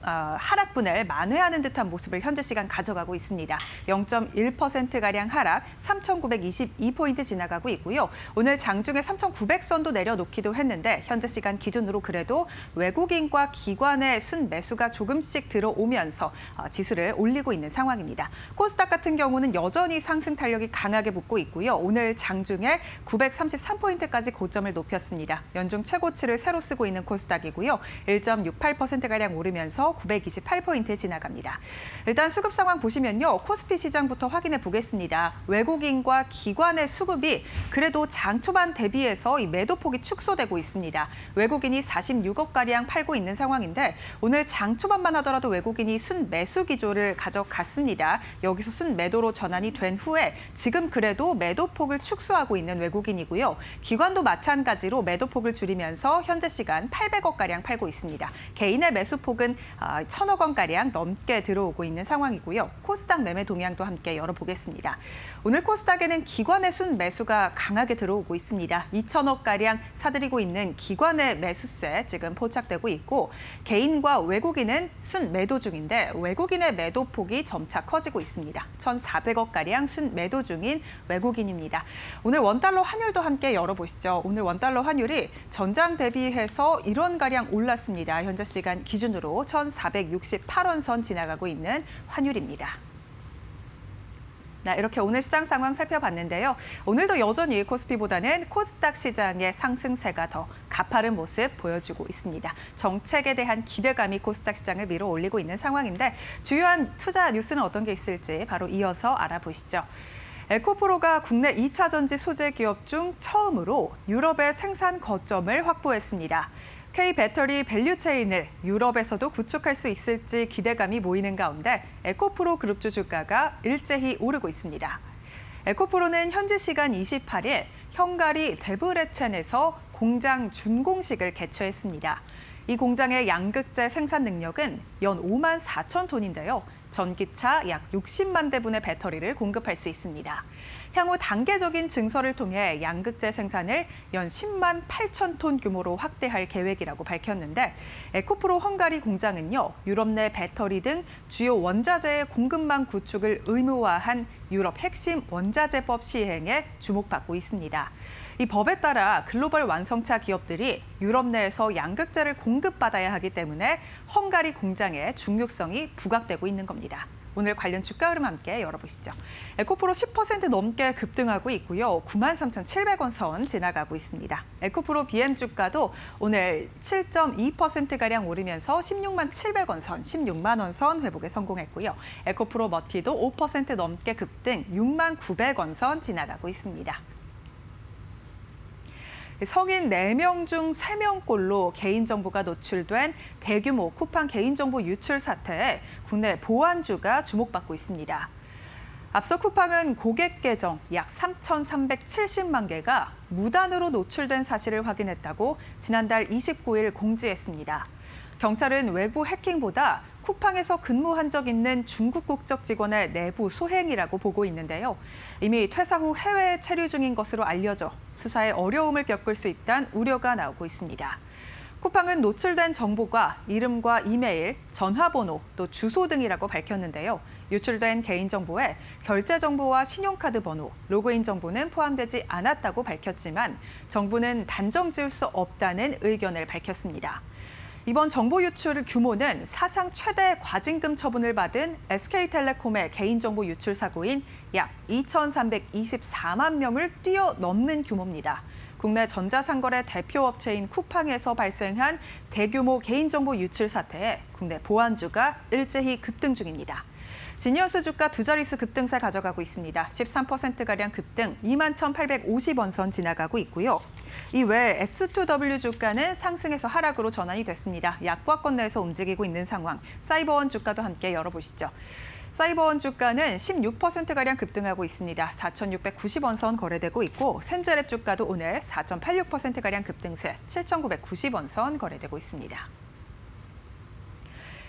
하락분을 만회하는 듯한 모습을 현재 시간 가져가고 있습니다. 0.1%가량 하락, 3,922포인트 지나가고 있고요. 오늘 장중에 3,900선도 내려놓기도 했는데 현재 시간 기준으로 그래도 외국인과 기관의 순매수가 조금씩 들어오면서 지수를 올리고 있는 상황입니다. 코스닥 같은 경우는 여전히 상승 탄력이 강하게 붙고 있고요. 오늘 장중에 933포인트까지 고점을 높였습니다. 연중 최고치를 새로 쓰고 있는 코스닥이고요. 1.68%가량 오르면서 928포인트 지나갑니다. 일단 수급 상황 보시면요. 코스피 시장부터 확인해 보겠습니다. 외국인과 기관의 수급이 그래도 장 초반 대비해서 이 매도폭이 축소되고 있습니다. 외국인이 46억가량 팔고 있는 상황인데 오늘 장 초반만 하더라도 외국인이 순매수 기조를 가져갔습니다. 여기서 순매도로 전환이 된 후에 지금 그래도 매도폭을 축소하고 있는 외국인이고요. 기관도 마찬가지로 매도폭을 줄이면서 현재 시간 800억가량 팔고 있습니다. 개인의 매수폭은 1,000억 원가량 넘게 들어오고 있는 상황이고요. 코스닥 매매 동향도 함께 열어보겠습니다. 오늘 코스닥에는 기관의 순매수가 강하게 들어오고 있습니다. 2,000억가량 사들이고 있는 기관의 매수세 지금 포착되고 있고 개인과 외국인은 순매도 중인데 외국인의 매도폭이 점차 커지고 있습니다. 1,400억가량 순매도 중인 외국인입니다. 오늘 원달러 환율도 함께 열어보시죠. 오늘 원달러 환율이 전장 대비해서 1원가량 올랐습니다. 현재 시간 기준으로 1,468원 선 지나가고 있는 환율입니다. 네, 이렇게 오늘 시장 상황 살펴봤는데요. 오늘도 여전히 코스피보다는 코스닥 시장의 상승세가 더 가파른 모습 보여주고 있습니다. 정책에 대한 기대감이 코스닥 시장을 밀어올리고 있는 상황인데 주요한 투자 뉴스는 어떤 게 있을지 바로 이어서 알아보시죠. 에코프로가 국내 2차 전지 소재 기업 중 처음으로 유럽의 생산 거점을 확보했습니다. K-배터리 밸류체인을 유럽에서도 구축할 수 있을지 기대감이 모이는 가운데 에코프로 그룹주 주가가 일제히 오르고 있습니다. 에코프로는 현지 시간 28일 헝가리 데브레첸에서 공장 준공식을 개최했습니다. 이 공장의 양극재 생산 능력은 연 5만 4천 톤인데요. 전기차 약 60만 대분의 배터리를 공급할 수 있습니다. 향후 단계적인 증설을 통해 양극재 생산을 연 10만 8천 톤 규모로 확대할 계획이라고 밝혔는데 에코프로 헝가리 공장은요. 유럽 내 배터리 등 주요 원자재의 공급망 구축을 의무화한 유럽 핵심 원자재법 시행에 주목받고 있습니다. 이 법에 따라 글로벌 완성차 기업들이 유럽 내에서 양극재를 공급받아야 하기 때문에 헝가리 공장의 중요성이 부각되고 있는 겁니다. 오늘 관련 주가 흐름 함께 열어보시죠. 에코프로 10% 넘게 급등하고 있고요. 93,700원 선 지나가고 있습니다. 에코프로 BM 주가도 오늘 7.2%가량 오르면서 16700원 선, 16만 원 선 회복에 성공했고요. 에코프로 머티도 5% 넘게 급등, 6900원 선 지나가고 있습니다. 성인 4명 중 3명꼴로 개인정보가 노출된 대규모 쿠팡 개인정보 유출 사태에 국내 보안주가 주목받고 있습니다. 앞서 쿠팡은 고객 계정 약 3,370만 개가 무단으로 노출된 사실을 확인했다고 지난달 29일 공지했습니다. 경찰은 외부 해킹보다 쿠팡에서 근무한 적 있는 중국 국적 직원의 내부 소행이라고 보고 있는데요. 이미 퇴사 후 해외에 체류 중인 것으로 알려져 수사에 어려움을 겪을 수 있다는 우려가 나오고 있습니다. 쿠팡은 노출된 정보가 이름과 이메일, 전화번호, 또 주소 등이라고 밝혔는데요. 유출된 개인정보에 결제 정보와 신용카드 번호, 로그인 정보는 포함되지 않았다고 밝혔지만 정부는 단정 지을 수 없다는 의견을 밝혔습니다. 이번 정보 유출 규모는 사상 최대 과징금 처분을 받은 SK텔레콤의 개인정보 유출 사고인 약 2,324만 명을 뛰어넘는 규모입니다. 국내 전자상거래 대표 업체인 쿠팡에서 발생한 대규모 개인정보 유출 사태에 국내 보안주가 일제히 급등 중입니다. 지니어스 주가 두 자릿수 급등세 가져가고 있습니다. 13%가량 급등, 21,850원 선 지나가고 있고요. 이외 S2W 주가는 상승에서 하락으로 전환이 됐습니다. 약과권 내에서 움직이고 있는 상황. 사이버원 주가도 함께 열어보시죠. 사이버원 주가는 16%가량 급등하고 있습니다. 4,690원 선 거래되고 있고 센즈랩 주가도 오늘 4.86%가량 급등세 7,990원 선 거래되고 있습니다.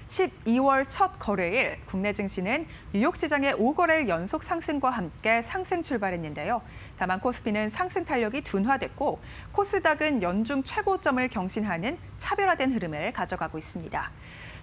12월 첫 거래일 국내 증시는 뉴욕 시장의 5거래일 연속 상승과 함께 상승 출발했는데요. 다만 코스피는 상승 탄력이 둔화됐고 코스닥은 연중 최고점을 경신하는 차별화된 흐름을 가져가고 있습니다.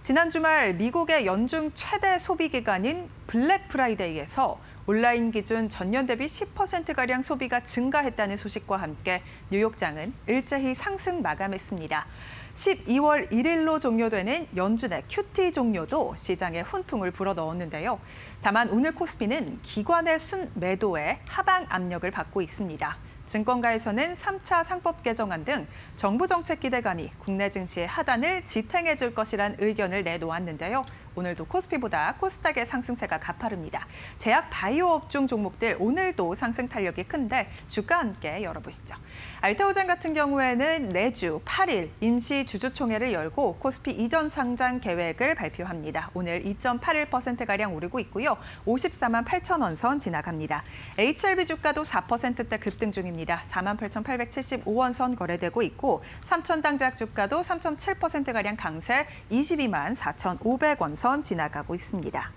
지난 주말 미국의 연중 최대 소비 기간인 블랙 프라이데이에서 온라인 기준 전년 대비 10%가량 소비가 증가했다는 소식과 함께 뉴욕장은 일제히 상승 마감했습니다. 12월 1일로 종료되는 연준의 QT 종료도 시장에 훈풍을 불어넣었는데요. 다만 오늘 코스피는 기관의 순매도에 하방 압력을 받고 있습니다. 증권가에서는 3차 상법 개정안 등 정부 정책 기대감이 국내 증시의 하단을 지탱해 줄 것이란 의견을 내놓았는데요. 오늘도 코스피보다 코스닥의 상승세가 가파릅니다. 제약 바이오 업종 종목들 오늘도 상승 탄력이 큰데 주가 함께 열어보시죠. 알테오젠 같은 경우에는 내주 8일 임시 주주총회를 열고 코스피 이전 상장 계획을 발표합니다. 오늘 2.81%가량 오르고 있고요. 54만 8천 원 선 지나갑니다. HLB 주가도 4%대 급등 중입니다. 48,875원 선 거래되고 있고 삼천당제약 주가도 3.7%가량 강세 22만 4,500원 선 지나가고 있습니다.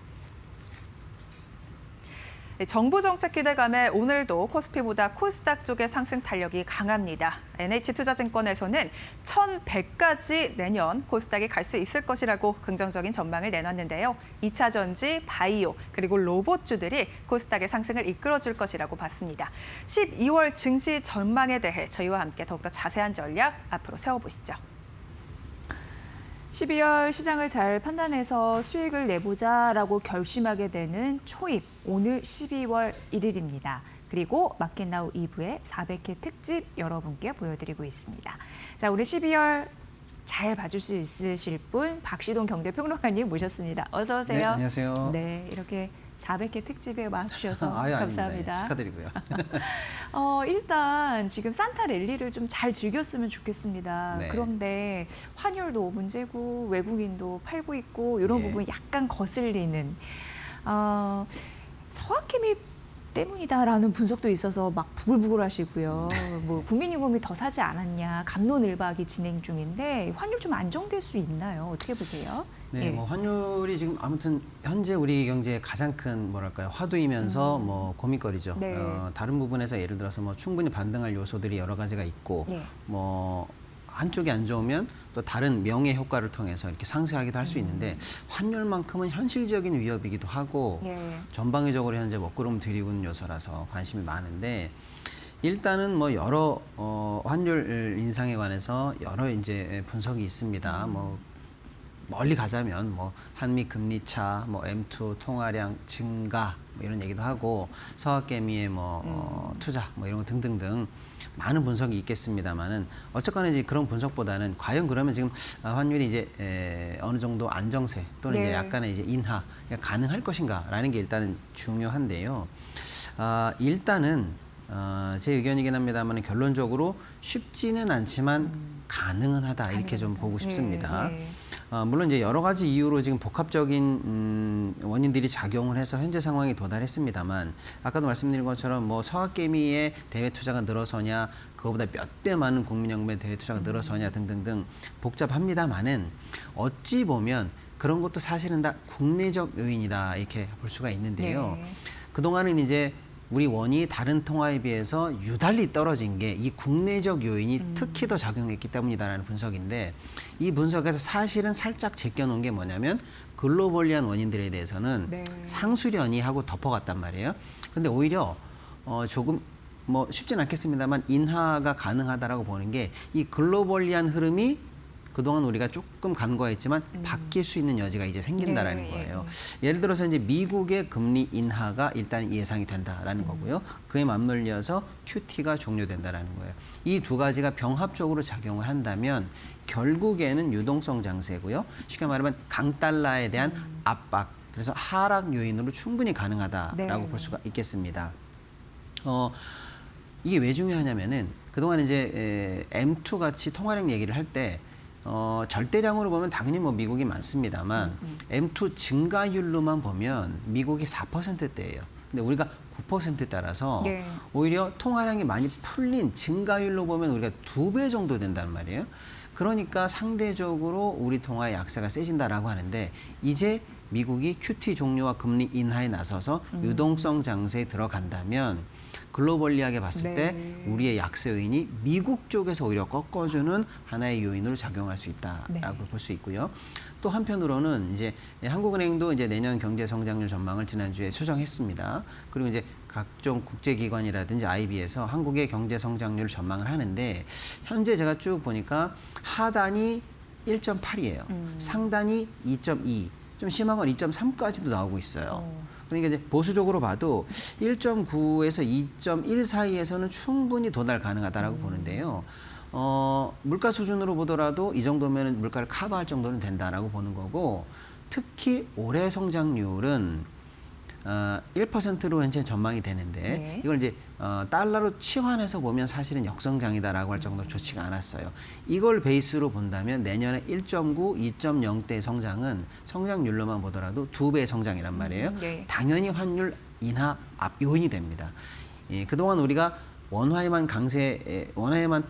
정부 정책 기대감에 오늘도 코스피보다 코스닥 쪽의 상승 탄력이 강합니다. NH투자증권에서는 1,100까지 내년 코스닥이 갈 수 있을 것이라고 긍정적인 전망을 내놨는데요. 2차 전지, 바이오, 그리고 로봇주들이 코스닥의 상승을 이끌어줄 것이라고 봤습니다. 12월 증시 전망에 대해 저희와 함께 더욱더 자세한 전략 앞으로 세워보시죠. 12월 시장을 잘 판단해서 수익을 내보자라고 결심하게 되는 초입, 오늘 12월 1일입니다. 그리고 마켓나우 2부의 400회 특집 여러분께 보여드리고 있습니다. 자, 우리 12월 잘 봐줄 수 있으실 분 박시동 경제평론가님 모셨습니다. 어서 오세요. 네, 안녕하세요. 네, 이렇게 400회 특집에 와주셔서 감사합니다. 아닙니다. 네, 축하드리고요. 일단 지금 산타 랠리를 좀 잘 즐겼으면 좋겠습니다. 네. 그런데 환율도 문제고 외국인도 팔고 있고 이런 예. 부분이 약간 거슬리는 서학개미 때문이다라는 분석도 있어서 막 부글부글 하시고요. 뭐 국민연금이 더 사지 않았냐, 갑론을박이 진행 중인데 환율 좀 안정될 수 있나요? 어떻게 보세요? 네, 예. 뭐 환율이 지금 아무튼 현재 우리 경제의 가장 큰 뭐랄까요 화두이면서 뭐 고민거리죠. 네. 다른 부분에서 예를 들어서 뭐 충분히 반등할 요소들이 여러 가지가 있고 네. 뭐 한쪽이 안 좋으면 또 다른 명의 효과를 통해서 이렇게 상쇄하기도 할 수 있는데 환율만큼은 현실적인 위협이기도 하고 예. 전방위적으로 현재 먹구름 들이고 있는 요소라서 관심이 많은데 일단은 뭐 여러 환율 인상에 관해서 여러 이제 분석이 있습니다. 뭐 멀리 가자면 뭐 한미 금리 차, 뭐 M2 통화량 증가 뭐 이런 얘기도 하고 서학개미의 뭐 투자 뭐 이런 거 등등등 많은 분석이 있겠습니다만은 어쨌거나 이제 그런 분석보다는 과연 그러면 지금 환율이 이제 어느 정도 안정세 또는 이제 약간의 이제 인하 가능할 것인가라는 게 일단은 중요한데요. 일단은 제 의견이긴 합니다만 결론적으로 쉽지는 않지만 가능은 하다 이렇게 좀 보고 싶습니다. 물론 이제 여러 가지 이유로 지금 복합적인 원인들이 작용을 해서 현재 상황에 도달했습니다만 아까도 말씀드린 것처럼 뭐 서학개미의 대외 투자가 늘어서냐 그거보다 몇 배 많은 국민연금의 대외 투자가 늘어서냐 등등등 복잡합니다만은 어찌 보면 그런 것도 사실은 다 국내적 요인이다 이렇게 볼 수가 있는데요. 그동안은 이제 우리 원이 다른 통화에 비해서 유달리 떨어진 게 이 국내적 요인이 특히 더 작용했기 때문이다라는 분석인데 이 분석에서 사실은 살짝 제껴놓은 게 뭐냐면 글로벌리한 원인들에 대해서는 상수련이 하고 덮어갔단 말이에요. 근데 오히려 조금 뭐 쉽진 않겠습니다만 인하가 가능하다라고 보는 게 이 글로벌리한 흐름이 그동안 우리가 조금 간과했지만 바뀔 수 있는 여지가 이제 생긴다라는 거예요. 예를 들어서 이제 미국의 금리 인하가 일단 예상이 된다라는 거고요. 그에 맞물려서 QT가 종료된다라는 거예요. 이 두 가지가 병합적으로 작용을 한다면 결국에는 유동성 장세고요. 쉽게 말하면 강달러에 대한 압박, 그래서 하락 요인으로 충분히 가능하다라고 볼 수가 있겠습니다. 이게 왜 중요하냐면은 그동안 이제 M2 같이 통화량 얘기를 할 때 절대량으로 보면 당연히 뭐 미국이 많습니다만 M2 증가율로만 보면 미국이 4%대예요. 근데 우리가 9%따라서 오히려 통화량이 많이 풀린 증가율로 보면 우리가 2배 정도 된단 말이에요. 그러니까 상대적으로 우리 통화의 약세가 세진다라고 하는데 이제 미국이 QT 종료와 금리 인하에 나서서 유동성 장세에 들어간다면 글로벌리하게 봤을 때 우리의 약세 요인이 미국 쪽에서 오히려 꺾어주는 하나의 요인으로 작용할 수 있다라고 볼 수 있고요. 또 한편으로는 이제 한국은행도 이제 내년 경제 성장률 전망을 지난주에 수정했습니다. 그리고 이제 각종 국제기관이라든지 IB에서 한국의 경제 성장률 전망을 하는데 현재 제가 쭉 보니까 하단이 1.8이에요. 상단이 2.2, 좀 심한 건 2.3까지도 나오고 있어요. 그러니까 이제 보수적으로 봐도 1.9에서 2.1 사이에서는 충분히 도달 가능하다라고 보는데요. 물가 수준으로 보더라도 이 정도면 물가를 커버할 정도는 된다라고 보는 거고 특히 올해 성장률은 1%로 현재 전망이 되는데 이걸 이제 달러로 치환해서 보면 사실은 역성장이다라고 할 정도로 좋지가 않았어요. 이걸 베이스로 본다면 내년에 1.9, 2.0대 성장은 성장률로만 보더라도 2배의 성장이란 말이에요. 당연히 환율 인하 앞 요인이 됩니다. 그동안 우리가 원화에만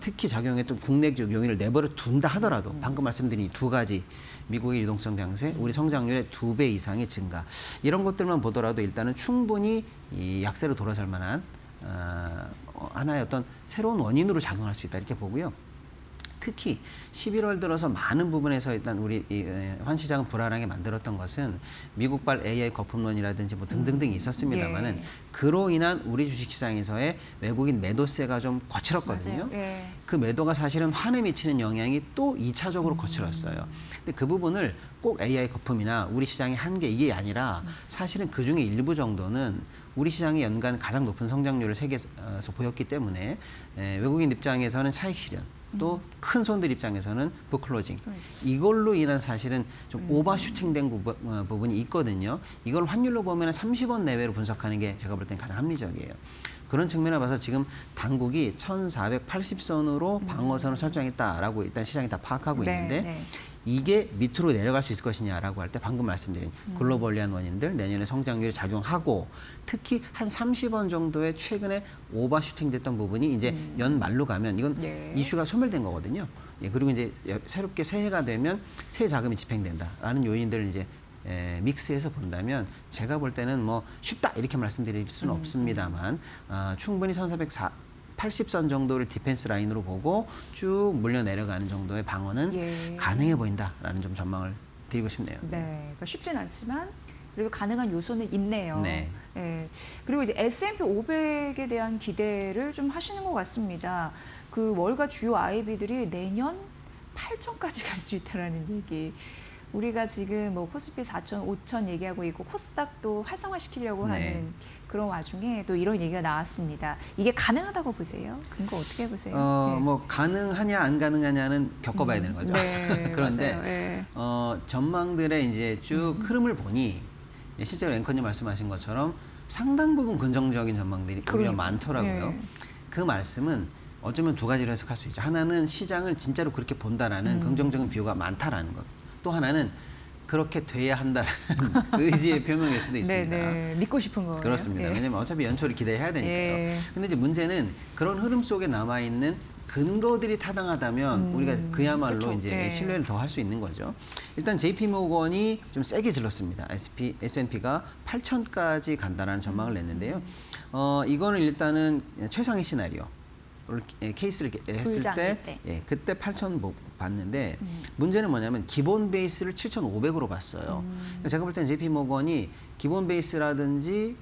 특히 작용했던 국내적 요인을 내버려 둔다 하더라도 방금 말씀드린 이 두 가지 미국의 유동성 장세, 우리 성장률의 2배 이상의 증가 이런 것들만 보더라도 일단은 충분히 이 약세로 돌아설 만한 하나의 어떤 새로운 원인으로 작용할 수 있다 이렇게 보고요. 특히 11월 들어서 많은 부분에서 일단 우리 환시장은 불안하게 만들었던 것은 미국발 AI 거품론이라든지 뭐 등등등이 있었습니다만은 그로 인한 우리 주식시장에서의 외국인 매도세가 좀 거칠었거든요. 그 매도가 사실은 환에 미치는 영향이 또 2차적으로 거칠었어요. 근데 그 부분을 꼭 AI 거품이나 우리 시장의 한계 이게 아니라 사실은 그 중에 일부 정도는 우리 시장의 연간 가장 높은 성장률을 세계에서 보였기 때문에 외국인 입장에서는 차익 실현 또 큰 손들 입장에서는 북클로징 이걸로 인한 사실은 좀 오버슈팅된 부분이 있거든요. 이걸 환율로 보면 30원 내외로 분석하는 게 제가 볼 때는 가장 합리적이에요. 그런 측면을 봐서 지금 당국이 1480선으로 방어선을 설정했다라고 일단 시장이 다 파악하고 있는데 이게 밑으로 내려갈 수 있을 것이냐라고 할 때 방금 말씀드린 글로벌리한 원인들 내년에 성장률이 작용하고 특히 한 30원 정도의 최근에 오버슈팅 됐던 부분이 이제 연말로 가면 이건 이슈가 소멸된 거거든요. 그리고 이제 새롭게 새해가 되면 새 자금이 집행된다라는 요인들을 이제 믹스해서 본다면 제가 볼 때는 뭐 쉽다 이렇게 말씀드릴 수는 없습니다만 충분히 1480선 정도를 디펜스 라인으로 보고 쭉 물려 내려가는 정도의 방어는 가능해 보인다라는 좀 전망을 드리고 싶네요. 그러니까 쉽진 않지만 그리고 가능한 요소는 있네요. 그리고 이제 S&P 500에 대한 기대를 좀 하시는 것 같습니다. 그 월가 주요 IB들이 내년 8천까지 갈 수 있다라는 얘기. 우리가 지금 뭐 코스피 4천, 5천 얘기하고 있고 코스닥도 활성화시키려고 네. 하는 그런 와중에 또 이런 얘기가 나왔습니다. 이게 가능하다고 보세요? 근거 어떻게 보세요? 네. 뭐 가능하냐 안 가능하냐는 겪어봐야 되는 거죠. 네, 그런데 맞아요. 네. 전망들의 이제 쭉 흐름을 보니 실제로 앵커님 말씀하신 것처럼 상당 부분 긍정적인 전망들이 오히려 그러니까요. 많더라고요. 네. 그 말씀은 어쩌면 두 가지로 해석할 수 있죠. 하나는 시장을 진짜로 그렇게 본다라는 긍정적인 뷰가 많다라는 것. 또 하나는 그렇게 돼야 한다라는 의지의 표명일 수도 있습니다. 네, 믿고 싶은 거예요. 그렇습니다. 예. 왜냐면 어차피 연초를 기대해야 되니까요. 예. 근데 이제 문제는 그런 흐름 속에 남아 있는 근거들이 타당하다면 우리가 그야말로 그렇죠. 이제 예. 신뢰를 더 할 수 있는 거죠. 일단 JP 모건이 좀 세게 질렀습니다. S&P가 8천까지 간다라는 전망을 냈는데요. 이거는 일단은 최상의 시나리오. 케이스를 했을 불장일 때, 때. 예, 그때 8,000 봤는데 문제는 뭐냐면 기본 베이스를 7,500으로 봤어요. 그러니까 제가 볼 때는 JP 모건이 기본 베이스라든지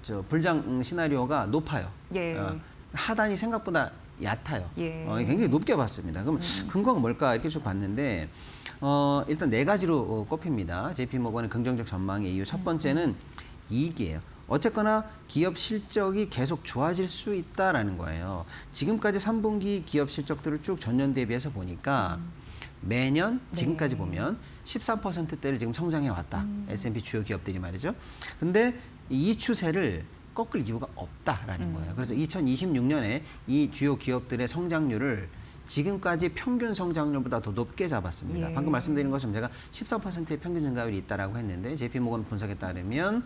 저 불장 시나리오가 높아요. 예. 하단이 생각보다 얕아요. 예. 굉장히 높게 봤습니다. 그럼 근거가 뭘까 이렇게 쭉 봤는데 일단 네 가지로 꼽힙니다. JP 모건의 긍정적 전망의 이유 첫 번째는 이익이에요. 어쨌거나 기업 실적이 계속 좋아질 수 있다라는 거예요. 지금까지 3분기 기업 실적들을 쭉 전년 대비해서 보니까 매년 지금까지 보면 13%대를 지금 성장해 왔다. S&P 주요 기업들이 말이죠. 근데 이 추세를 꺾을 이유가 없다라는 거예요. 그래서 2026년에 이 주요 기업들의 성장률을 지금까지 평균 성장률보다 더 높게 잡았습니다. 예. 방금 말씀드린 것처럼 제가 13%의 평균 증가율이 있다라고 했는데 JP 모건 분석에 따르면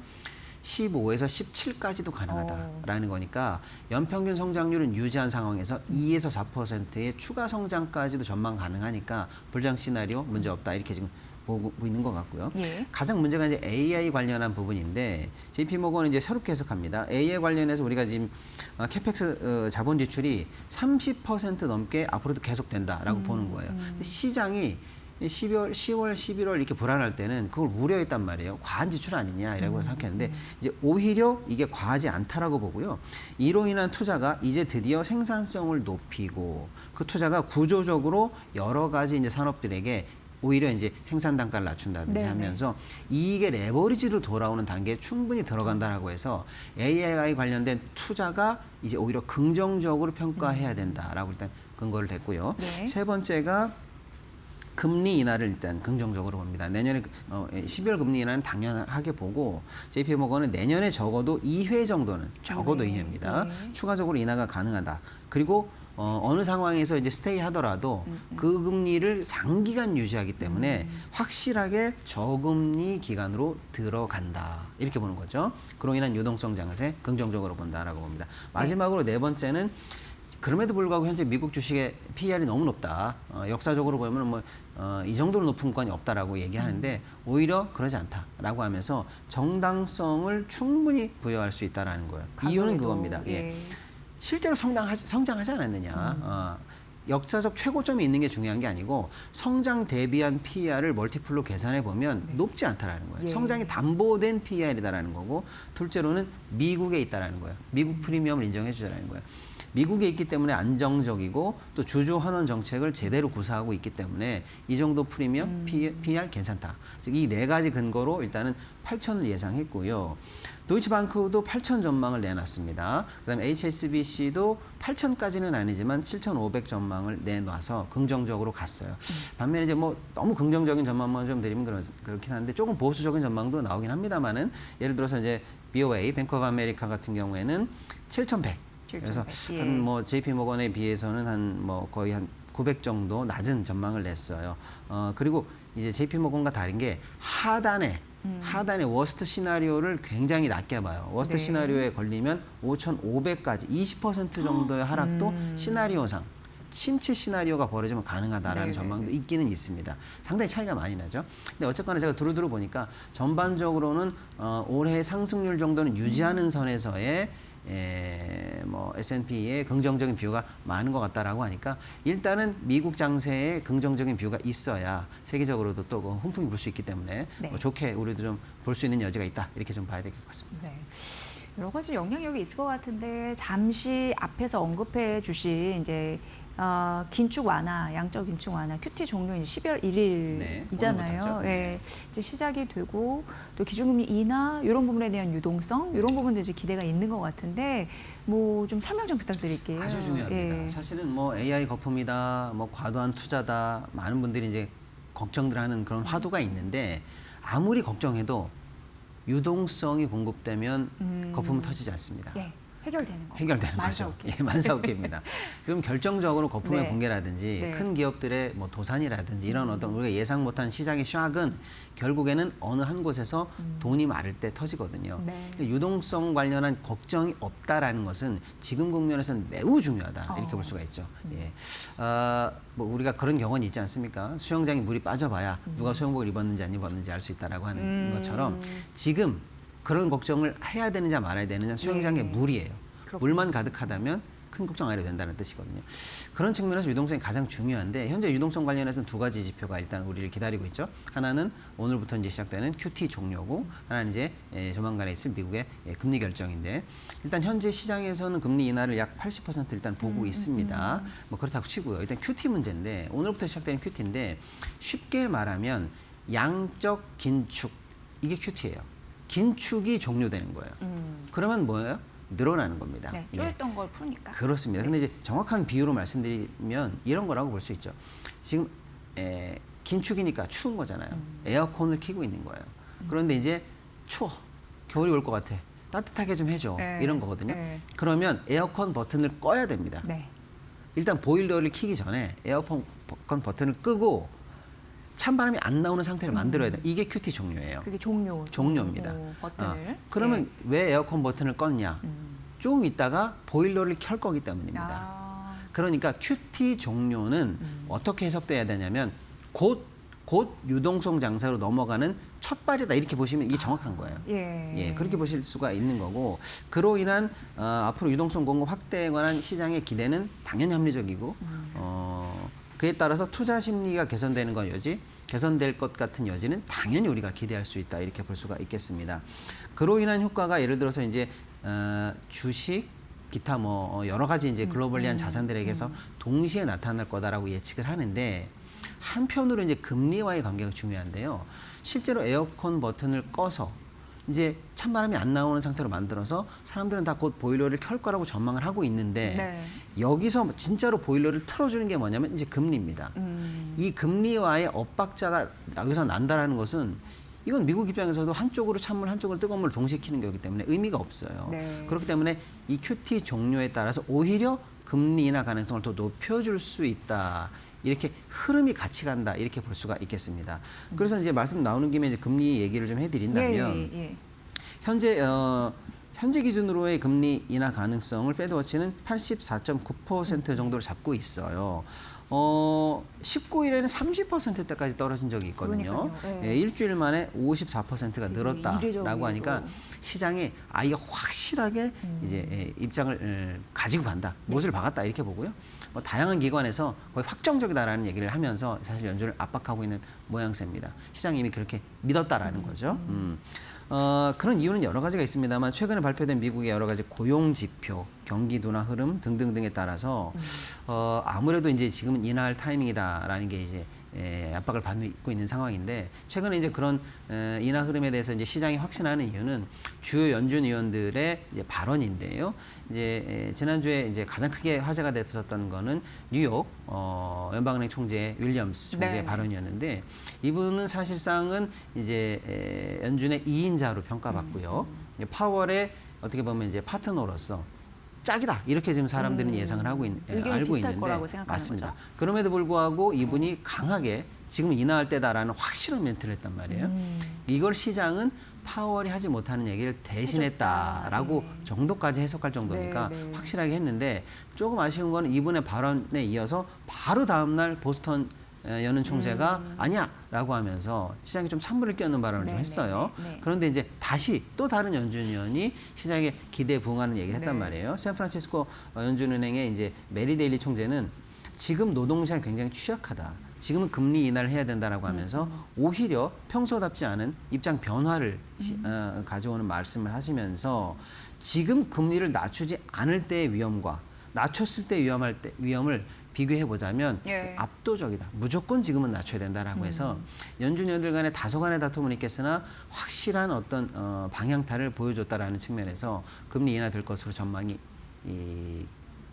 15에서 17까지도 가능하다라는 거니까 연평균 성장률은 유지한 상황에서 2에서 4%의 추가 성장까지도 전망 가능하니까 불장 시나리오 문제 없다 이렇게 지금 보고 있는 것 같고요. 예. 가장 문제가 이제 AI 관련한 부분인데 JP 모건은 이제 새롭게 해석합니다. AI 관련해서 우리가 지금 캐펙스 자본 지출이 30% 넘게 앞으로도 계속된다라고 보는 거예요. 근데 시장이 10월, 11월 이렇게 불안할 때는 그걸 우려했단 말이에요. 과한 지출 아니냐 이라고 생각했는데 이제 오히려 이게 과하지 않다라고 보고요. 이로 인한 투자가 이제 드디어 생산성을 높이고 그 투자가 구조적으로 여러 가지 이제 산업들에게 오히려 이제 생산 단가를 낮춘다든지 네네. 하면서 이게 레버리지로 돌아오는 단계에 충분히 들어간다라고 해서 AI 관련된 투자가 이제 오히려 긍정적으로 평가해야 된다라고 일단 근거를 댔고요. 네. 세 번째가 금리 인하를 일단 긍정적으로 봅니다. 내년에 12월 금리 인하는 당연하게 보고 JP 모건은 내년에 적어도 2회 정도는 적어도 네. 2회입니다. 네. 추가적으로 인하가 가능하다. 그리고 어느 상황에서 이제 스테이 하더라도 그 금리를 장기간 유지하기 때문에 확실하게 저금리 기간으로 들어간다. 이렇게 보는 거죠. 그로 인한 유동성 장세 긍정적으로 본다라고 봅니다. 마지막으로 네 번째는 그럼에도 불구하고 현재 미국 주식의 PER이 너무 높다. 역사적으로 보면 이 정도로 높은 건이 없다라고 얘기하는데 오히려 그러지 않다라고 하면서 정당성을 충분히 부여할 수 있다라는 거예요. 이유는 그겁니다. 예. 실제로 성장하지 않았느냐. 역사적 최고점이 있는 게 중요한 게 아니고 성장 대비한 PER을 멀티플로 계산해 보면 높지 않다라는 거예요. 예. 성장이 담보된 PER이다라는 거고 둘째로는 미국에 있다라는 거예요. 미국 프리미엄을 인정해 주자라는 거예요. 미국에 있기 때문에 안정적이고 또 주주 환원 정책을 제대로 구사하고 있기 때문에 이 정도 프리미엄 PER 괜찮다. 즉 이 네 가지 근거로 일단은 8천을 예상했고요. 도이치방크도 8천 전망을 내놨습니다. 그다음에 HSBC도 8천까지는 아니지만 7,500 전망을 내놔서 긍정적으로 갔어요. 반면에 이제 뭐 너무 긍정적인 전망만 좀 드리면 그렇긴 한데 조금 보수적인 전망도 나오긴 합니다만은 예를 들어서 이제 BOA, 뱅크 오브 아메리카 같은 경우에는 7,100. 그래서 예. 한 뭐 JP 모건에 비해서는 한 뭐 거의 한 900 정도 낮은 전망을 냈어요. 그리고 이제 JP 모건과 다른 게 하단에 워스트 시나리오를 굉장히 낮게 봐요. 워스트 네. 시나리오에 걸리면 5,500까지 20% 정도의 하락도 시나리오상 침체 시나리오가 벌어지면 가능하다라는 네네네. 전망도 있기는 있습니다. 상당히 차이가 많이 나죠. 근데 어쨌거나 제가 두루두루 보니까 전반적으로는 올해 상승률 정도는 유지하는 선에서의 뭐 S&P의 긍정적인 뷰가 많은 것 같다라고 하니까 일단은 미국 장세에 긍정적인 뷰가 있어야 세계적으로도 또 훈풍이 불 수 있기 때문에 네. 좋게 우리도 좀 볼 수 있는 여지가 있다 이렇게 좀 봐야 될 것 같습니다. 네. 여러 가지 영향력이 있을 것 같은데 잠시 앞에서 언급해 주신 이제 긴축 완화, 양적 긴축 완화, QT 종료 이제 12월 네, 1일이잖아요. 오늘부터죠. 예, 이제 시작이 되고 또 기준금리 인하 이런 부분에 대한 유동성 이런 부분도 이제 기대가 있는 것 같은데 뭐 좀 설명 좀 부탁드릴게요. 아주 중요합니다. 예. 사실은 뭐 AI 거품이다, 뭐 과도한 투자다, 많은 분들이 이제 걱정들하는 그런 화두가 있는데 아무리 걱정해도 유동성이 공급되면 거품은 터지지 않습니다. 예, 해결되는 거. 해결되는 거죠. 만사오케이. 예, 만사오케입니다. 그럼 결정적으로 거품의 네. 공개라든지 네. 큰 기업들의 뭐 도산이라든지 이런 어떤 우리가 예상 못한 시장의 샥은 결국에는 어느 한 곳에서 돈이 마를 때 터지거든요. 네. 근데 유동성 관련한 걱정이 없다라는 것은 지금 국면에서는 매우 중요하다 이렇게 볼 수가 있죠. 예. 뭐 우리가 그런 경험이 있지 않습니까? 수영장에 물이 빠져봐야 누가 수영복을 입었는지 안 입었는지 알 수 있다라고 하는 것처럼 지금 그런 걱정을 해야 되느냐 말아야 되느냐 수영장에 네. 물이에요. 그렇군요. 물만 가득하다면 큰 걱정 안 해도 된다는 뜻이거든요. 그런 측면에서 유동성이 가장 중요한데 현재 유동성 관련해서는 두 가지 지표가 일단 우리를 기다리고 있죠. 하나는 오늘부터 이제 시작되는 QT 종료고 하나는 이제 조만간에 있을 미국의 금리 결정인데 일단 현재 시장에서는 금리 인하를 약 80% 일단 보고 있습니다. 뭐 그렇다고 치고요. 일단 QT 문제인데 오늘부터 시작되는 QT인데 쉽게 말하면 양적 긴축 이게 QT예요. 긴축이 종료되는 거예요. 그러면 뭐예요? 늘어나는 겁니다. 네, 예. 쪼였던 걸 푸니까. 그렇습니다. 근데 이제 정확한 비유로 말씀드리면 이런 거라고 볼 수 있죠. 지금 긴축이니까 추운 거잖아요. 에어컨을 켜고 있는 거예요. 그런데 이제 추워. 겨울이 올 것 같아. 따뜻하게 좀 해줘. 네. 이런 거거든요. 네. 그러면 에어컨 버튼을 꺼야 됩니다. 네. 일단 보일러를 켜기 전에 에어컨 버튼을 끄고 찬바람이 안 나오는 상태를 만들어야 돼요. 이게 QT 종료예요. 그게 종료. 종료입니다. 버튼을. 그러면 왜 에어컨 버튼을 껐냐? 조금 있다가 보일러를 켤 거기 때문입니다. 아, 그러니까 QT 종료는 어떻게 해석돼야 되냐면 곧 유동성 장세로 넘어가는 첫 발이다 이렇게 보시면 이게 정확한 거예요. 예. 그렇게 보실 수가 있는 거고 그로 인한 앞으로 유동성 공급 확대에 관한 시장의 기대는 당연히 합리적이고 그에 따라서 투자 심리가 개선되는 건 개선될 것 같은 여지는 당연히 우리가 기대할 수 있다 이렇게 볼 수가 있겠습니다. 그로 인한 효과가 예를 들어서 이제 주식 기타 뭐 여러 가지 이제 글로벌리한 자산들에게서 동시에 나타날 거다라고 예측을 하는데 한편으로 이제 금리와의 관계가 중요한데요. 실제로 에어컨 버튼을 꺼서 이제 찬바람이 안 나오는 상태로 만들어서 사람들은 다 곧 보일러를 켤 거라고 전망을 하고 있는데 네. 여기서 진짜로 보일러를 틀어주는 게 뭐냐면 이제 금리입니다. 이 금리와의 엇박자가 여기서 난다라는 것은 이건 미국 입장에서도 한쪽으로 찬물 한쪽으로 뜨거운 물을 동시에 키는 거기 때문에 의미가 없어요. 네. 그렇기 때문에 이 QT 종료에 따라서 오히려 금리 인하 가능성을 더 높여줄 수 있다. 이렇게 흐름이 같이 간다 이렇게 볼 수가 있겠습니다. 그래서 이제 말씀 나오는 김에 이제 금리 얘기를 좀 해드린다면 예. 현재 기준으로의 금리 인하 가능성을 패드워치는 84.9% 정도를 잡고 있어요. 19일에는 30%대까지 떨어진 적이 있거든요. 그러니까요. 예, 일주일 만에 54%가 늘었다라고 이례적으로. 하니까 시장에 이가 확실하게 이제 입장을 가지고 간다. 못을 박았다 이렇게 보고요. 뭐 다양한 기관에서 거의 확정적이다라는 얘기를 하면서 사실 연준을 압박하고 있는 모양새입니다. 시장이 이미 그렇게 믿었다라는 거죠. 그런 이유는 여러 가지가 있습니다만 최근에 발표된 미국의 여러 가지 고용 지표, 경기도나 흐름 등등등에 따라서 아무래도 이제 지금은 인하할 타이밍이다라는 게 이제 압박을 받고 있는 상황인데 최근에 이제 그런 인하 흐름에 대해서 이제 시장이 확신하는 이유는 주요 연준 위원들의 이제 발언인데요. 이제 지난주에 이제 가장 크게 화제가 됐었던 거는 뉴욕 연방은행 총재 윌리엄스 총재의 네. 발언이었는데 이분은 사실상은 이제 연준의 2인자로 평가받고요. 파월의 어떻게 보면 이제 파트너로서 짝이다 이렇게 지금 사람들은 예상을 하고 의견이 알고 비슷할 있는데 거라고 생각하는 맞습니다. 거죠? 그럼에도 불구하고 이분이 강하게 지금 인하할 때다라는 확실한 멘트를 했단 말이에요. 이걸 시장은 파월이 하지 못하는 얘기를 대신했다라고 해줬다. 정도까지 해석할 정도니까 네. 확실하게 했는데 조금 아쉬운 거는 이분의 발언에 이어서 바로 다음 날 보스턴 여는 총재가 아니야라고 하면서 시장에 좀 찬물을 끼얹는 발언을 좀 네, 했어요. 네. 그런데 이제 다시 또 다른 연준위원이 시장의 기대에 부응하는 얘기를 했단 네. 말이에요. 샌프란시스코 연준은행의 이제 메리 데일리 총재는 지금 노동시장이 굉장히 취약하다. 지금은 금리 인하를 해야 된다라고 하면서 오히려 평소답지 않은 입장 변화를 가져오는 말씀을 하시면서 지금 금리를 낮추지 않을 때의 위험과 낮췄을 때 위험을 비교해 보자면 예. 압도적이다. 무조건 지금은 낮춰야 된다라고 해서 연준위원들 간의 다소간의 다툼은 있겠으나 확실한 어떤 방향타를 보여줬다라는 측면에서 금리 인하될 것으로 전망이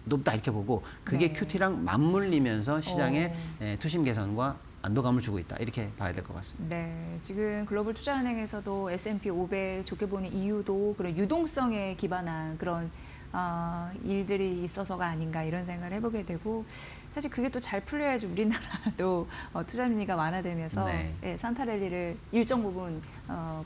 높다 이렇게 보고 그게 네. QT랑 맞물리면서 시장에 투심 개선과 안도감을 주고 있다 이렇게 봐야 될 것 같습니다. 네, 지금 글로벌 투자은행에서도 S&P 500 좋게 보는 이유도 그런 유동성에 기반한 그런 일들이 있어서가 아닌가 이런 생각을 해보게 되고 사실 그게 또 잘 풀려야지 우리나라도 투자 심리가 완화되면서 네. 예, 산타랠리를 일정 부분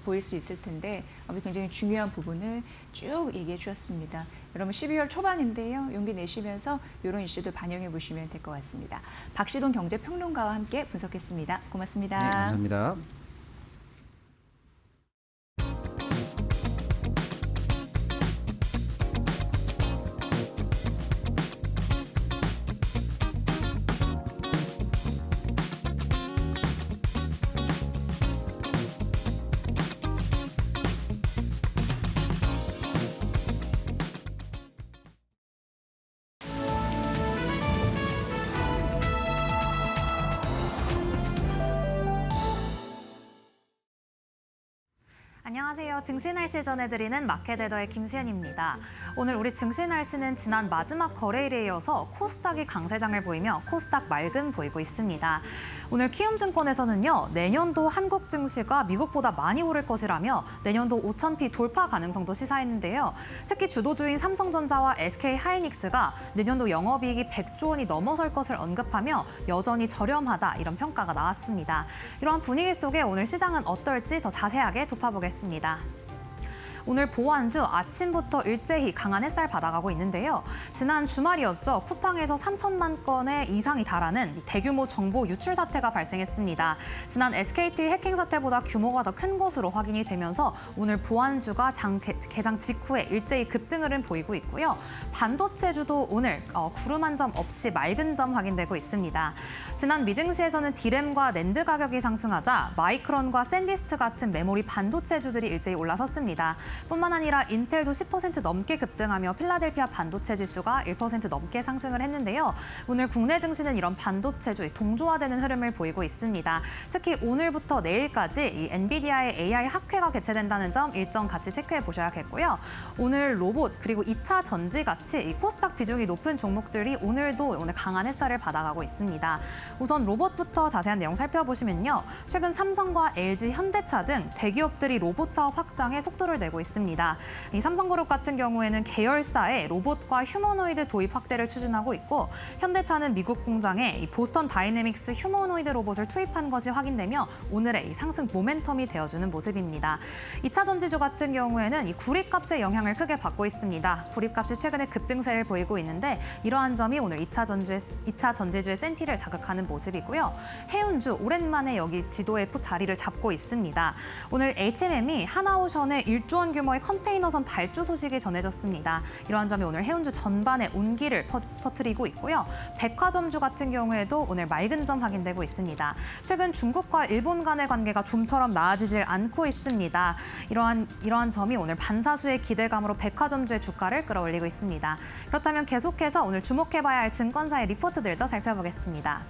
보일 수 있을 텐데 아무튼 굉장히 중요한 부분을 쭉 얘기해 주셨습니다. 여러분 12월 초반인데요. 용기 내시면서 이런 이슈도 반영해 보시면 될 것 같습니다. 박시동 경제평론가와 함께 분석했습니다. 고맙습니다. 네, 감사합니다. 안녕하세요. 증시 날씨 전해드리는 마켓에더의 김수현입니다. 오늘 우리 증시 날씨는 지난 마지막 거래일에 이어서 코스닥이 강세장을 보이며 코스닥 맑음 보이고 있습니다. 오늘 키움증권에서는요. 내년도 한국 증시가 미국보다 많이 오를 것이라며 내년도 5,000피 돌파 가능성도 시사했는데요. 특히 주도주인 삼성전자와 SK하이닉스가 내년도 영업이익이 100조 원이 넘어설 것을 언급하며 여전히 저렴하다 이런 평가가 나왔습니다. 이러한 분위기 속에 오늘 시장은 어떨지 더 자세하게 짚어보겠습니다. 오늘 보완주 아침부터 일제히 강한 햇살 받아가고 있는데요. 지난 주말이었죠. 쿠팡에서 3천만 건의 이상이 달하는 대규모 정보 유출 사태가 발생했습니다. 지난 SKT 해킹 사태보다 규모가 더 큰 것으로 확인이 되면서 오늘 보완주가 개장 직후에 일제히 급등을 보이고 있고요. 반도체주도 오늘 구름 한 점 없이 맑은 점 확인되고 있습니다. 지난 미증시에서는 디램과 낸드 가격이 상승하자 마이크론과 샌디스트 같은 메모리 반도체주들이 일제히 올라섰습니다. 뿐만 아니라 인텔도 10% 넘게 급등하며 필라델피아 반도체 지수가 1% 넘게 상승을 했는데요. 오늘 국내 증시는 이런 반도체주 동조화되는 흐름을 보이고 있습니다. 특히 오늘부터 내일까지 이 엔비디아의 AI 학회가 개최된다는 점 일정 같이 체크해 보셔야겠고요. 오늘 로봇 그리고 2차 전지 같이 이 코스닥 비중이 높은 종목들이 오늘 강한 햇살을 받아가고 있습니다. 우선 로봇부터 자세한 내용 살펴보시면요. 최근 삼성과 LG, 현대차 등 대기업들이 로봇 사업 확장에 속도를 내고 있습니다. 이 삼성그룹 같은 경우에는 계열사에 로봇과 휴머노이드 도입 확대를 추진하고 있고 현대차는 미국 공장에 이 보스턴 다이내믹스 휴머노이드 로봇을 투입한 것이 확인되며 오늘의 이 상승 모멘텀이 되어주는 모습입니다. 2차 전지주 같은 경우에는 이 구리값의 영향을 크게 받고 있습니다. 구리값이 최근에 급등세를 보이고 있는데 이러한 점이 오늘 2차 전지주의 센티를 자극하는 모습이고요. 해운주 오랜만에 여기 지도에 자리를 잡고 있습니다. 오늘 HMM이 하나오션의 1조 원 규모의 컨테이너선 발주 소식이 전해졌습니다. 이러한 점이 오늘 해운주 전반에 온기를 퍼뜨리고 있고요. 백화점주 같은 경우에도 오늘 맑은 점 확인되고 있습니다. 최근 중국과 일본 간의 관계가 좀처럼 나아지질 않고 있습니다. 이러한 점이 오늘 반사수의 기대감으로 백화점주의 주가를 끌어올리고 있습니다. 그렇다면 계속해서 오늘 주목해봐야 할 증권사의 리포트들도 살펴보겠습니다.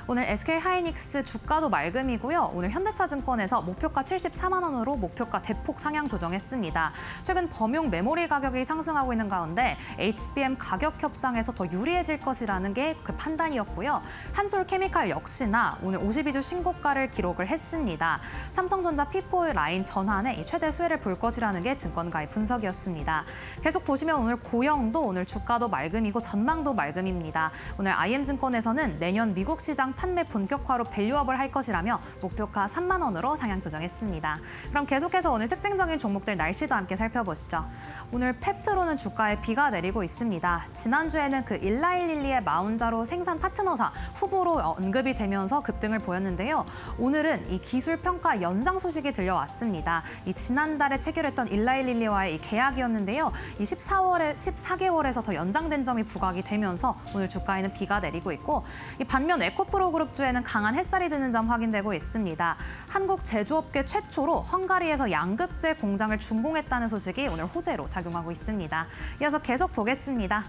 오늘 SK하이닉스 주가도 맑음이고요. 오늘 현대차증권에서 목표가 74만 원으로 목표가 대폭 상향 조정했습니다. 최근 범용 메모리 가격이 상승하고 있는 가운데 HBM 가격 협상에서 더 유리해질 것이라는 게 그 판단이었고요. 한솔케미칼 역시나 오늘 52주 신고가를 기록을 했습니다. 삼성전자 P4 라인 전환에 최대 수혜를 볼 것이라는 게 증권가의 분석이었습니다. 계속 보시면 오늘 고영도 오늘 주가도 맑음이고 전망도 맑음입니다. 오늘 IM증권에서는 내년 미국 시장 판매 본격화로 밸류업을 할 것이라며 목표가 3만 원으로 상향 조정했습니다. 그럼 계속해서 오늘 특징적인 종목들 날씨도 함께 살펴보시죠. 오늘 펩트로는 주가에 비가 내리고 있습니다. 지난주에는 그 일라일릴리의 마운자로 생산 파트너사 후보로 언급이 되면서 급등을 보였는데요. 오늘은 이 기술 평가 연장 소식이 들려왔습니다. 이 지난달에 체결했던 일라일릴리와의 이 계약이었는데요. 이 14개월에서 더 연장된 점이 부각이 되면서 오늘 주가에는 비가 내리고 있고 이 반면 에코프로 그룹주에는 강한 햇살이 드는 점 확인되고 있습니다. 한국 제조업계 최초로 헝가리에서 양극재 공장을 준공했다는 소식이 오늘 호재로 작용하고 있습니다. 이어서 계속 보겠습니다.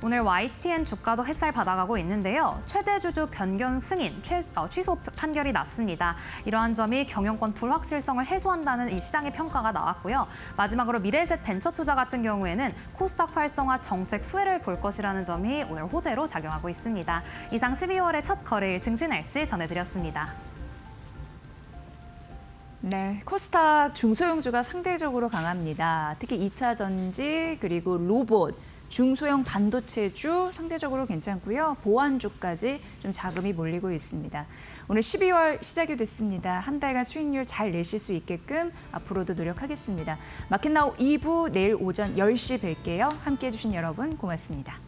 오늘 YTN 주가도 햇살 받아가고 있는데요. 최대 주주 변경 승인, 취소 판결이 났습니다. 이러한 점이 경영권 불확실성을 해소한다는 이 시장의 평가가 나왔고요. 마지막으로 미래에셋 벤처투자 같은 경우에는 코스닥 활성화 정책 수혜를 볼 것이라는 점이 오늘 호재로 작용하고 있습니다. 이상 12월의 첫 거래일 증시 날씨 전해드렸습니다. 네, 코스닥 중소형주가 상대적으로 강합니다. 특히 2차 전지 그리고 로봇, 중소형 반도체주 상대적으로 괜찮고요. 보안주까지 좀 자금이 몰리고 있습니다. 오늘 12월 시작이 됐습니다. 한 달간 수익률 잘 내실 수 있게끔 앞으로도 노력하겠습니다. 마켓나우 2부 내일 오전 10시 뵐게요. 함께해 주신 여러분 고맙습니다.